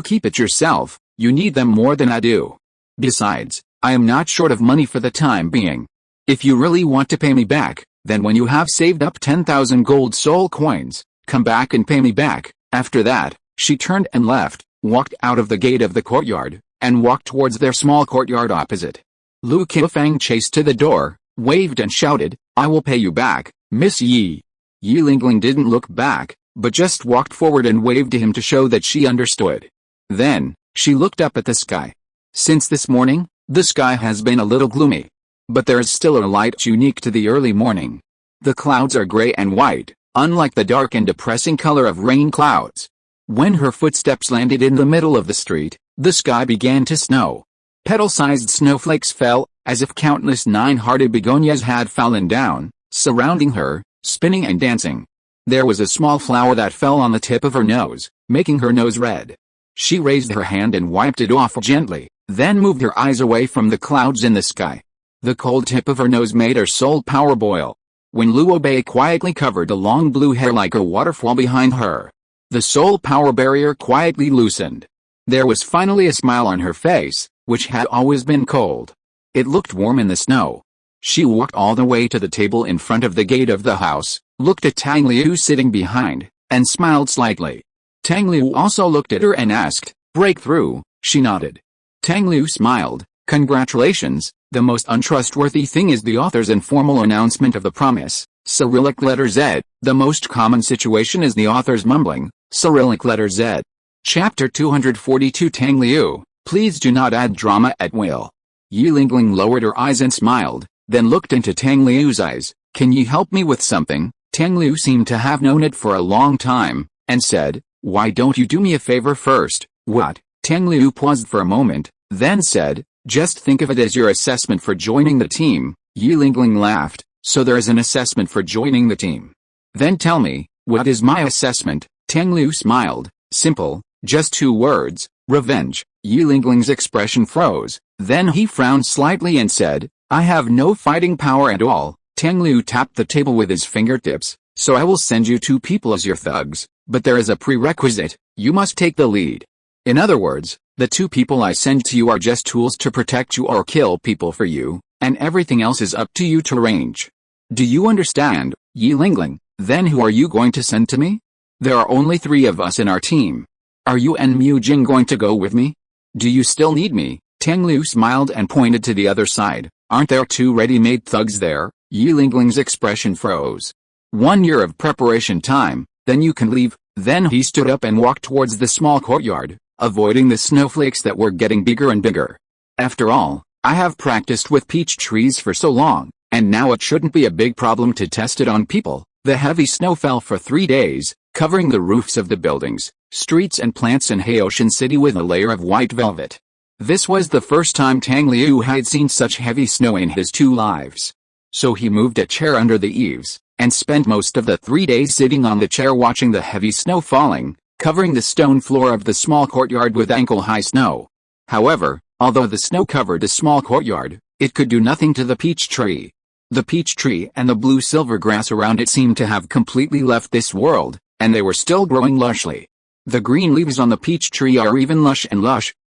keep it yourself, you need them more than I do. Besides, I am not short of money for the time being. If you really want to pay me back, then when you have saved up 10,000 gold soul coins, come back and pay me back." After that, she turned and left, walked out of the gate of the courtyard, and walked towards their small courtyard opposite. Lu Qiufeng chased to the door, waved and shouted, "I will pay you back, Miss Yi." Yi Lingling didn't look back, but just walked forward and waved to him to show that she understood. Then, she looked up at the sky. Since this morning, the sky has been a little gloomy. But there is still a light unique to the early morning. The clouds are gray and white, unlike the dark and depressing color of rain clouds. When her footsteps landed in the middle of the street, the sky began to snow. Petal-sized snowflakes fell, as if countless nine-hearted begonias had fallen down, surrounding her, spinning and dancing. There was a small flower that fell on the tip of her nose, making her nose red. She raised her hand and wiped it off gently, then moved her eyes away from the clouds in the sky. The cold tip of her nose made her soul power boil. When Luo Bei quietly covered the long blue hair like a waterfall behind her, the soul power barrier quietly loosened. There was finally a smile on her face, which had always been cold. It looked warm in the snow. She walked all the way to the table in front of the gate of the house, looked at Tang Liu sitting behind, and smiled slightly. Tang Liu also looked at her and asked, "Breakthrough?" She nodded. Tang Liu smiled. "Congratulations, the most untrustworthy thing is the author's informal announcement of the promise, Cyrillic letter Z. The most common situation is the author's mumbling, Cyrillic letter Z." Chapter 242 Tang Liu, please do not add drama at will. Yi Lingling lowered her eyes and smiled, then looked into Tang Liu's eyes. "Can you help me with something?" Tang Liu seemed to have known it for a long time, and said, "Why don't you do me a favor first?" "What?" Tang Liu paused for a moment, then said, "Just think of it as your assessment for joining the team." Yi Lingling laughed. "So there is an assessment for joining the team? Then tell me, what is my assessment?" Tang Liu smiled. "Simple, just 2 words, revenge." Yi Lingling's expression froze, then he frowned slightly and said, "I have no fighting power at all." Tang Liu tapped the table with his fingertips. "So I will send you 2 people as your thugs, but there is a prerequisite, you must take the lead. In other words, the 2 people I send to you are just tools to protect you or kill people for you, and everything else is up to you to arrange. Do you understand, Yi Lingling? Then who are you going to send to me? There are only 3 of us in our team. Are you and Mu Jing going to go with me? Do you still need me?" Tang Liu smiled and pointed to the other side. "Aren't there 2 ready-made thugs there?" Yi Lingling's expression froze. 1 year of preparation time, then you can leave." Then he stood up and walked towards the small courtyard, avoiding the snowflakes that were getting bigger and bigger. "After all, I have practiced with peach trees for so long, and now it shouldn't be a big problem to test it on people." The heavy snow fell for 3 days, covering the roofs of the buildings, streets and plants in Haoshan City with a layer of white velvet. This was the first time Tang Liu had seen such heavy snow in his 2 lives. So he moved a chair under the eaves, and spent most of the 3 days sitting on the chair watching the heavy snow falling, covering the stone floor of the small courtyard with ankle-high snow. However, although the snow covered the small courtyard, it could do nothing to the peach tree. The peach tree and the blue-silver grass around it seemed to have completely left this world, and they were still growing lushly. The green leaves on the peach tree are even lush,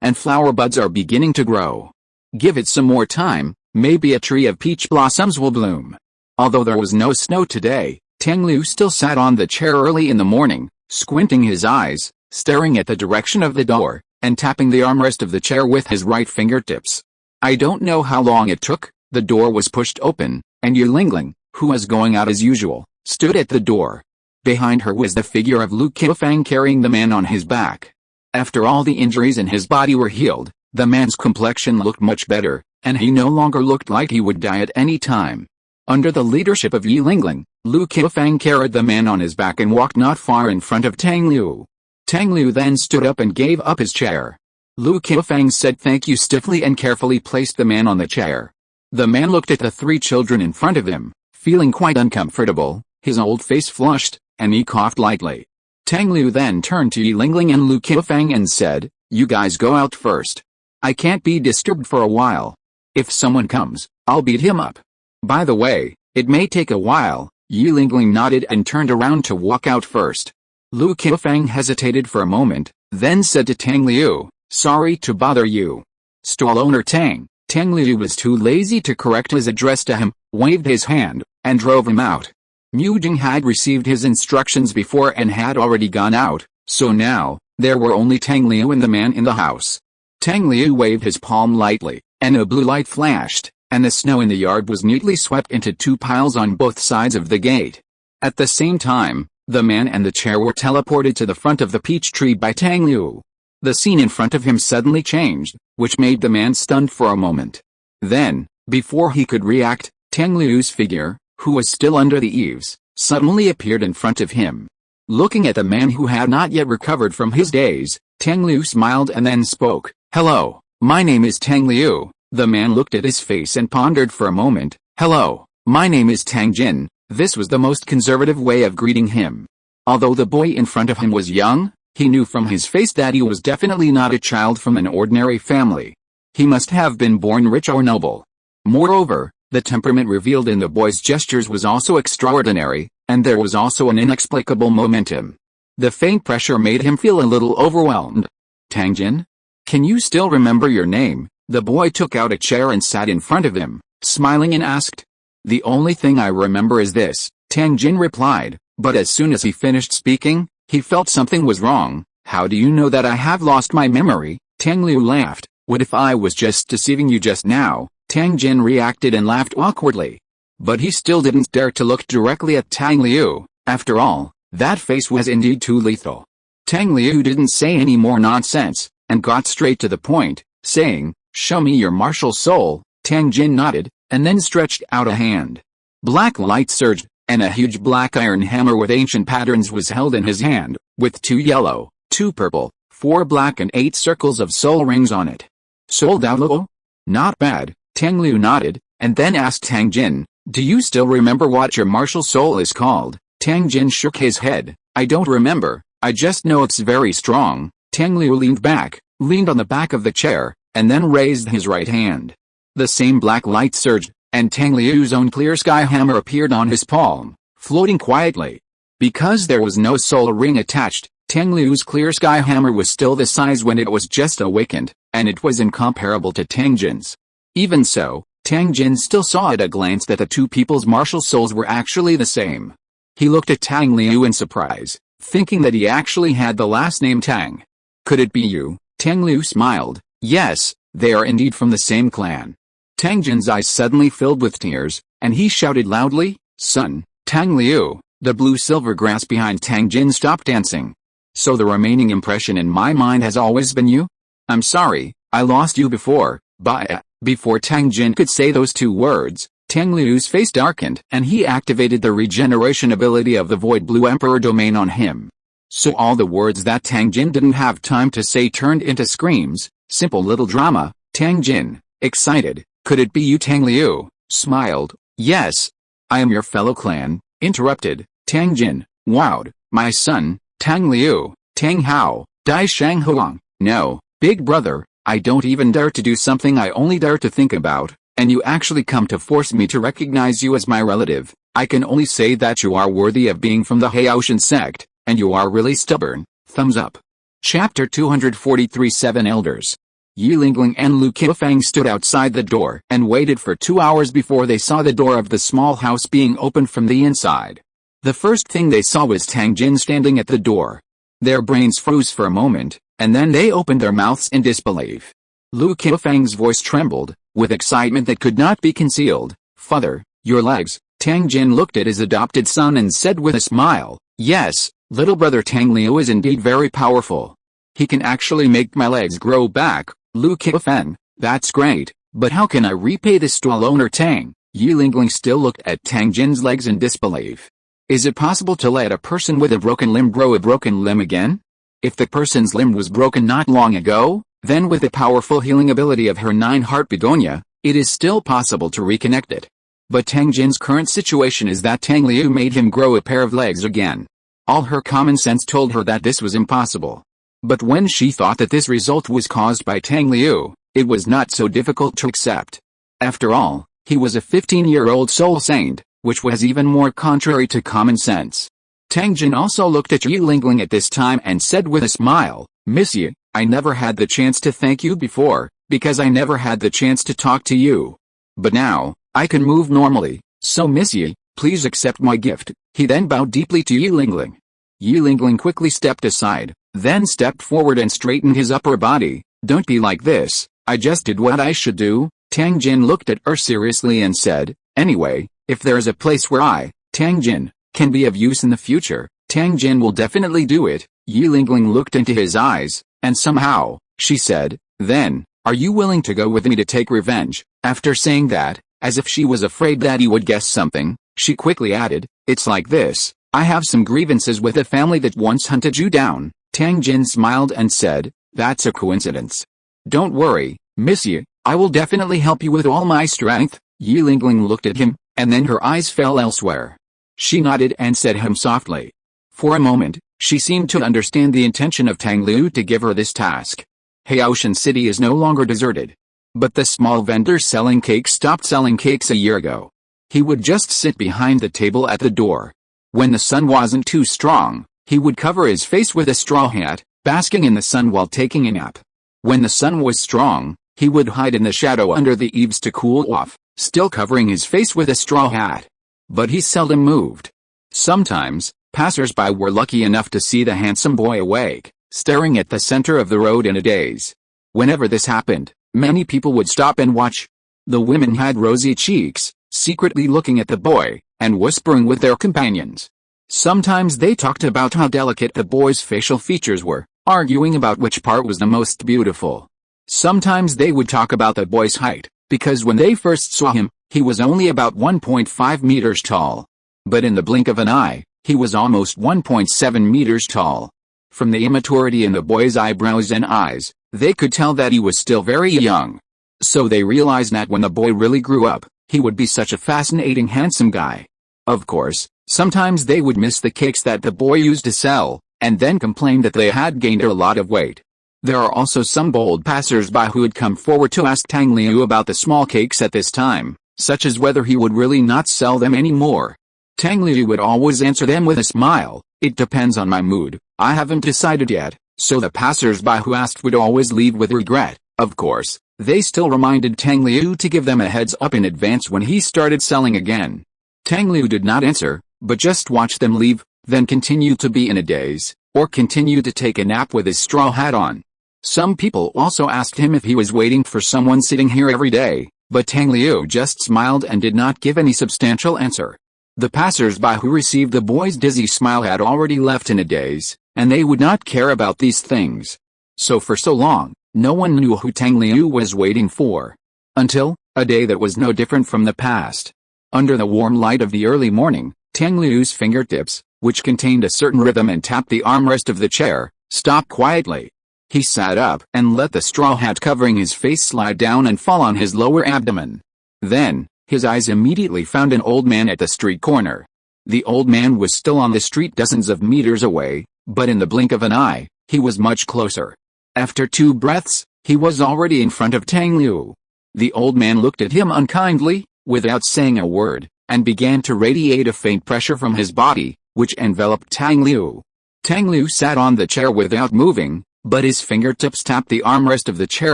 and flower buds are beginning to grow. Give it some more time, maybe a tree of peach blossoms will bloom. Although there was no snow today, Tang Liu still sat on the chair early in the morning, squinting his eyes, staring at the direction of the door, and tapping the armrest of the chair with his right fingertips. I don't know how long it took. The door was pushed open, and Yulingling, who was going out as usual, stood at the door. Behind her was the figure of Lu Qiufang carrying the man on his back. After all the injuries in his body were healed, the man's complexion looked much better, and he no longer looked like he would die at any time. Under the leadership of Yulingling, Lu Qiufang carried the man on his back and walked not far in front of Tang Liu. Tang Liu then stood up and gave up his chair. Lu Qiufang said thank you stiffly and carefully placed the man on the chair. The man looked at the 3 children in front of him, feeling quite uncomfortable. His old face flushed, and he coughed lightly. Tang Liu then turned to Yulingling and Lu Qiufang and said, "You guys go out first. I can't be disturbed for a while. If someone comes, I'll beat him up. By the way, it may take a while." Yulingling nodded and turned around to walk out first. Lu Qiufang hesitated for a moment, then said to Tang Liu, "Sorry to bother you." Stall owner Tang Liu was too lazy to correct his address to him, waved his hand, and drove him out. Mu Jing had received his instructions before and had already gone out, so now, there were only Tang Liu and the man in the house. Tang Liu waved his palm lightly, and a blue light flashed, and the snow in the yard was neatly swept into 2 piles on both sides of the gate. At the same time, the man and the chair were teleported to the front of the peach tree by Tang Liu. The scene in front of him suddenly changed, which made the man stunned for a moment. Then, before he could react, Tang Liu's figure, who was still under the eaves, suddenly appeared in front of him. Looking at the man who had not yet recovered from his daze, Tang Liu smiled and then spoke, "Hello, my name is Tang Liu." The man looked at his face and pondered for a moment. "Hello, my name is Tang Jin." This was the most conservative way of greeting him. Although the boy in front of him was young, he knew from his face that he was definitely not a child from an ordinary family. He must have been born rich or noble. Moreover, the temperament revealed in the boy's gestures was also extraordinary, and there was also an inexplicable momentum. The faint pressure made him feel a little overwhelmed. "Tang Jin? Can you still remember your name?" The boy took out a chair and sat in front of him, smiling and asked. "The only thing I remember is this," Tang Jin replied, but as soon as he finished speaking, he felt something was wrong. "How do you know that I have lost my memory?" Tang Liu laughed. "What if I was just deceiving you just now?" Tang Jin reacted and laughed awkwardly. But he still didn't dare to look directly at Tang Liu. After all, that face was indeed too lethal. Tang Liu didn't say any more nonsense, and got straight to the point, saying, "Show me your martial soul." Tang Jin nodded, and then stretched out a hand. Black light surged, and a huge black iron hammer with ancient patterns was held in his hand, with 2 yellow, 2 purple, 4 black and 8 circles of soul rings on it. "Soul Douluo? Not bad." Tang Liu nodded, and then asked Tang Jin, "Do you still remember what your martial soul is called?" Tang Jin shook his head. "I don't remember, I just know it's very strong." Tang Liu leaned back, leaned on the back of the chair, and then raised his right hand. The same black light surged, and Tang Liu's own clear sky hammer appeared on his palm, floating quietly. Because there was no soul ring attached, Tang Liu's clear sky hammer was still the size when it was just awakened, and it was incomparable to Tang Jin's. Even so, Tang Jin still saw at a glance that the 2 people's martial souls were actually the same. He looked at Tang Liu in surprise, thinking that he actually had the last name Tang. "Could it be you?" Tang Liu smiled. "Yes, they are indeed from the same clan." Tang Jin's eyes suddenly filled with tears, and he shouted loudly, "Son, Tang Liu, The blue-silver grass behind Tang Jin stopped dancing. So the remaining impression in my mind has always been you? I'm sorry, I lost you before, but before Tang Jin could say those two words, Tang Liu's face darkened and he activated the regeneration ability of the Void Blue Emperor domain on him. So all the words that Tang Jin didn't have time to say turned into screams. Simple little drama. Tang Jin, excited, could it be you? Tang Liu smiled. Yes. I am your fellow clan, interrupted Tang Jin, wowed. My son, Tang Liu, Tang Hao, Dai Shang Huang. No, big brother, I don't even dare to do something I only dare to think about, and you actually come to force me to recognize you as my relative. I can only say that you are worthy of being from the Haotian sect, and you are really stubborn. Thumbs up. Chapter 243 Seven Elders. Yi Lingling and Lu Qifeng stood outside the door and waited for 2 hours before they saw the door of the small house being opened from the inside. The first thing they saw was Tang Jin standing at the door. Their brains froze for a moment, and then they opened their mouths in disbelief. Lu Qifeng's voice trembled, with excitement that could not be concealed. Father, your legs. Tang Jin looked at his adopted son and said with a smile, yes, little brother Tang Liu is indeed very powerful. He can actually make my legs grow back. Lu Qifeng, that's great, but how can I repay this to owner Tang? Yi Lingling still looked at Tang Jin's legs in disbelief. Is it possible to let a person with a broken limb grow a broken limb again? If the person's limb was broken not long ago, then with the powerful healing ability of her 9-heart begonia, it is still possible to reconnect it. But Tang Jin's current situation is that Tang Liu made him grow a pair of legs again. All her common sense told her that this was impossible. But when she thought that this result was caused by Tang Liu, it was not so difficult to accept. After all, he was a 15-year-old soul saint, which was even more contrary to common sense. Tang Jin also looked at Yi Lingling at this time and said with a smile, Miss Yi, I never had the chance to thank you before, because I never had the chance to talk to you. But now, I can move normally, so Miss Yi, please accept my gift. He then bowed deeply to Yi Lingling. Yi Lingling quickly stepped aside, then stepped forward and straightened his upper body. Don't be like this, I just did what I should do. Tang Jin looked at her seriously and said, anyway, if there is a place where I, Tang Jin, can be of use in the future, Tang Jin will definitely do it. Yi Lingling looked into his eyes, and somehow, she said, then, are you willing to go with me to take revenge? After saying that, as if she was afraid that he would guess something, she quickly added, it's like this, I have some grievances with a family that once hunted you down. Tang Jin smiled and said, that's a coincidence. Don't worry, Miss Yi, I will definitely help you with all my strength. Yi Lingling looked at him, and then her eyes fell elsewhere. She nodded and said him softly. For a moment, she seemed to understand the intention of Tang Liu to give her this task. Haotian City is no longer deserted. But the small vendor selling cakes stopped selling cakes a year ago. He would just sit behind the table at the door. When the sun wasn't too strong, he would cover his face with a straw hat, basking in the sun while taking a nap. When the sun was strong, he would hide in the shadow under the eaves to cool off, still covering his face with a straw hat. But he seldom moved. Sometimes, passers-by were lucky enough to see the handsome boy awake, staring at the center of the road in a daze. Whenever this happened, many people would stop and watch. The women had rosy cheeks, secretly looking at the boy, and whispering with their companions. Sometimes they talked about how delicate the boy's facial features were, arguing about which part was the most beautiful. Sometimes they would talk about the boy's height, because when they first saw him, he was only about 1.5 meters tall. But in the blink of an eye, he was almost 1.7 meters tall. From the immaturity in the boy's eyebrows and eyes, they could tell that he was still very young. So they realized that when the boy really grew up, he would be such a fascinating handsome guy. Of course, sometimes they would miss the cakes that the boy used to sell, and then complain that they had gained a lot of weight. There are also some bold passers-by who would come forward to ask Tang Liu about the small cakes at this time, such as whether he would really not sell them anymore. Tang Liu would always answer them with a smile, it depends on my mood, I haven't decided yet, so the passers-by who asked would always leave with regret. Of course, they still reminded Tang Liu to give them a heads up in advance when he started selling again. Tang Liu did not answer, but just watched them leave, then continued to be in a daze, or continued to take a nap with his straw hat on. Some people also asked him if he was waiting for someone sitting here every day, but Tang Liu just smiled and did not give any substantial answer. The passers-by who received the boy's dizzy smile had already left in a daze, and they would not care about these things. So for so long, no one knew who Tang Liu was waiting for. Until, a day that was no different from the past. Under the warm light of the early morning, Tang Liu's fingertips, which contained a certain rhythm and tapped the armrest of the chair, stopped quietly. He sat up and let the straw hat covering his face slide down and fall on his lower abdomen. Then, his eyes immediately found an old man at the street corner. The old man was still on the street dozens of meters away, but in the blink of an eye, he was much closer. After 2 breaths, he was already in front of Tang Liu. The old man looked at him unkindly, without saying a word, and began to radiate a faint pressure from his body, which enveloped Tang Liu. Tang Liu sat on the chair without moving, but his fingertips tapped the armrest of the chair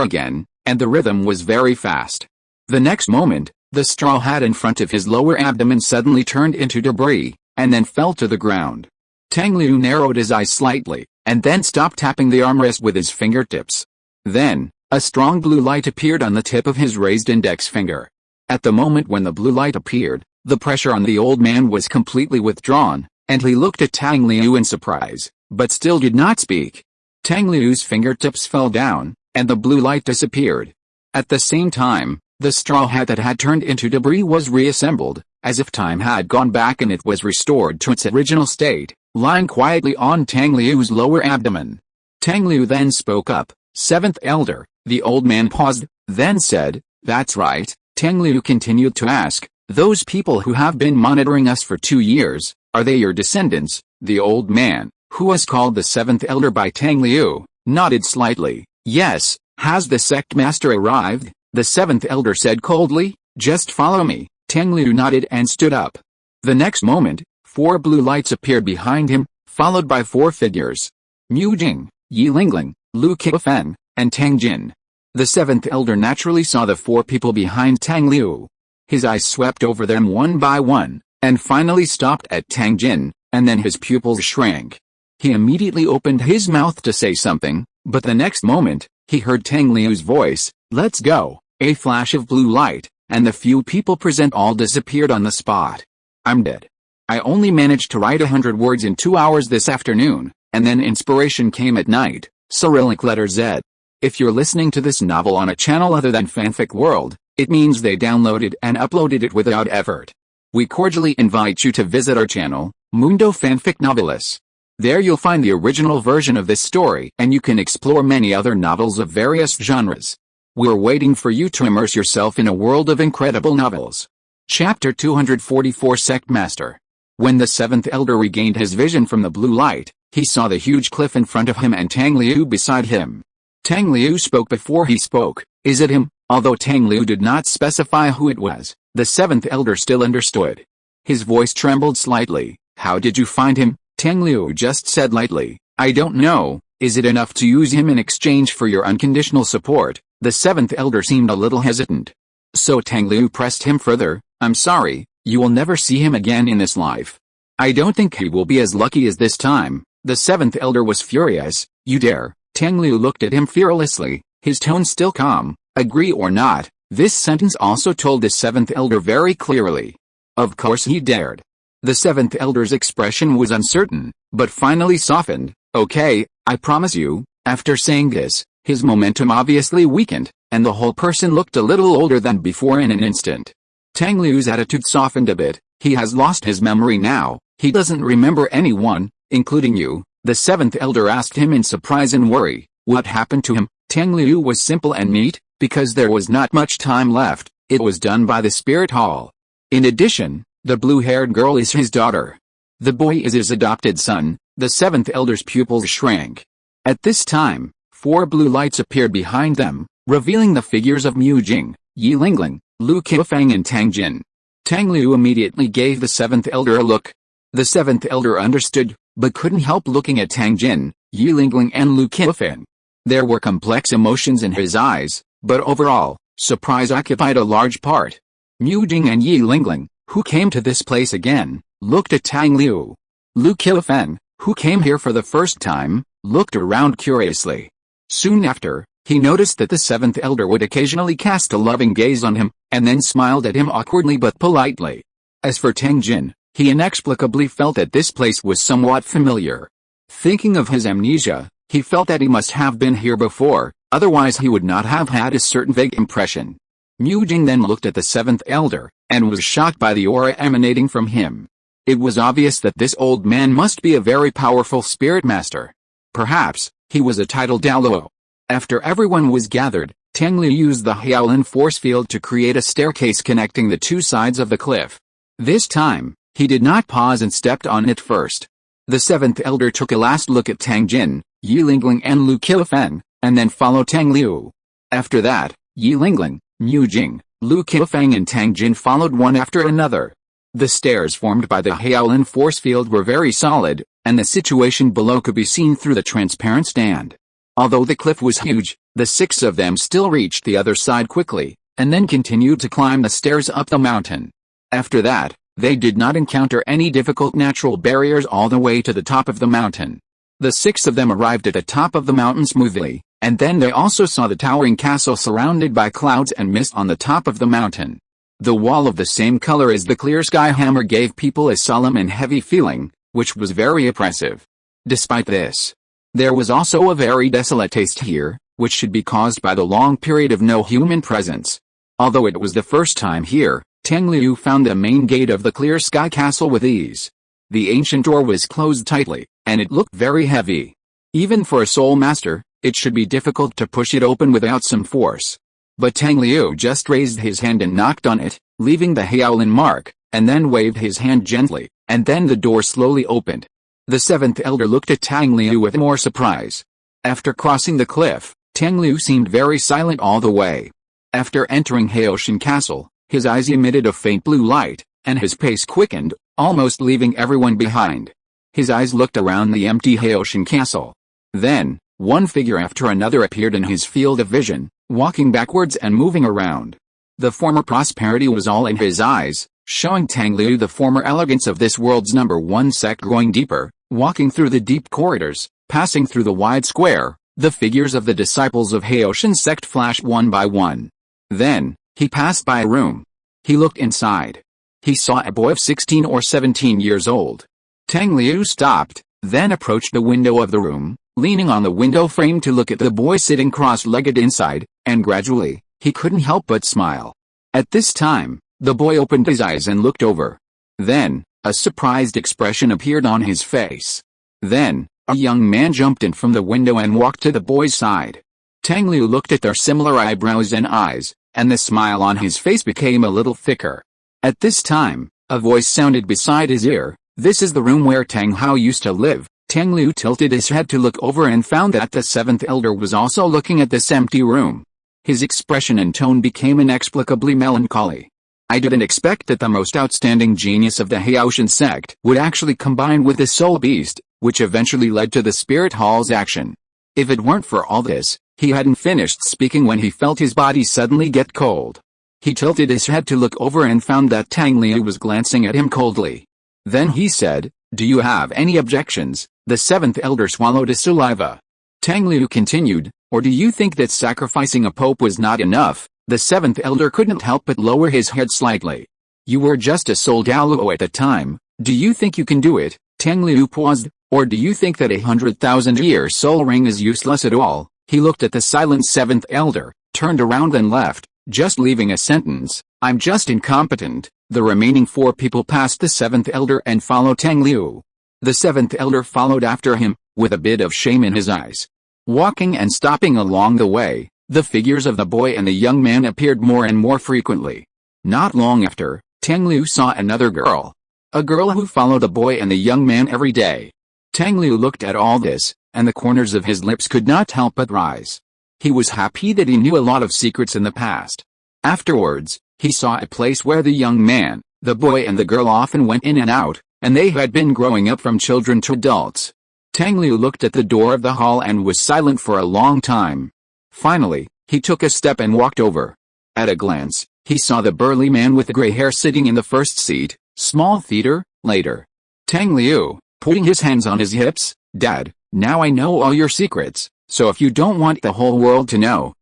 again, and the rhythm was very fast. The next moment, the straw hat in front of his lower abdomen suddenly turned into debris, and then fell to the ground. Tang Liu narrowed his eyes slightly, and then stopped tapping the armrest with his fingertips. Then, a strong blue light appeared on the tip of his raised index finger. At the moment when the blue light appeared, the pressure on the old man was completely withdrawn, and he looked at Tang Liu in surprise, but still did not speak. Tang Liu's fingertips fell down, and the blue light disappeared. At the same time, the straw hat that had turned into debris was reassembled, as if time had gone back and it was restored to its original state, lying quietly on Tang Liu's lower abdomen. Tang Liu then spoke up. "Seventh Elder." The old man paused, then said, "That's right." Tang Liu continued to ask, "Those people who have been monitoring us for 2 years, are they your descendants?" The old man, who was called the 7th Elder by Tang Liu, nodded slightly. "Yes." "Has the sect master arrived?" the 7th Elder said coldly. "Just follow me." Tang Liu nodded and stood up. The next moment, 4 blue lights appeared behind him, followed by 4 figures. Mu Jing, Yi Lingling, Lu Qifen, and Tang Jin. The 7th Elder naturally saw the 4 people behind Tang Liu. His eyes swept over them one by one, and finally stopped at Tang Jin, and then his pupils shrank. He immediately opened his mouth to say something, but the next moment, he heard Tang Liu's voice, "Let's go." A flash of blue light, and the few people present all disappeared on the spot. "I'm dead. I only managed to write 100 words in 2 hours this afternoon, and then inspiration came at night." Cyrillic letter Z. If you're listening to this novel on a channel other than Fanfic World, it means they downloaded and uploaded it without effort. We cordially invite you to visit our channel, Mundo Fanfic Novelis. There you'll find the original version of this story, and you can explore many other novels of various genres. We're waiting for you to immerse yourself in a world of incredible novels. Chapter 244 Sect Master. When the 7th Elder regained his vision from the blue light, he saw the huge cliff in front of him and Tang Liu beside him. Tang Liu spoke before he spoke. "Is it him?" Although Tang Liu did not specify who it was, the 7th Elder still understood. His voice trembled slightly. "How did you find him?" Tang Liu just said lightly, "I don't know." "Is it enough to use him in exchange for your unconditional support?" The 7th Elder seemed a little hesitant. So Tang Liu pressed him further. "I'm sorry, you will never see him again in this life. I don't think he will be as lucky as this time." The 7th Elder was furious. "You dare?" Tang Liu looked at him fearlessly, his tone still calm. "Agree or not?" This sentence also told the 7th Elder very clearly. Of course he dared. The 7th Elder's expression was uncertain, but finally softened. "Okay, I promise you." After saying this, his momentum obviously weakened, and the whole person looked a little older than before in an instant. Tang Liu's attitude softened a bit. "He has lost his memory now. He doesn't remember anyone, including you." The 7th Elder asked him in surprise and worry. What happened to him? Tang Liu was simple and neat, because there was not much time left. It was done by the spirit hall. In addition, the blue-haired girl is his daughter. The boy is his adopted son. The 7th Elder's pupils shrank. At this time, 4 blue lights appeared behind them, revealing the figures of Mu Jing, Yi Lingling, Lu Qifeng and Tang Jin. Tang Liu immediately gave the 7th Elder a look. The 7th Elder understood, but couldn't help looking at Tang Jin, Yi Lingling and Lu Qifeng. There were complex emotions in his eyes, but overall, surprise occupied a large part. Mu Jing and Yi Lingling, who came to this place again, looked at Tang Liu. Lu Qifeng, who came here for the first time, looked around curiously. Soon after, he noticed that the 7th Elder would occasionally cast a loving gaze on him, and then smiled at him awkwardly but politely. As for Tang Jin, He inexplicably felt that this place was somewhat familiar. Thinking of his amnesia, he felt that he must have been here before, otherwise he would not have had a certain vague impression. Mujing then looked at the seventh elder, and was shocked by the aura emanating from him. It was obvious that this old man must be a very powerful spirit master. Perhaps, he was a titled Douluo. After everyone was gathered, Tang Liu used the Shaolin force field to create a staircase connecting the two sides of the cliff. This time, he did not pause and stepped on it first. The seventh elder took a last look at Tang Jin, Yi Lingling and Lu Qifeng, and then followed Tang Liu. After that, Yi Lingling, Mu Jing, Lu Qifeng and Tang Jin followed one after another. The stairs formed by the Shaolin force field were very solid, and the situation below could be seen through the transparent stand. Although the cliff was huge, the six of them still reached the other side quickly, and then continued to climb the stairs up the mountain. After that, they did not encounter any difficult natural barriers all the way to the top of the mountain. The six of them arrived at the top of the mountain smoothly, and then they also saw the towering castle surrounded by clouds and mist on the top of the mountain. The wall of the same color as the clear sky hammer gave people a solemn and heavy feeling, which was very oppressive. Despite this, there was also a very desolate taste here, which should be caused by the long period of no human presence. Although it was the first time here, Tang Liu found the main gate of the clear sky castle with ease. The ancient door was closed tightly, and it looked very heavy. Even for a soul master, it should be difficult to push it open without some force. But Tang Liu just raised his hand and knocked on it, leaving the Shaolin mark, and then waved his hand gently, and then the door slowly opened. The seventh elder looked at Tang Liu with more surprise. After crossing the cliff, Tang Liu seemed very silent all the way. After entering Haoshan Castle, his eyes emitted a faint blue light, and his pace quickened, almost leaving everyone behind. His eyes looked around the empty Haoshan Castle. Then, one figure after another appeared in his field of vision, walking backwards and moving around. The former prosperity was all in his eyes, showing Tang Liu the former elegance of this world's number one sect growing deeper. Walking through the deep corridors, passing through the wide square, the figures of the disciples of Haoshan sect flashed one by one. Then, he passed by a room. He looked inside. He saw a boy of 16 or 17 years old. Tang Liu stopped, then approached the window of the room, leaning on the window frame to look at the boy sitting cross-legged inside, and gradually, he couldn't help but smile. At this time, the boy opened his eyes and looked over. Then, a surprised expression appeared on his face. Then, a young man jumped in from the window and walked to the boy's side. Tang Liu looked at their similar eyebrows and eyes, and the smile on his face became a little thicker. At this time, a voice sounded beside his ear. "This is the room where Tang Hao used to live." Tang Liu tilted his head to look over and found that the seventh elder was also looking at this empty room. His expression and tone became inexplicably melancholy. "I didn't expect that the most outstanding genius of the Haoshan sect would actually combine with the soul beast, which eventually led to the spirit hall's action." If it weren't for all this, he hadn't finished speaking when he felt his body suddenly get cold. He tilted his head to look over and found that Tang Liu was glancing at him coldly. Then he said, "Do you have any objections?" The seventh elder swallowed his saliva. Tang Liu continued, "Or do you think that sacrificing a pope was not enough?" The seventh elder couldn't help but lower his head slightly. "You were just a soul Douluo at the time. Do you think you can do it?" Tang Liu paused. "Or do you think that 100,000-year soul ring is useless at all?" He looked at the silent seventh elder, turned around and left, just leaving a sentence, "I'm just incompetent." The remaining four people passed the seventh elder and followed Tang Liu. The seventh elder followed after him, with a bit of shame in his eyes. Walking and stopping along the way, the figures of the boy and the young man appeared more and more frequently. Not long after, Tang Liu saw another girl. A girl who followed the boy and the young man every day. Tang Liu looked at all this, and the corners of his lips could not help but rise. He was happy that he knew a lot of secrets in the past. Afterwards, he saw a place where the young man, the boy and the girl often went in and out, and they had been growing up from children to adults. Tang Liu looked at the door of the hall and was silent for a long time. Finally, he took a step and walked over. At a glance, he saw the burly man with the gray hair sitting in the first seat, small theater, later. Tang Liu, putting his hands on his hips, "Dad, now I know all your secrets, so if you don't want the whole world to know,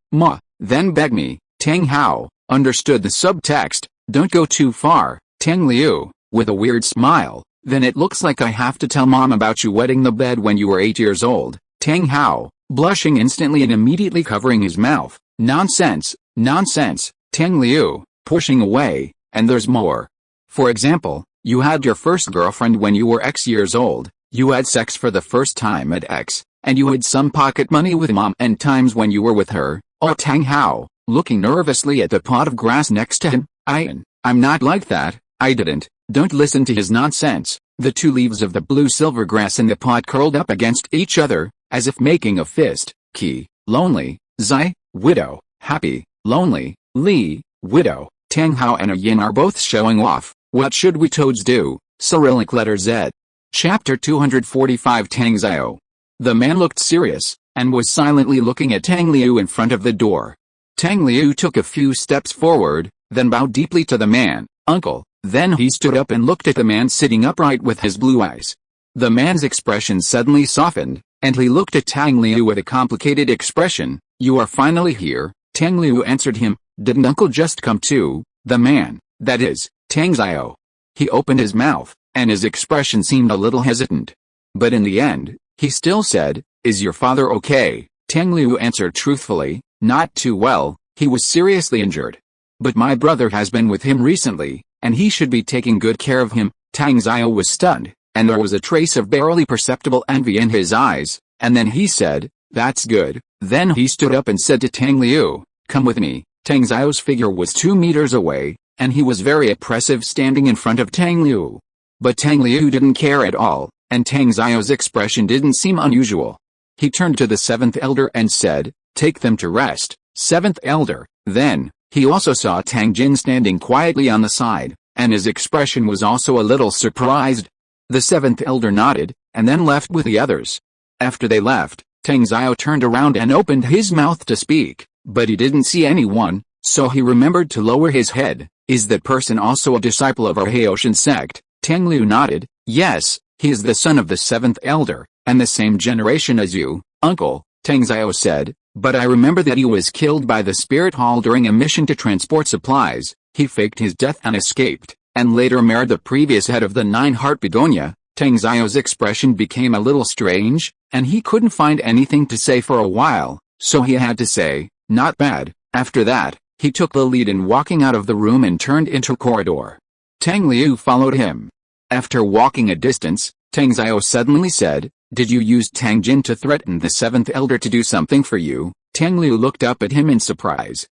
then beg me." Tang Hao understood the subtext, "Don't go too far, Tang Liu, with a weird smile, "Then it looks like I have to tell Mom about you wetting the bed when you were 8 years old." Tang Hao, blushing instantly and immediately covering his mouth, "Nonsense, nonsense." Tang Liu, pushing away, "And there's more. For example, you had your first girlfriend when you were X years old, you had sex for the first time at X, and you had some pocket money with Mom and times when you were with her." Oh, Tang Hao, looking nervously at the pot of grass next to him, I'm not like that, I didn't." "Don't listen to his nonsense." The two leaves of the blue-silver grass in the pot curled up against each other, as if making a fist. Qi, lonely, Zai, widow, happy, lonely, Li, widow. Tang Hao and a yin are both showing off. What should we toads do? Cyrillic letter Z. Chapter 245. Tang Zio. The man looked serious, and was silently looking at Tang Liu in front of the door. Tang Liu took a few steps forward, then bowed deeply to the man. "Uncle." Then he stood up and looked at the man sitting upright with his blue eyes. The man's expression suddenly softened, and he looked at Tang Liu with a complicated expression. "You are finally here," Tang Liu answered him. "Didn't Uncle just come too?" The man, that is, Tang Zio. He opened his mouth, and his expression seemed a little hesitant. But in the end, he still said, "Is your father okay?" Tang Liu answered truthfully, "Not too well, he was seriously injured. But my brother has been with him recently, and he should be taking good care of him." Tang Zio was stunned, and there was a trace of barely perceptible envy in his eyes, and then he said, "That's good." Then he stood up and said to Tang Liu, "Come with me." Tang Zio's figure was 2 meters away, and he was very oppressive standing in front of Tang Liu. But Tang Liu didn't care at all, and Tang Zio's expression didn't seem unusual. He turned to the 7th elder and said, "Take them to rest, 7th elder." Then, he also saw Tang Jin standing quietly on the side, and his expression was also a little surprised. The 7th elder nodded, and then left with the others. After they left, Tang Zio turned around and opened his mouth to speak, but he didn't see anyone, so he remembered to lower his head. "Is that person also a disciple of our Haoshan sect?" Tang Liu nodded. "Yes, he is the son of the 7th elder, and the same generation as you, uncle," Tang Zio said. "But I remember that he was killed by the spirit hall during a mission to transport supplies. He faked his death and escaped, and later married the previous head of the 9-heart Begonia." Tang Zio's expression became a little strange, and he couldn't find anything to say for a while, so he had to say, "Not bad." After that, he took the lead in walking out of the room and turned into a corridor. Tang Liu followed him. After walking a distance, Tang Zio suddenly said, "Did you use Tang Jin to threaten the 7th elder to do something for you?" Tang Liu looked up at him in surprise.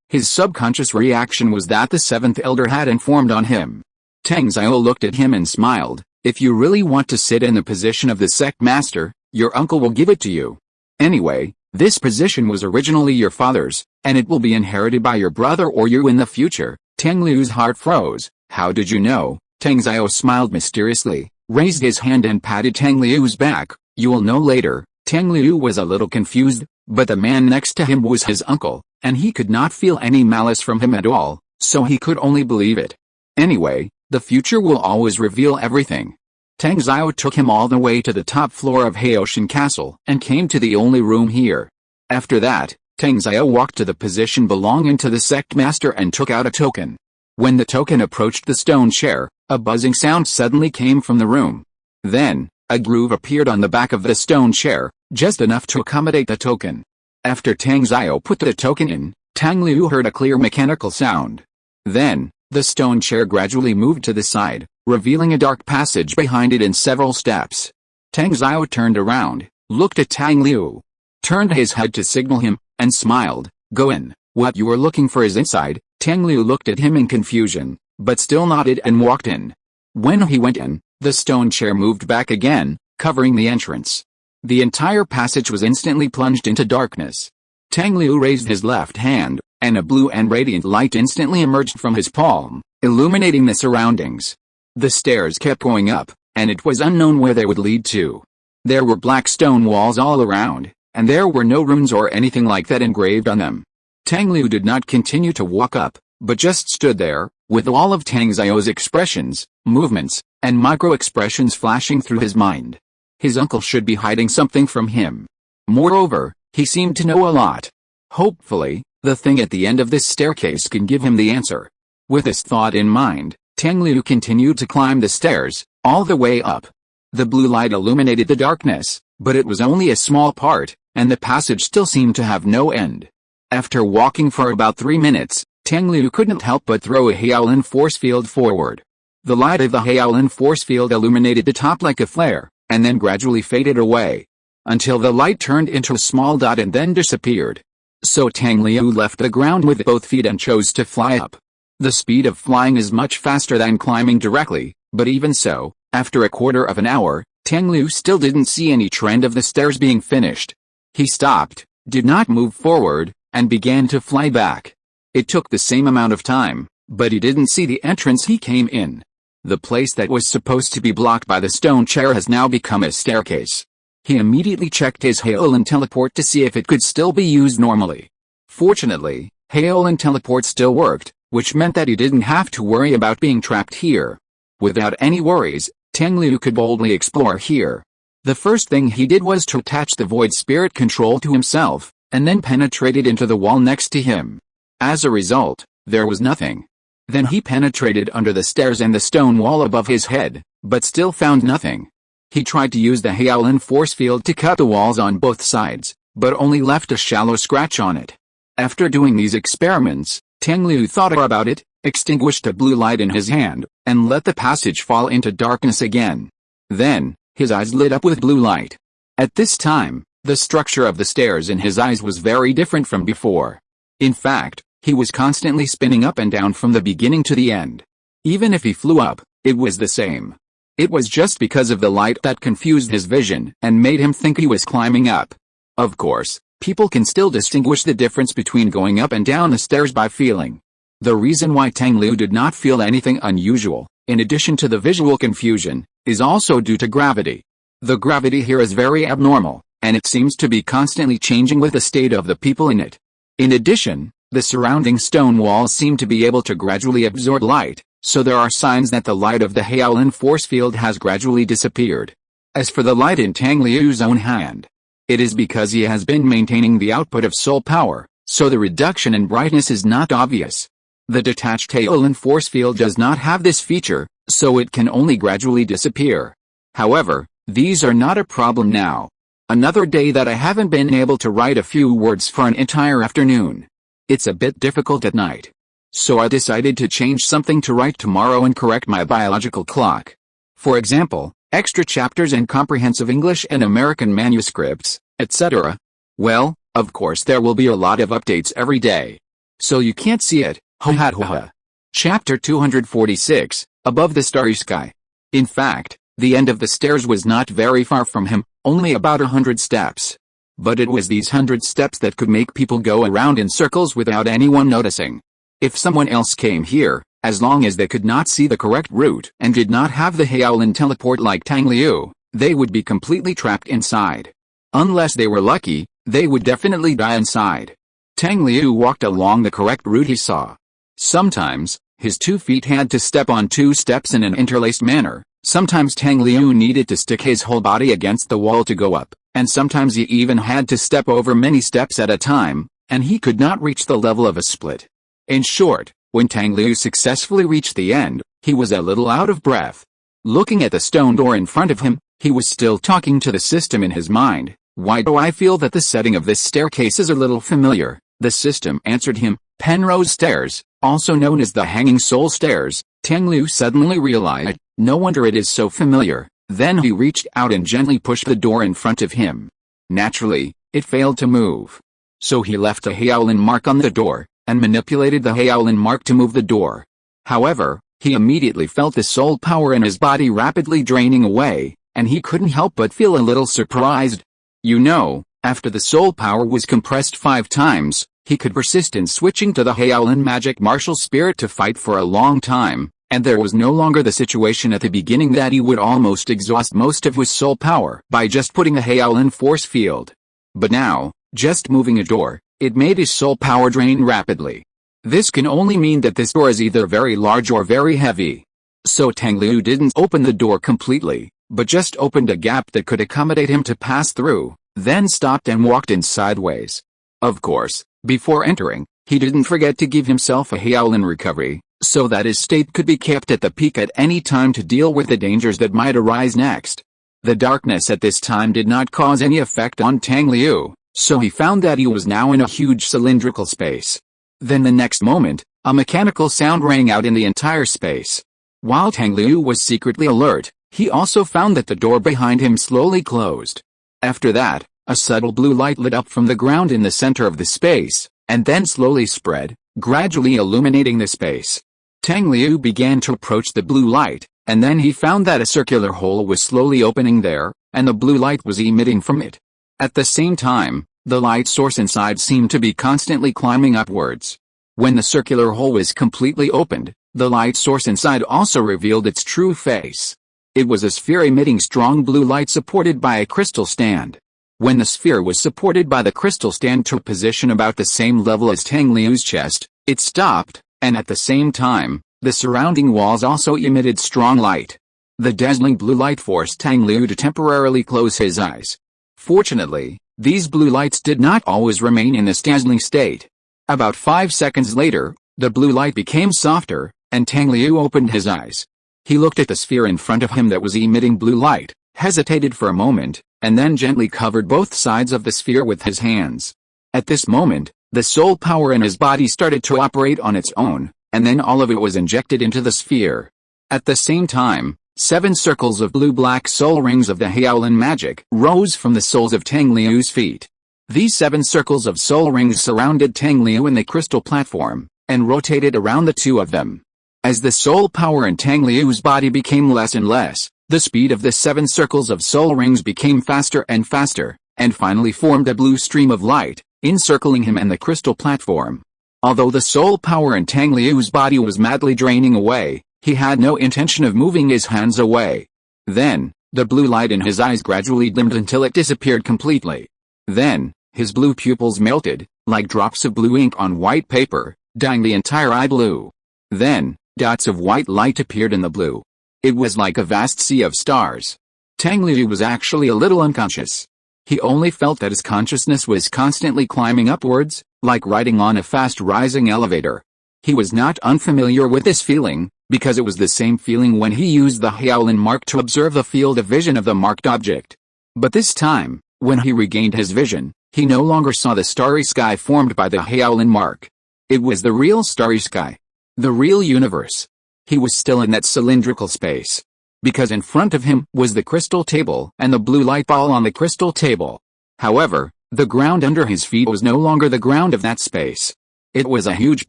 His subconscious reaction was that the 7th elder had informed on him. Tang Zio looked at him and smiled. "If you really want to sit in the position of the sect master, your uncle will give it to you. Anyway, this position was originally your father's, and it will be inherited by your brother or you in the future." Tang Liu's heart froze. "How did you know?" Tang Zio smiled mysteriously, raised his hand and patted Tang Liu's back. "You will know later." Tang Liu was a little confused, but the man next to him was his uncle, and he could not feel any malice from him at all, so he could only believe it. Anyway, the future will always reveal everything. Tang Zio took him all the way to the top floor of Haoshan Castle and came to the only room here. After that, Tang Zio walked to the position belonging to the sect master and took out a token. When the token approached the stone chair, a buzzing sound suddenly came from the room. Then, a groove appeared on the back of the stone chair, just enough to accommodate the token. After Tang Zio put the token in, Tang Liu heard a clear mechanical sound. Then, the stone chair gradually moved to the side, revealing a dark passage behind it in several steps. Tang Zio turned around, looked at Tang Liu, turned his head to signal him, and smiled. "Go in, what you are looking for is inside." Tang Liu looked at him in confusion, but still nodded and walked in. When he went in, the stone chair moved back again, covering the entrance. The entire passage was instantly plunged into darkness. Tang Liu raised his left hand, and a blue and radiant light instantly emerged from his palm, illuminating the surroundings. The stairs kept going up, and it was unknown where they would lead to. There were black stone walls all around, and there were no runes or anything like that engraved on them. Tang Liu did not continue to walk up, but just stood there, with all of Tang Zio's expressions, movements, and micro-expressions flashing through his mind. His uncle should be hiding something from him. Moreover, he seemed to know a lot. Hopefully, the thing at the end of this staircase can give him the answer. With this thought in mind, Tang Liu continued to climb the stairs, all the way up. The blue light illuminated the darkness, but it was only a small part, and the passage still seemed to have no end. After walking for about 3 minutes, Tang Liu couldn't help but throw a Shaolin force field forward. The light of the Shaolin force field illuminated the top like a flare, and then gradually faded away, until the light turned into a small dot and then disappeared. So Tang Liu left the ground with both feet and chose to fly up. The speed of flying is much faster than climbing directly, but even so, after a quarter of an hour, Tang Liu still didn't see any trend of the stairs being finished. He stopped, did not move forward, and began to fly back. It took the same amount of time, but he didn't see the entrance he came in. The place that was supposed to be blocked by the stone chair has now become a staircase. He immediately checked his Shaolin teleport to see if it could still be used normally. Fortunately, Shaolin teleport still worked, which meant that he didn't have to worry about being trapped here. Without any worries, Tang Liu could boldly explore here. The first thing he did was to attach the void spirit control to himself, and then penetrated into the wall next to him. As a result, there was nothing. Then he penetrated under the stairs and the stone wall above his head, but still found nothing. He tried to use the Shaolin force field to cut the walls on both sides, but only left a shallow scratch on it. After doing these experiments, Tang Liu thought about it, extinguished a blue light in his hand, and let the passage fall into darkness again. Then, his eyes lit up with blue light. At this time, the structure of the stairs in his eyes was very different from before. In fact, he was constantly spinning up and down from the beginning to the end. Even if he flew up, it was the same. It was just because of the light that confused his vision and made him think he was climbing up. Of course, people can still distinguish the difference between going up and down the stairs by feeling. The reason why Tang Liu did not feel anything unusual, in addition to the visual confusion, is also due to gravity. The gravity here is very abnormal, and it seems to be constantly changing with the state of the people in it. In addition, the surrounding stone walls seem to be able to gradually absorb light, so there are signs that the light of the Shaolin force field has gradually disappeared. As for the light in Tang Liu's own hand, it is because he has been maintaining the output of soul power, so the reduction in brightness is not obvious. The detached Shaolin force field does not have this feature, so it can only gradually disappear. However, these are not a problem now. Another day that I haven't been able to write a few words for an entire afternoon. It's a bit difficult at night. So I decided to change something to write tomorrow and correct my biological clock. For example, extra chapters in comprehensive English and American manuscripts, etc. Well, of course there will be a lot of updates every day. So you can't see it, ha ha ha. Chapter 246, Above the Starry Sky. In fact, the end of the stairs was not very far from him, only about 100 steps. But it was these 100 steps that could make people go around in circles without anyone noticing. If someone else came here, as long as they could not see the correct route and did not have the Shaolin teleport like Tang Liu, they would be completely trapped inside. Unless they were lucky, they would definitely die inside. Tang Liu walked along the correct route he saw. Sometimes, his 2 feet had to step on 2 steps in an interlaced manner. Sometimes Tang Liu needed to stick his whole body against the wall to go up, and sometimes he even had to step over many steps at a time, and he could not reach the level of a split. In short, when Tang Liu successfully reached the end, he was a little out of breath. Looking at the stone door in front of him, he was still talking to the system in his mind. Why do I feel that the setting of this staircase is a little familiar? The system answered him, Penrose Stairs, also known as the Hanging Soul Stairs. Tang Liu suddenly realized, no wonder it is so familiar. Then he reached out and gently pushed the door in front of him. Naturally, it failed to move. So he left a Shaolin mark on the door, and manipulated the Shaolin mark to move the door. However, he immediately felt the soul power in his body rapidly draining away, and he couldn't help but feel a little surprised. You know, after the soul power was compressed 5 times, he could persist in switching to the Shaolin magic martial spirit to fight for a long time, and there was no longer the situation at the beginning that he would almost exhaust most of his soul power by just putting a Shaolin force field. But now, just moving a door, it made his soul power drain rapidly. This can only mean that this door is either very large or very heavy. So Tang Liu didn't open the door completely, but just opened a gap that could accommodate him to pass through, then stopped and walked in sideways. Of course, before entering, he didn't forget to give himself a Shaolin recovery, so that his state could be kept at the peak at any time to deal with the dangers that might arise next. The darkness at this time did not cause any effect on Tang Liu, so he found that he was now in a huge cylindrical space. Then the next moment, a mechanical sound rang out in the entire space. While Tang Liu was secretly alert, he also found that the door behind him slowly closed. After that, a subtle blue light lit up from the ground in the center of the space, and then slowly spread, gradually illuminating the space. Tang Liu began to approach the blue light, and then he found that a circular hole was slowly opening there, and the blue light was emitting from it. At the same time, the light source inside seemed to be constantly climbing upwards. When the circular hole was completely opened, the light source inside also revealed its true face. It was a sphere emitting strong blue light supported by a crystal stand. When the sphere was supported by the crystal stand to a position about the same level as Tang Liu's chest, it stopped, and at the same time, the surrounding walls also emitted strong light. The dazzling blue light forced Tang Liu to temporarily close his eyes. Fortunately, these blue lights did not always remain in this dazzling state. About 5 seconds later, the blue light became softer, and Tang Liu opened his eyes. He looked at the sphere in front of him that was emitting blue light, hesitated for a moment, and then gently covered both sides of the sphere with his hands. At this moment, the soul power in his body started to operate on its own, and then all of it was injected into the sphere. At the same time, 7 circles of blue-black soul rings of the Shaolin magic rose from the soles of Tang Liu's feet. These 7 circles of soul rings surrounded Tang Liu in the crystal platform, and rotated around the two of them. As the soul power in Tang Liu's body became less and less, the speed of the 7 circles of soul rings became faster and faster, and finally formed a blue stream of light, encircling him and the crystal platform. Although the soul power in Tang Liu's body was madly draining away, he had no intention of moving his hands away. Then, the blue light in his eyes gradually dimmed until it disappeared completely. Then, his blue pupils melted, like drops of blue ink on white paper, dyeing the entire eye blue. Then, dots of white light appeared in the blue. It was like a vast sea of stars. Tang Liu was actually a little unconscious. He only felt that his consciousness was constantly climbing upwards, like riding on a fast-rising elevator. He was not unfamiliar with this feeling, because it was the same feeling when he used the Shaolin mark to observe the field of vision of the marked object. But this time, when he regained his vision, he no longer saw the starry sky formed by the Shaolin mark. It was the real starry sky. The real universe. He was still in that cylindrical space. Because in front of him was the crystal table and the blue light ball on the crystal table. However, the ground under his feet was no longer the ground of that space. It was a huge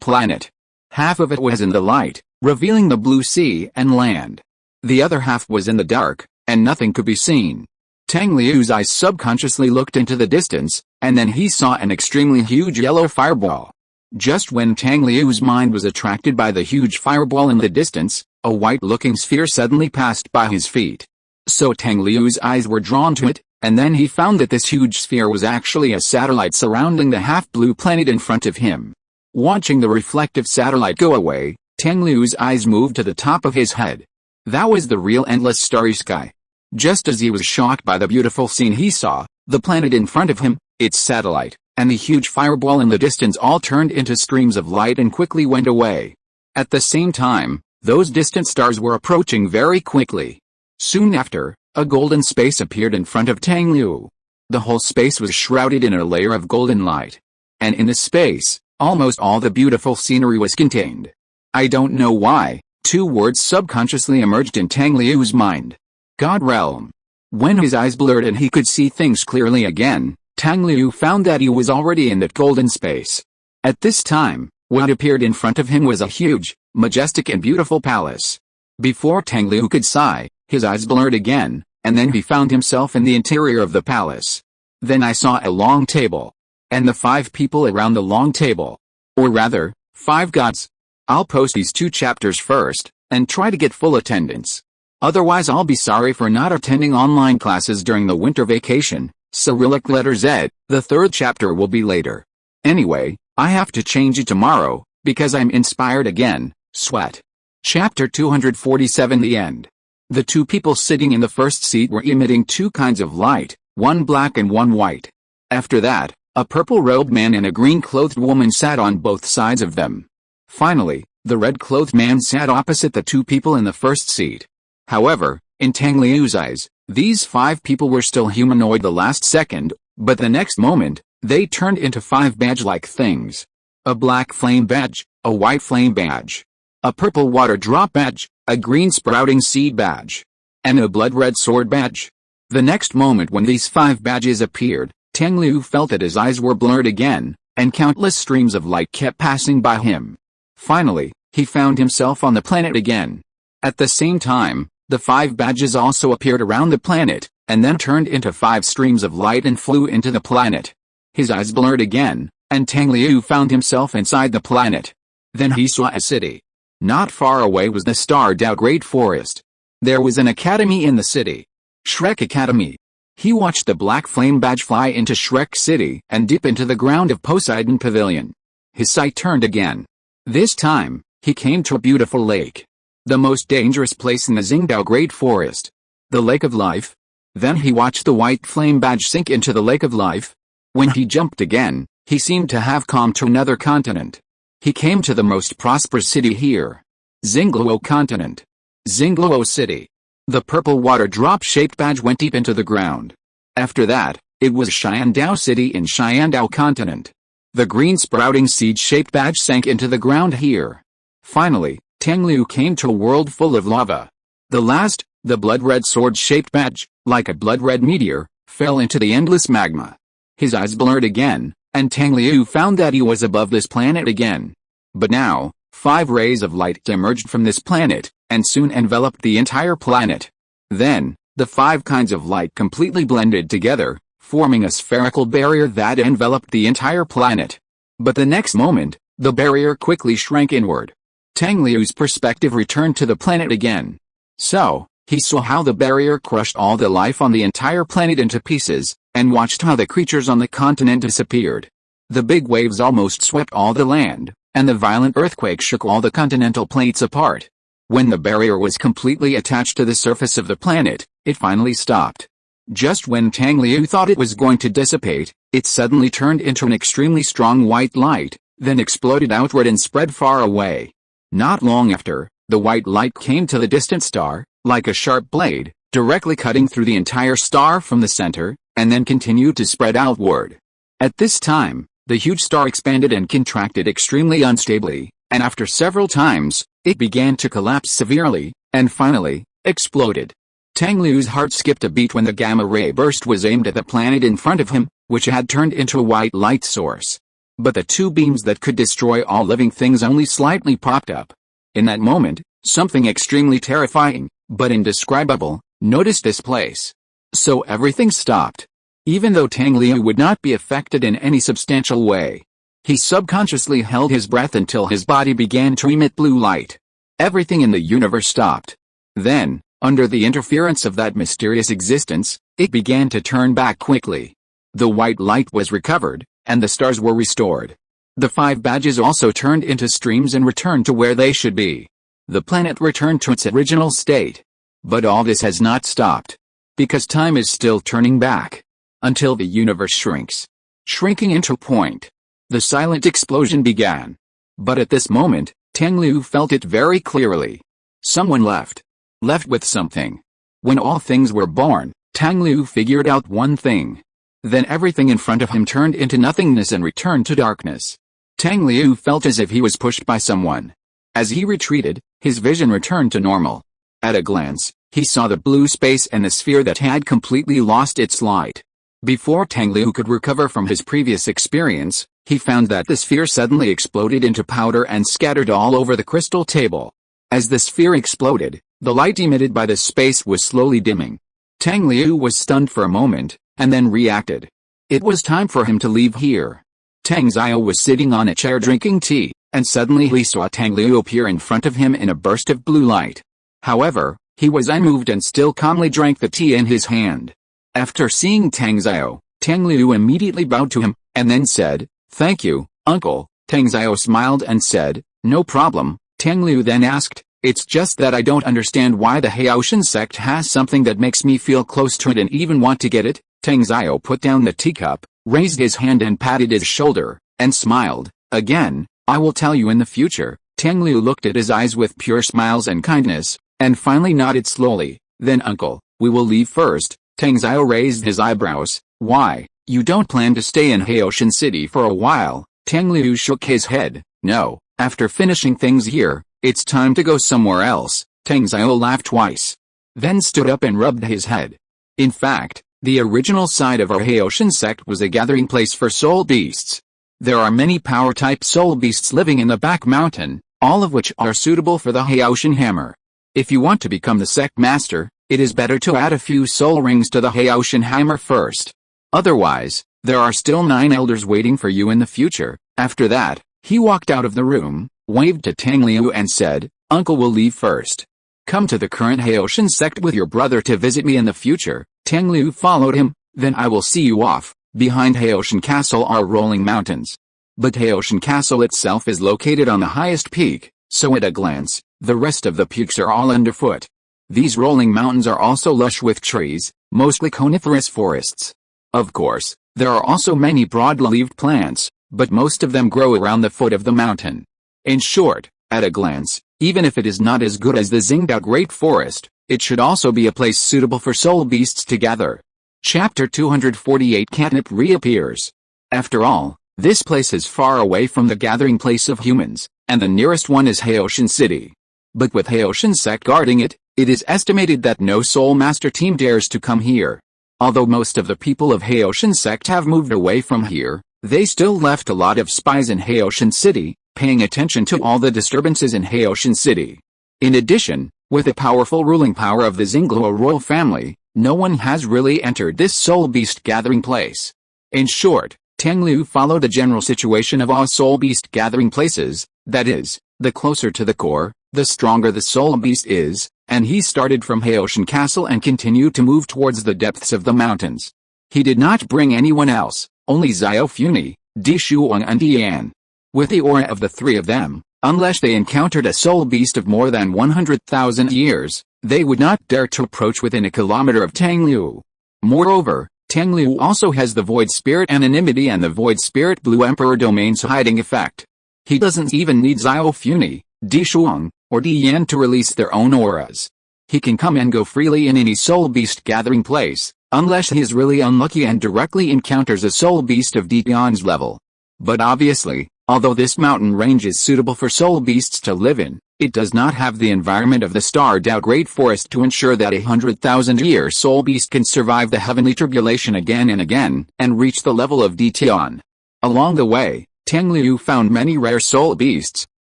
planet. Half of it was in the light, revealing the blue sea and land. The other half was in the dark, and nothing could be seen. Tang Liu's eyes subconsciously looked into the distance, and then he saw an extremely huge yellow fireball. Just when Tang Liu's mind was attracted by the huge fireball in the distance, a white-looking sphere suddenly passed by his feet. So Tang Liu's eyes were drawn to it, and then he found that this huge sphere was actually a satellite surrounding the half-blue planet in front of him. Watching the reflective satellite go away, Tang Liu's eyes moved to the top of his head. That was the real endless starry sky. Just as he was shocked by the beautiful scene he saw, the planet in front of him, its satellite, and the huge fireball in the distance all turned into streams of light and quickly went away. At the same time, those distant stars were approaching very quickly. Soon after, a golden space appeared in front of Tang Liu. The whole space was shrouded in a layer of golden light. And in this space, almost all the beautiful scenery was contained. I don't know why, 2 words subconsciously emerged in Tang Liu's mind. God realm. When his eyes blurred and he could see things clearly again, Tang Liu found that he was already in that golden space. At this time, what appeared in front of him was a huge, majestic and beautiful palace. Before Tang Liu could sigh, his eyes blurred again, and then he found himself in the interior of the palace. Then I saw a long table. And the 5 people around the long table. Or rather, 5 gods. I'll post these 2 chapters first, and try to get full attendance. Otherwise I'll be sorry for not attending online classes during the winter vacation. Cyrillic letter Z, the 3rd chapter will be later. Anyway, I have to change it tomorrow, because I'm inspired again, sweat. Chapter 247 The End. The 2 people sitting in the first seat were emitting 2 kinds of light, one black and one white. After that, a purple-robed man and a green-clothed woman sat on both sides of them. Finally, The red-clothed man sat opposite the two people in the first seat. However, in Tang Liu's eyes, these 5 people were still humanoid the last second, but the next moment, they turned into 5 badge-like things. A black flame badge, a white flame badge, a purple water drop badge, a green sprouting seed badge, and a blood-red sword badge. The next moment when these 5 badges appeared, Tang Liu felt that his eyes were blurred again, and countless streams of light kept passing by him. Finally, he found himself on the planet again. At the same time, the 5 badges also appeared around the planet, and then turned into 5 streams of light and flew into the planet. His eyes blurred again, and Tang Liu found himself inside the planet. Then he saw a city. Not far away was the starred out great forest. There was an academy in the city. Shrek Academy. He watched the black flame badge fly into Shrek City and dip into the ground of Poseidon Pavilion. His sight turned again. This time, he came to a beautiful lake. The most dangerous place in the Xingdao Great Forest. The Lake of Life. Then he watched the white flame badge sink into the Lake of Life. When he jumped again, he seemed to have come to another continent. He came to the most prosperous city here. Xingluo Continent. Xingluo City. The purple water drop-shaped badge went deep into the ground. After that, it was Xiandao City in Xiandao Continent. The green sprouting seed-shaped badge sank into the ground here. Finally, Tang Liu came to a world full of lava. The last, the blood-red sword-shaped badge, like a blood-red meteor, fell into the endless magma. His eyes blurred again, and Tang Liu found that he was above this planet again. But now, 5 rays of light emerged from this planet, and soon enveloped the entire planet. Then, the 5 kinds of light completely blended together, forming a spherical barrier that enveloped the entire planet. But the next moment, the barrier quickly shrank inward. Tang Liu's perspective returned to the planet again. So, he saw how the barrier crushed all the life on the entire planet into pieces, and watched how the creatures on the continent disappeared. The big waves almost swept all the land, and the violent earthquake shook all the continental plates apart. When the barrier was completely attached to the surface of the planet, it finally stopped. Just when Tang Liu thought it was going to dissipate, it suddenly turned into an extremely strong white light, then exploded outward and spread far away. Not long after, the white light came to the distant star, like a sharp blade, directly cutting through the entire star from the center, and then continued to spread outward. At this time, the huge star expanded and contracted extremely unstably, and after several times, it began to collapse severely, and finally, exploded. Tang Liu's heart skipped a beat when the gamma ray burst was aimed at the planet in front of him, which had turned into a white light source. But the 2 beams that could destroy all living things only slightly popped up. In that moment, something extremely terrifying, but indescribable, noticed this place. So everything stopped. Even though Tang Liu would not be affected in any substantial way. He subconsciously held his breath until his body began to emit blue light. Everything in the universe stopped. Then, under the interference of that mysterious existence, it began to turn back quickly. The white light was recovered, and the stars were restored. The 5 badges also turned into streams and returned to where they should be. The planet returned to its original state. But all this has not stopped. Because time is still turning back. Until the universe shrinks. Shrinking into a point. The silent explosion began. But at this moment, Tang Liu felt it very clearly. Someone left. Left with something. When all things were born, Tang Liu figured out one thing. Then everything in front of him turned into nothingness and returned to darkness. Tang Liu felt as if he was pushed by someone. As he retreated, his vision returned to normal. At a glance, he saw the blue space and the sphere that had completely lost its light. Before Tang Liu could recover from his previous experience, he found that the sphere suddenly exploded into powder and scattered all over the crystal table. As the sphere exploded, the light emitted by the space was slowly dimming. Tang Liu was stunned for a moment, and then reacted. It was time for him to leave here. Tang Xiao was sitting on a chair drinking tea, and suddenly he saw Tang Liu appear in front of him in a burst of blue light. However, he was unmoved and still calmly drank the tea in his hand. After seeing Tang Xiao, Tang Liu immediately bowed to him, and then said, "Thank you, uncle." Tang Xiao smiled and said, "No problem." Tang Liu then asked, "It's just that I don't understand why the Haotian sect has something that makes me feel close to it and even want to get it." Tang Xiao put down the teacup, raised his hand and patted his shoulder, and smiled. "Again, I will tell you in the future." Tang Liu looked at his eyes with pure smiles and kindness, and finally nodded slowly. Then uncle, we will leave first. Tang Hao raised his eyebrows. Why, you don't plan to stay in Haoshan City for a while? Tang Liu shook his head. No, after finishing things here, it's time to go somewhere else. Tang Hao laughed twice, then stood up and rubbed his head. In fact, the original site of our Haoshan sect was a gathering place for soul beasts. There are many power-type soul beasts living in the back mountain, all of which are suitable for the Haoshan hammer. If you want to become the sect master, it is better to add a few soul rings to the Haoshan hammer first. Otherwise, there are still 9 elders waiting for you in the future. After that, he walked out of the room, waved to Tang Liu and said, Uncle will leave first. Come to the current Haoshan sect with your brother to visit me in the future. Tang Liu followed him. Then I will see you off. Behind Haoshan Castle are rolling mountains. But Haoshan Castle itself is located on the highest peak, so at a glance, the rest of the peaks are all underfoot. These rolling mountains are also lush with trees, mostly coniferous forests. Of course, there are also many broad-leaved plants, but most of them grow around the foot of the mountain. In short, at a glance, even if it is not as good as the Xingdao Great Forest, it should also be a place suitable for soul beasts to gather. Chapter 248 Catnip reappears. After all, this place is far away from the gathering place of humans, and the nearest one is Haoshan City. But with Haoshan sect guarding it, it is estimated that no soul master team dares to come here. Although most of the people of Haoshan sect have moved away from here, they still left a lot of spies in Haoshan City, paying attention to all the disturbances in Haoshan City. In addition, with the powerful ruling power of the Xingluo royal family, no one has really entered this soul beast gathering place. In short, Tang Liu followed the general situation of all soul beast gathering places, that is, the closer to the core, the stronger the soul beast is, and he started from Haoshan Castle and continued to move towards the depths of the mountains. He did not bring anyone else, only Xiao Funi, Di Shuang and Dian. With the aura of the 3 of them, unless they encountered a soul beast of more than 100,000 years, they would not dare to approach within a kilometer of Tang Liu. Moreover, Tang Liu also has the Void Spirit Anonymity and the Void Spirit Blue Emperor Domain's hiding effect. He doesn't even need Xiao Funi, Di Shuang, or Dian to release their own auras. He can come and go freely in any soul beast gathering place, unless he is really unlucky and directly encounters a soul beast of Dian's level. But obviously, although this mountain range is suitable for soul beasts to live in, it does not have the environment of the Stardao Great Forest to ensure that a 100,000-year soul beast can survive the heavenly tribulation again and again, and reach the level of Dian. Along the way, Tang Liu found many rare soul beasts,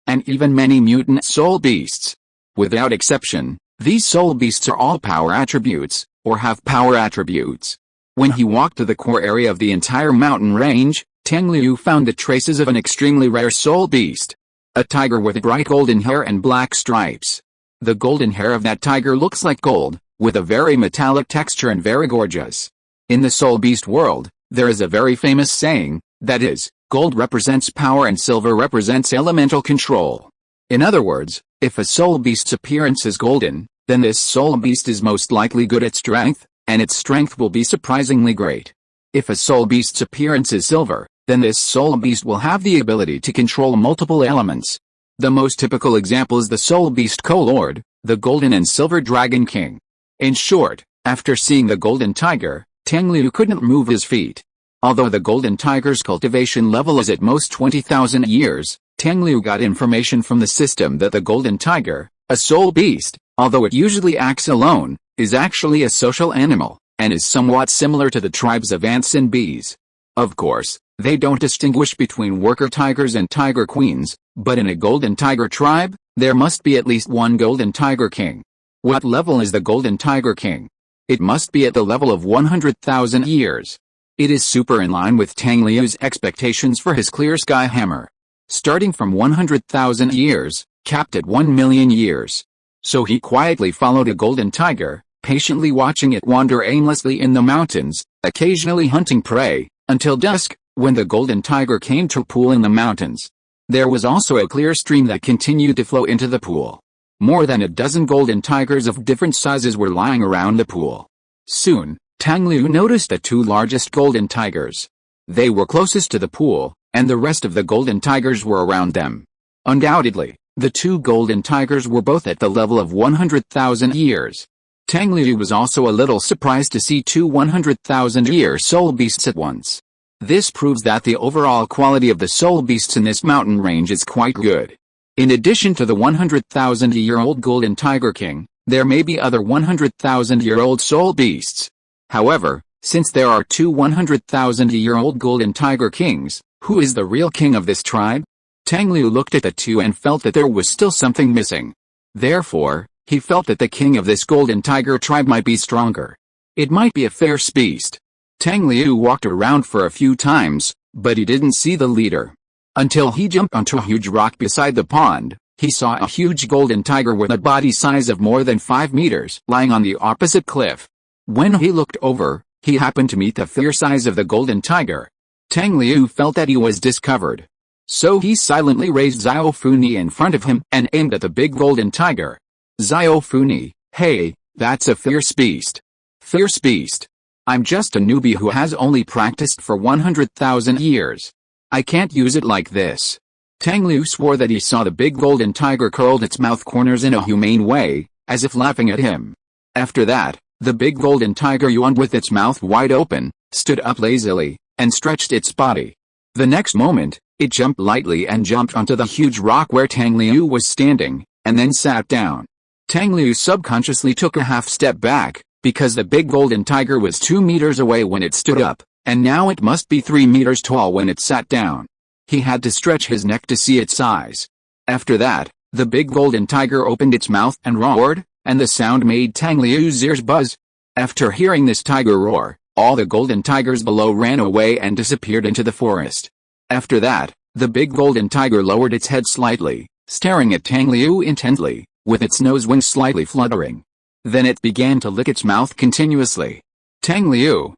and even many mutant soul beasts. Without exception, these soul beasts are all power attributes, or have power attributes. When he walked to the core area of the entire mountain range, Tang Liu found the traces of an extremely rare soul beast. A tiger with bright golden hair and black stripes. The golden hair of that tiger looks like gold, with a very metallic texture and very gorgeous. In the soul beast world, there is a very famous saying, that is, gold represents power and silver represents elemental control. In other words, if a soul beast's appearance is golden, then this soul beast is most likely good at strength, and its strength will be surprisingly great. If a soul beast's appearance is silver, then this soul beast will have the ability to control multiple elements. The most typical example is the soul beast co-lord, the golden and silver dragon king. In short, after seeing the golden tiger, Tang Liu couldn't move his feet. Although the golden tiger's cultivation level is at most 20,000 years, Tang Liu got information from the system that the golden tiger, a soul beast, although it usually acts alone, is actually a social animal, and is somewhat similar to the tribes of ants and bees. Of course, they don't distinguish between worker tigers and tiger queens, but in a golden tiger tribe, there must be at least one golden tiger king. What level is the golden tiger king? It must be at the level of 100,000 years. It is super in line with Tang Liu's expectations for his clear sky hammer. Starting from 100,000 years, capped at 1,000,000 years. So he quietly followed a golden tiger, patiently watching it wander aimlessly in the mountains, occasionally hunting prey, until dusk, when the golden tiger came to a pool in the mountains. There was also a clear stream that continued to flow into the pool. More than a dozen golden tigers of different sizes were lying around the pool. Soon, Tang Liu noticed the 2 largest golden tigers. They were closest to the pool, and the rest of the golden tigers were around them. Undoubtedly, The two golden tigers were both at the level of 100,000 years. Tang Liu was also a little surprised to see two 100,000-year soul beasts at once. This proves that the overall quality of the soul beasts in this mountain range is quite good. In addition to the 100,000-year-old golden tiger king, there may be other 100,000-year-old soul beasts. However, since there are two 100,000-year-old golden tiger kings, who is the real king of this tribe? Tang Liu looked at the two and felt that there was still something missing. Therefore, he felt that the king of this golden tiger tribe might be stronger. It might be a fierce beast. Tang Liu walked around for a few times, but he didn't see the leader. Until he jumped onto a huge rock beside the pond, he saw a huge golden tiger with a body size of more than 5 meters lying on the opposite cliff. When he looked over, he happened to meet the fierce eyes of the golden tiger. Tang Liu felt that he was discovered. So he silently raised Xiao Funi in front of him and aimed at the big golden tiger. Xiao Funi, hey, that's a fierce beast. Fierce beast. I'm just a newbie who has only practiced for 100,000 years. I can't use it like this. Tang Liu swore that he saw the big golden tiger curled its mouth corners in a humane way, as if laughing at him. After that, the big golden tiger yawned with its mouth wide open, stood up lazily, and stretched its body. The next moment, it jumped lightly and jumped onto the huge rock where Tang Liu was standing, and then sat down. Tang Liu subconsciously took a half step back, because the big golden tiger was 2 meters away when it stood up, and now it must be 3 meters tall when it sat down. He had to stretch his neck to see its size. After that, the big golden tiger opened its mouth and roared, and the sound made Tang Liu's ears buzz. After hearing this tiger roar, all the golden tigers below ran away and disappeared into the forest. After that, the big golden tiger lowered its head slightly, staring at Tang Liu intently, with its nose wings slightly fluttering. Then it began to lick its mouth continuously. Tang Liu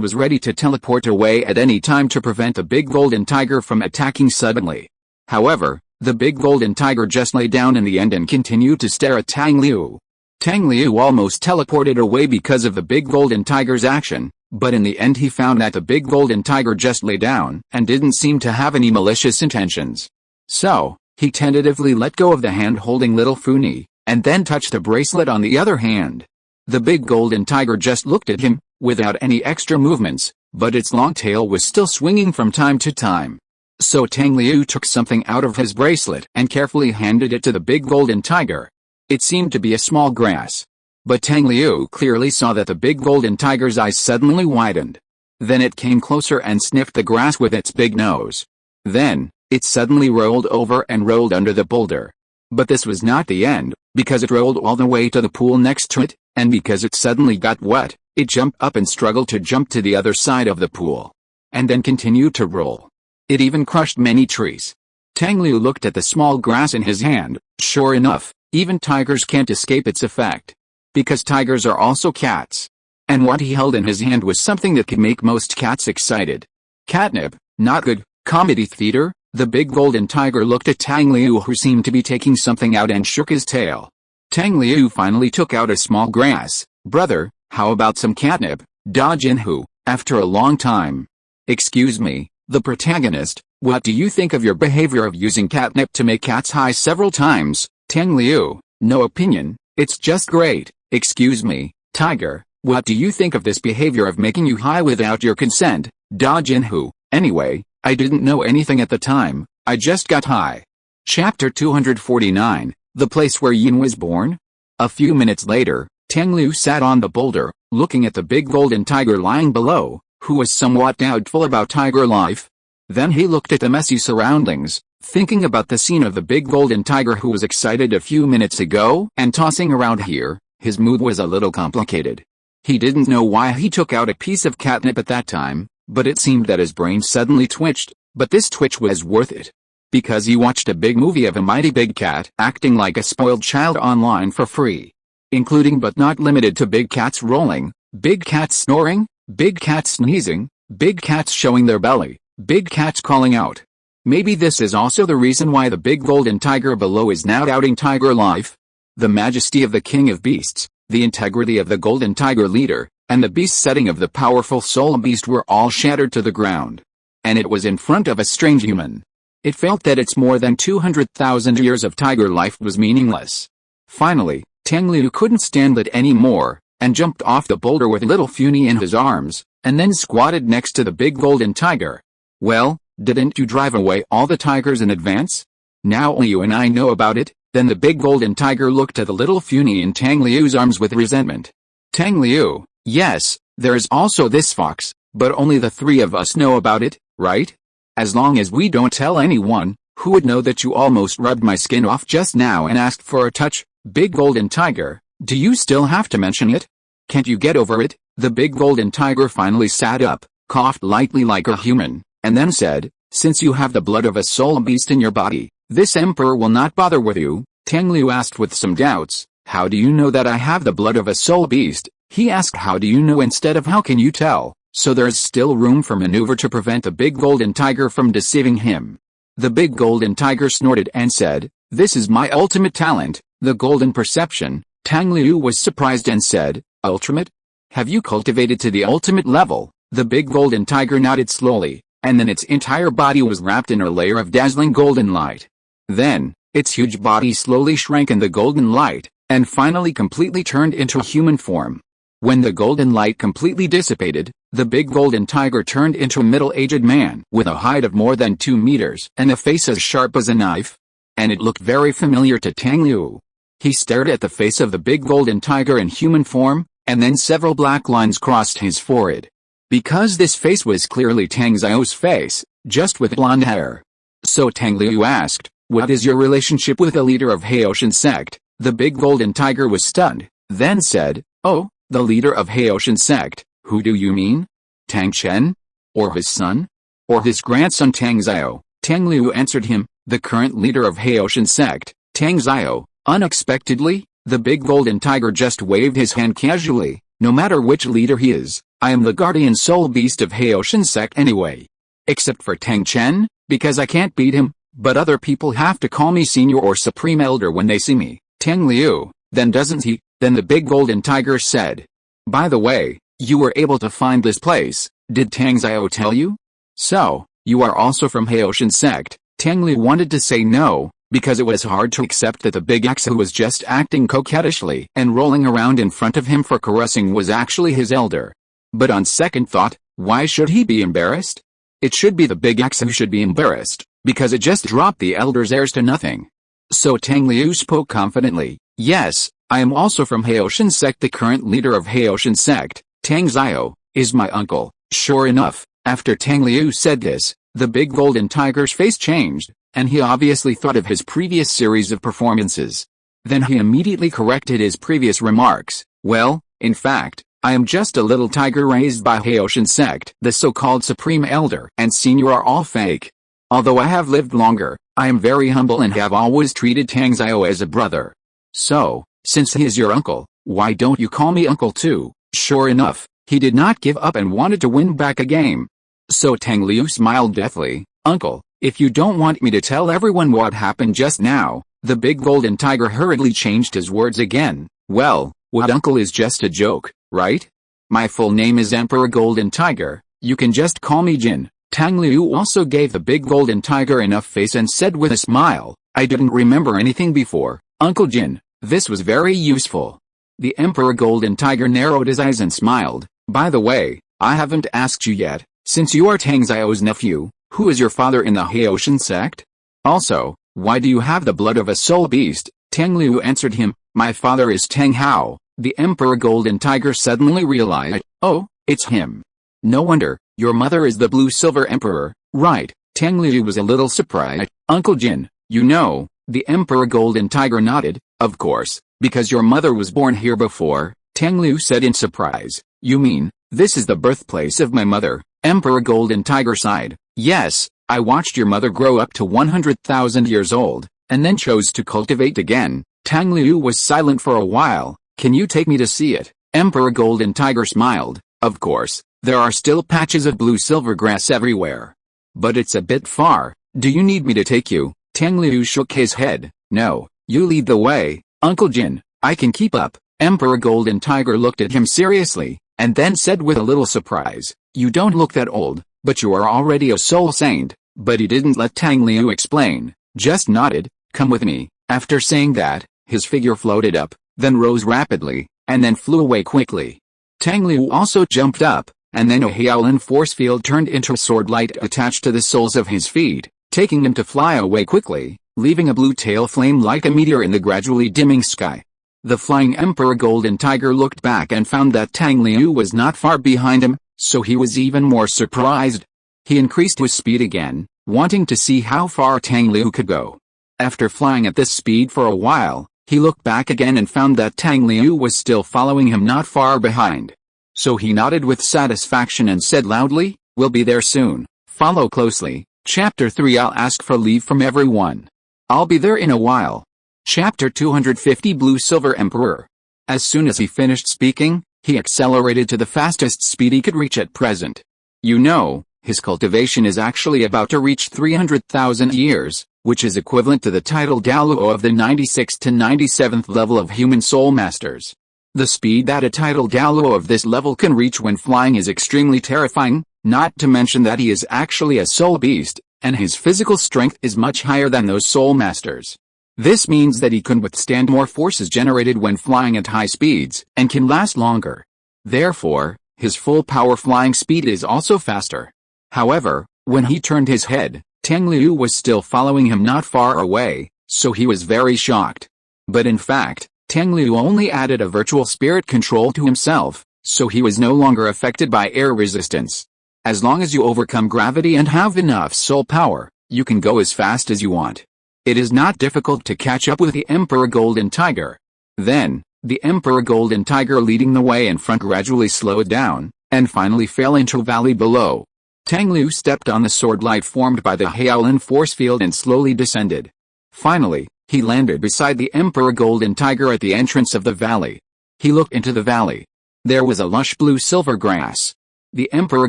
was ready to teleport away at any time to prevent the big golden tiger from attacking suddenly. However, the big golden tiger just lay down in the end and continued to stare at Tang Liu. Tang Liu almost teleported away because of the big golden tiger's action, but in the end he found that the big golden tiger just lay down and didn't seem to have any malicious intentions. So, he tentatively let go of the hand holding little Funi, and then touched the bracelet on the other hand. The big golden tiger just looked at him, without any extra movements, but its long tail was still swinging from time to time. So Tang Liu took something out of his bracelet and carefully handed it to the big golden tiger. It seemed to be a small grass. But Tang Liu clearly saw that the big golden tiger's eyes suddenly widened. Then it came closer and sniffed the grass with its big nose. Then, it suddenly rolled over and rolled under the boulder. But this was not the end, because it rolled all the way to the pool next to it, and because it suddenly got wet, it jumped up and struggled to jump to the other side of the pool. And then continued to roll. It even crushed many trees. Tang Liu looked at the small grass in his hand. Sure enough, even tigers can't escape its effect. Because tigers are also cats. And what he held in his hand was something that could make most cats excited. Catnip, not good. Comedy theater. The big golden tiger looked at Tang Liu, who seemed to be taking something out, and shook his tail. Tang Liu finally took out a small grass. Brother, how about some catnip? Da Jinhu, after a long time. Excuse me, the protagonist, what do you think of your behavior of using catnip to make cats high several times? Tang Liu, no opinion, it's just great. Excuse me, tiger, what do you think of this behavior of making you high without your consent? Da Jinhu, anyway, I didn't know anything at the time, I just got high. Chapter 249, The Place Where Yin Was Born? A few minutes later, Tang Liu sat on the boulder, looking at the big golden tiger lying below, who was somewhat doubtful about tiger life. Then he looked at the messy surroundings, thinking about the scene of the big golden tiger who was excited a few minutes ago and tossing around here. His mood was a little complicated. He didn't know why he took out a piece of catnip at that time, but it seemed that his brain suddenly twitched, but this twitch was worth it. Because he watched a big movie of a mighty big cat acting like a spoiled child online for free. Including but not limited to big cats rolling, big cats snoring, big cats sneezing, big cats showing their belly, big cats calling out. Maybe this is also the reason why the big golden tiger below is now doubting tiger life. The majesty of the king of beasts, the integrity of the golden tiger leader, and the beast setting of the powerful soul beast were all shattered to the ground. And it was in front of a strange human. It felt that its more than 200,000 years of tiger life was meaningless. Finally, Tang Liu couldn't stand it anymore, and jumped off the boulder with little Funy in his arms, and then squatted next to the big golden tiger. Well, didn't you drive away all the tigers in advance? Now you and I know about it. Then the big golden tiger looked at the little Funy in Tang Liu's arms with resentment. Tang Liu, yes, there is also this fox, but only the three of us know about it, right? As long as we don't tell anyone, who would know that you almost rubbed my skin off just now and asked for a touch? Big golden tiger, do you still have to mention it? Can't you get over it? The big golden tiger finally sat up, coughed lightly like a human, and then said, since you have the blood of a soul beast in your body, this emperor will not bother with you. Tang Liu asked with some doubts, how do you know that I have the blood of a soul beast? He asked how do you know instead of how can you tell, so there's still room for maneuver to prevent the big golden tiger from deceiving him. The big golden tiger snorted and said, this is my ultimate talent, the golden perception. Tang Liu was surprised and said, ultimate? Have you cultivated to the ultimate level? The big golden tiger nodded slowly, and then its entire body was wrapped in a layer of dazzling golden light. Then, its huge body slowly shrank in the golden light, and finally completely turned into human form. When the golden light completely dissipated, the big golden tiger turned into a middle-aged man with a height of more than 2 meters and a face as sharp as a knife. And it looked very familiar to Tang Liu. He stared at the face of the big golden tiger in human form, and then several black lines crossed his forehead. Because this face was clearly Tang Xiao's face, just with blonde hair. So Tang Liu asked, what is your relationship with the leader of Haotian sect? The big golden tiger was stunned, then said, oh, the leader of Haotian sect, who do you mean? Tang Chen? Or his son? Or his grandson Tang Xiao? Tang Liu answered him, the current leader of Haotian sect, Tang Xiao. Unexpectedly, the big golden tiger just waved his hand casually, no matter which leader he is, I am the guardian soul beast of Haotian sect anyway. Except for Tang Chen, because I can't beat him. But other people have to call me senior or supreme elder when they see me. Tang Liu, then doesn't he? Then the big golden tiger said. By the way, you were able to find this place, did Tang Xiao tell you? So, you are also from Haotian sect. Tang Liu wanted to say no, because it was hard to accept that the big ex who was just acting coquettishly and rolling around in front of him for caressing was actually his elder. But on second thought, why should he be embarrassed? It should be the big ex who should be embarrassed, because it just dropped the elder's heirs to nothing. So Tang Liu spoke confidently, yes, I am also from Haotian sect. The current leader of Haotian sect, Tang Xiao, is my uncle. Sure enough, after Tang Liu said this, the big golden tiger's face changed, and he obviously thought of his previous series of performances. Then he immediately corrected his previous remarks, well, in fact, I am just a little tiger raised by Haotian sect. The so-called supreme elder and senior are all fake. Although I have lived longer, I am very humble and have always treated Tang Xiao as a brother. So, since he is your uncle, why don't you call me uncle too? Sure enough, he did not give up and wanted to win back a game. So Tang Liu smiled deathly, uncle, if you don't want me to tell everyone what happened just now. The big golden tiger hurriedly changed his words again, well, what uncle is just a joke, right? My full name is Emperor Golden Tiger, you can just call me Jin. Tang Liu also gave the big golden tiger enough face and said with a smile, I didn't remember anything before, Uncle Jin, this was very useful. The Emperor Golden Tiger narrowed his eyes and smiled, by the way, I haven't asked you yet, since you are Tang Xiao's nephew, who is your father in the Haotian sect? Also, why do you have the blood of a soul beast? Tang Liu answered him, my father is Tang Hao. The Emperor Golden Tiger suddenly realized, oh, it's him. No wonder, your mother is the Blue-Silver Emperor, right? Tang Liu was a little surprised. Uncle Jin, you know, the Emperor Golden Tiger nodded, of course, because your mother was born here before, Tang Liu said in surprise. You mean, this is the birthplace of my mother? Emperor Golden Tiger sighed. Yes, I watched your mother grow up to 100,000 years old, and then chose to cultivate again. Tang Liu was silent for a while. Can you take me to see it? Emperor Golden Tiger smiled. Of course, there are still patches of blue-silver grass everywhere. But it's a bit far. Do you need me to take you? Tang Liu shook his head. No, you lead the way, Uncle Jin, I can keep up. Emperor Golden Tiger looked at him seriously, and then said with a little surprise, you don't look that old, but you are already a soul saint. But he didn't let Tang Liu explain, just nodded, "Come with me." After saying that, his figure floated up, then rose rapidly, and then flew away quickly. Tang Liu also jumped up, and then a Hyaolin force field turned into a sword light attached to the soles of his feet, taking him to fly away quickly, leaving a blue tail flame like a meteor in the gradually dimming sky. The flying Emperor Golden Tiger looked back and found that Tang Liu was not far behind him, so he was even more surprised. He increased his speed again, wanting to see how far Tang Liu could go. After flying at this speed for a while, he looked back again and found that Tang Liu was still following him not far behind. So he nodded with satisfaction and said loudly, "We'll be there soon. Follow closely." Chapter 3 I'll ask for leave from everyone. I'll be there in a while. Chapter 250 Blue Silver Emperor. As soon as he finished speaking, he accelerated to the fastest speed he could reach at present. You know, his cultivation is actually about to reach 300,000 years, which is equivalent to the title Douluo of the 96th to 97th level of human soul masters. The speed that a title Douluo of this level can reach when flying is extremely terrifying, not to mention that he is actually a soul beast, and his physical strength is much higher than those soul masters. This means that he can withstand more forces generated when flying at high speeds, and can last longer. Therefore, his full power flying speed is also faster. However, when he turned his head, Tang Liu was still following him not far away, so he was very shocked. But in fact, Tang Liu only added a virtual spirit control to himself, so he was no longer affected by air resistance. As long as you overcome gravity and have enough soul power, you can go as fast as you want. It is not difficult to catch up with the Emperor Golden Tiger. Then, the Emperor Golden Tiger leading the way in front gradually slowed down, and finally fell into a valley below. Tang Liu stepped on the sword light formed by the Hyaolin force field and slowly descended. Finally, he landed beside the Emperor Golden Tiger at the entrance of the valley. He looked into the valley. There was a lush blue-silver grass. The Emperor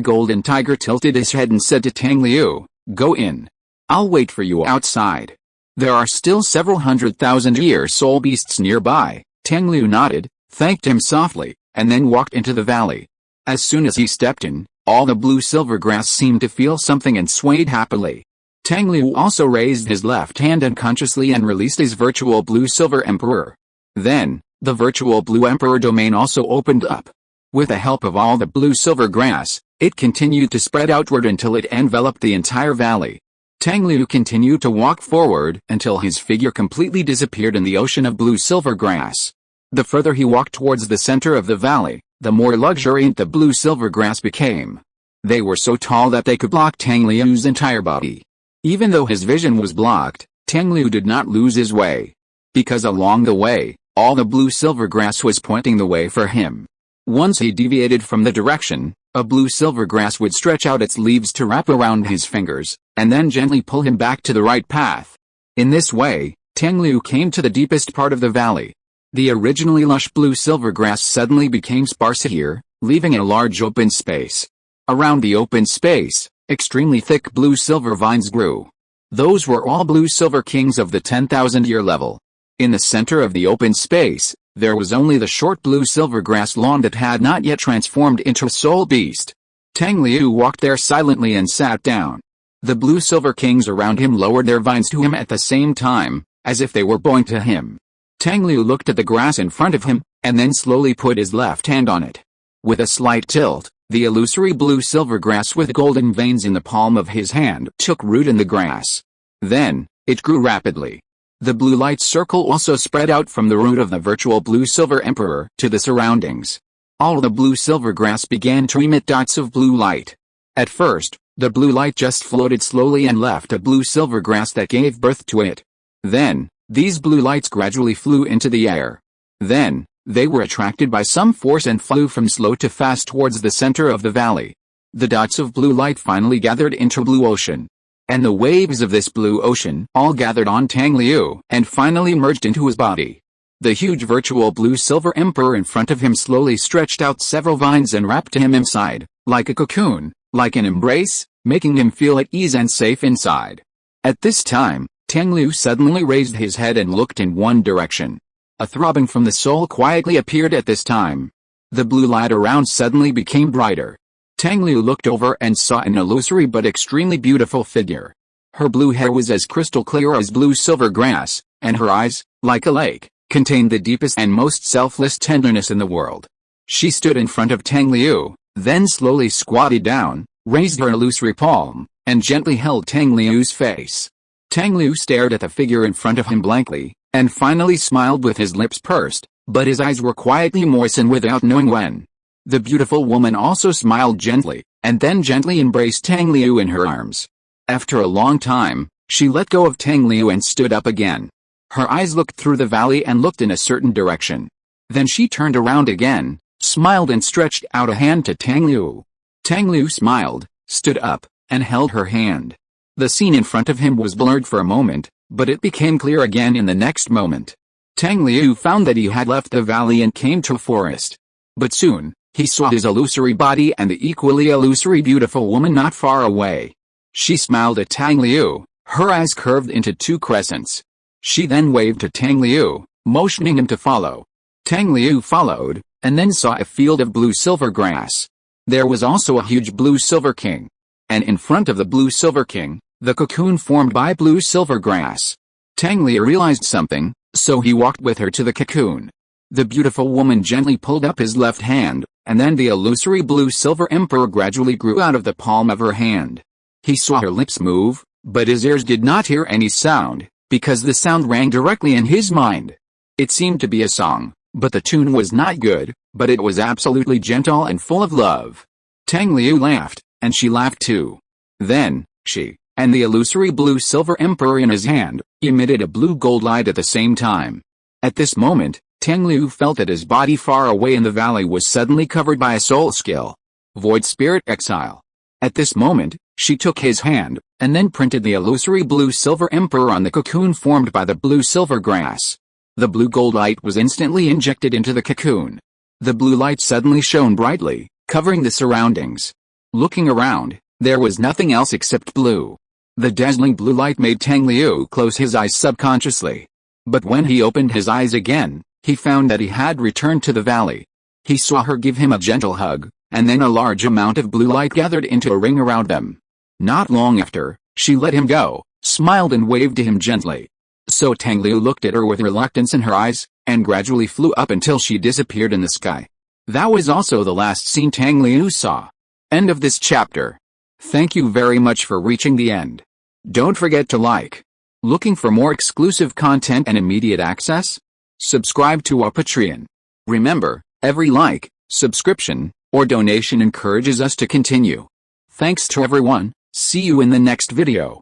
Golden Tiger tilted his head and said to Tang Liu, "Go in. I'll wait for you outside." There are still several 100,000-year soul beasts nearby. Tang Liu nodded, thanked him softly, and then walked into the valley. As soon as he stepped in, all the blue-silver grass seemed to feel something and swayed happily. Tang Liu also raised his left hand unconsciously and released his virtual blue-silver emperor. Then, the virtual blue emperor domain also opened up. With the help of all the blue-silver grass, it continued to spread outward until it enveloped the entire valley. Tang Liu continued to walk forward until his figure completely disappeared in the ocean of blue-silver grass. The further he walked towards the center of the valley, the more luxuriant the blue-silver grass became. They were so tall that they could block Tang Liu's entire body. Even though his vision was blocked, Tang Liu did not lose his way. Because along the way, all the blue-silver grass was pointing the way for him. Once he deviated from the direction, a blue-silver grass would stretch out its leaves to wrap around his fingers, and then gently pull him back to the right path. In this way, Tang Liu came to the deepest part of the valley. The originally lush blue-silver grass suddenly became sparse here, leaving a large open space. Around the open space, extremely thick blue-silver vines grew. Those were all blue-silver kings of the 10,000-year level. In the center of the open space, there was only the short blue-silver grass lawn that had not yet transformed into a soul beast. Tang Liu walked there silently and sat down. The blue-silver kings around him lowered their vines to him at the same time, as if they were bowing to him. Tang Liu looked at the grass in front of him, and then slowly put his left hand on it. With a slight tilt, the illusory blue-silver grass with golden veins in the palm of his hand took root in the grass. Then, it grew rapidly. The blue light circle also spread out from the root of the virtual blue-silver emperor to the surroundings. All the blue-silver grass began to emit dots of blue light. At first, the blue light just floated slowly and left a blue-silver grass that gave birth to it. Then, these blue lights gradually flew into the air. Then, they were attracted by some force and flew from slow to fast towards the center of the valley. The dots of blue light finally gathered into blue ocean. And the waves of this blue ocean all gathered on Tang Liu and finally merged into his body. The huge virtual blue-silver emperor in front of him slowly stretched out several vines and wrapped him inside, like a cocoon, like an embrace, making him feel at ease and safe inside. At this time, Tang Liu suddenly raised his head and looked in one direction. A throbbing from the soul quietly appeared at this time. The blue light around suddenly became brighter. Tang Liu looked over and saw an illusory but extremely beautiful figure. Her blue hair was as crystal clear as blue silver grass, and her eyes, like a lake, contained the deepest and most selfless tenderness in the world. She stood in front of Tang Liu, then slowly squatted down, raised her illusory palm, and gently held Tang Liu's face. Tang Liu stared at the figure in front of him blankly, and finally smiled with his lips pursed, but his eyes were quietly moistened without knowing when. The beautiful woman also smiled gently, and then gently embraced Tang Liu in her arms. After a long time, she let go of Tang Liu and stood up again. Her eyes looked through the valley and looked in a certain direction. Then she turned around again, smiled and stretched out a hand to Tang Liu. Tang Liu smiled, stood up, and held her hand. The scene in front of him was blurred for a moment, but it became clear again in the next moment. Tang Liu found that he had left the valley and came to a forest. But soon, he saw his illusory body and the equally illusory beautiful woman not far away. She smiled at Tang Liu, her eyes curved into two crescents. She then waved to Tang Liu, motioning him to follow. Tang Liu followed, and then saw a field of blue-silver grass. There was also a huge blue-silver king. And in front of the blue-silver king, the cocoon formed by blue-silver grass. Tang Liu realized something, so he walked with her to the cocoon. The beautiful woman gently pulled up his left hand, and then the illusory blue-silver emperor gradually grew out of the palm of her hand. He saw her lips move, but his ears did not hear any sound, because the sound rang directly in his mind. It seemed to be a song, but the tune was not good, but it was absolutely gentle and full of love. Tang Liu laughed, and she laughed too. Then, she, and the illusory blue-silver emperor in his hand, emitted a blue-gold light at the same time. At this moment, Tang Liu felt that his body far away in the valley was suddenly covered by a soul skill. Void Spirit Exile. At this moment, she took his hand, and then printed the illusory blue-silver emperor on the cocoon formed by the blue-silver grass. The blue-gold light was instantly injected into the cocoon. The blue light suddenly shone brightly, covering the surroundings. Looking around, there was nothing else except blue. The dazzling blue light made Tang Liu close his eyes subconsciously. But when he opened his eyes again, he found that he had returned to the valley. He saw her give him a gentle hug, and then a large amount of blue light gathered into a ring around them. Not long after, she let him go, smiled and waved to him gently. So Tang Liu looked at her with reluctance in her eyes, and gradually flew up until she disappeared in the sky. That was also the last scene Tang Liu saw. End of this chapter. Thank you very much for reaching the end. Don't forget to like. Looking for more exclusive content and immediate access? Subscribe to our Patreon. Remember, every like, subscription, or donation encourages us to continue. Thanks to everyone, see you in the next video.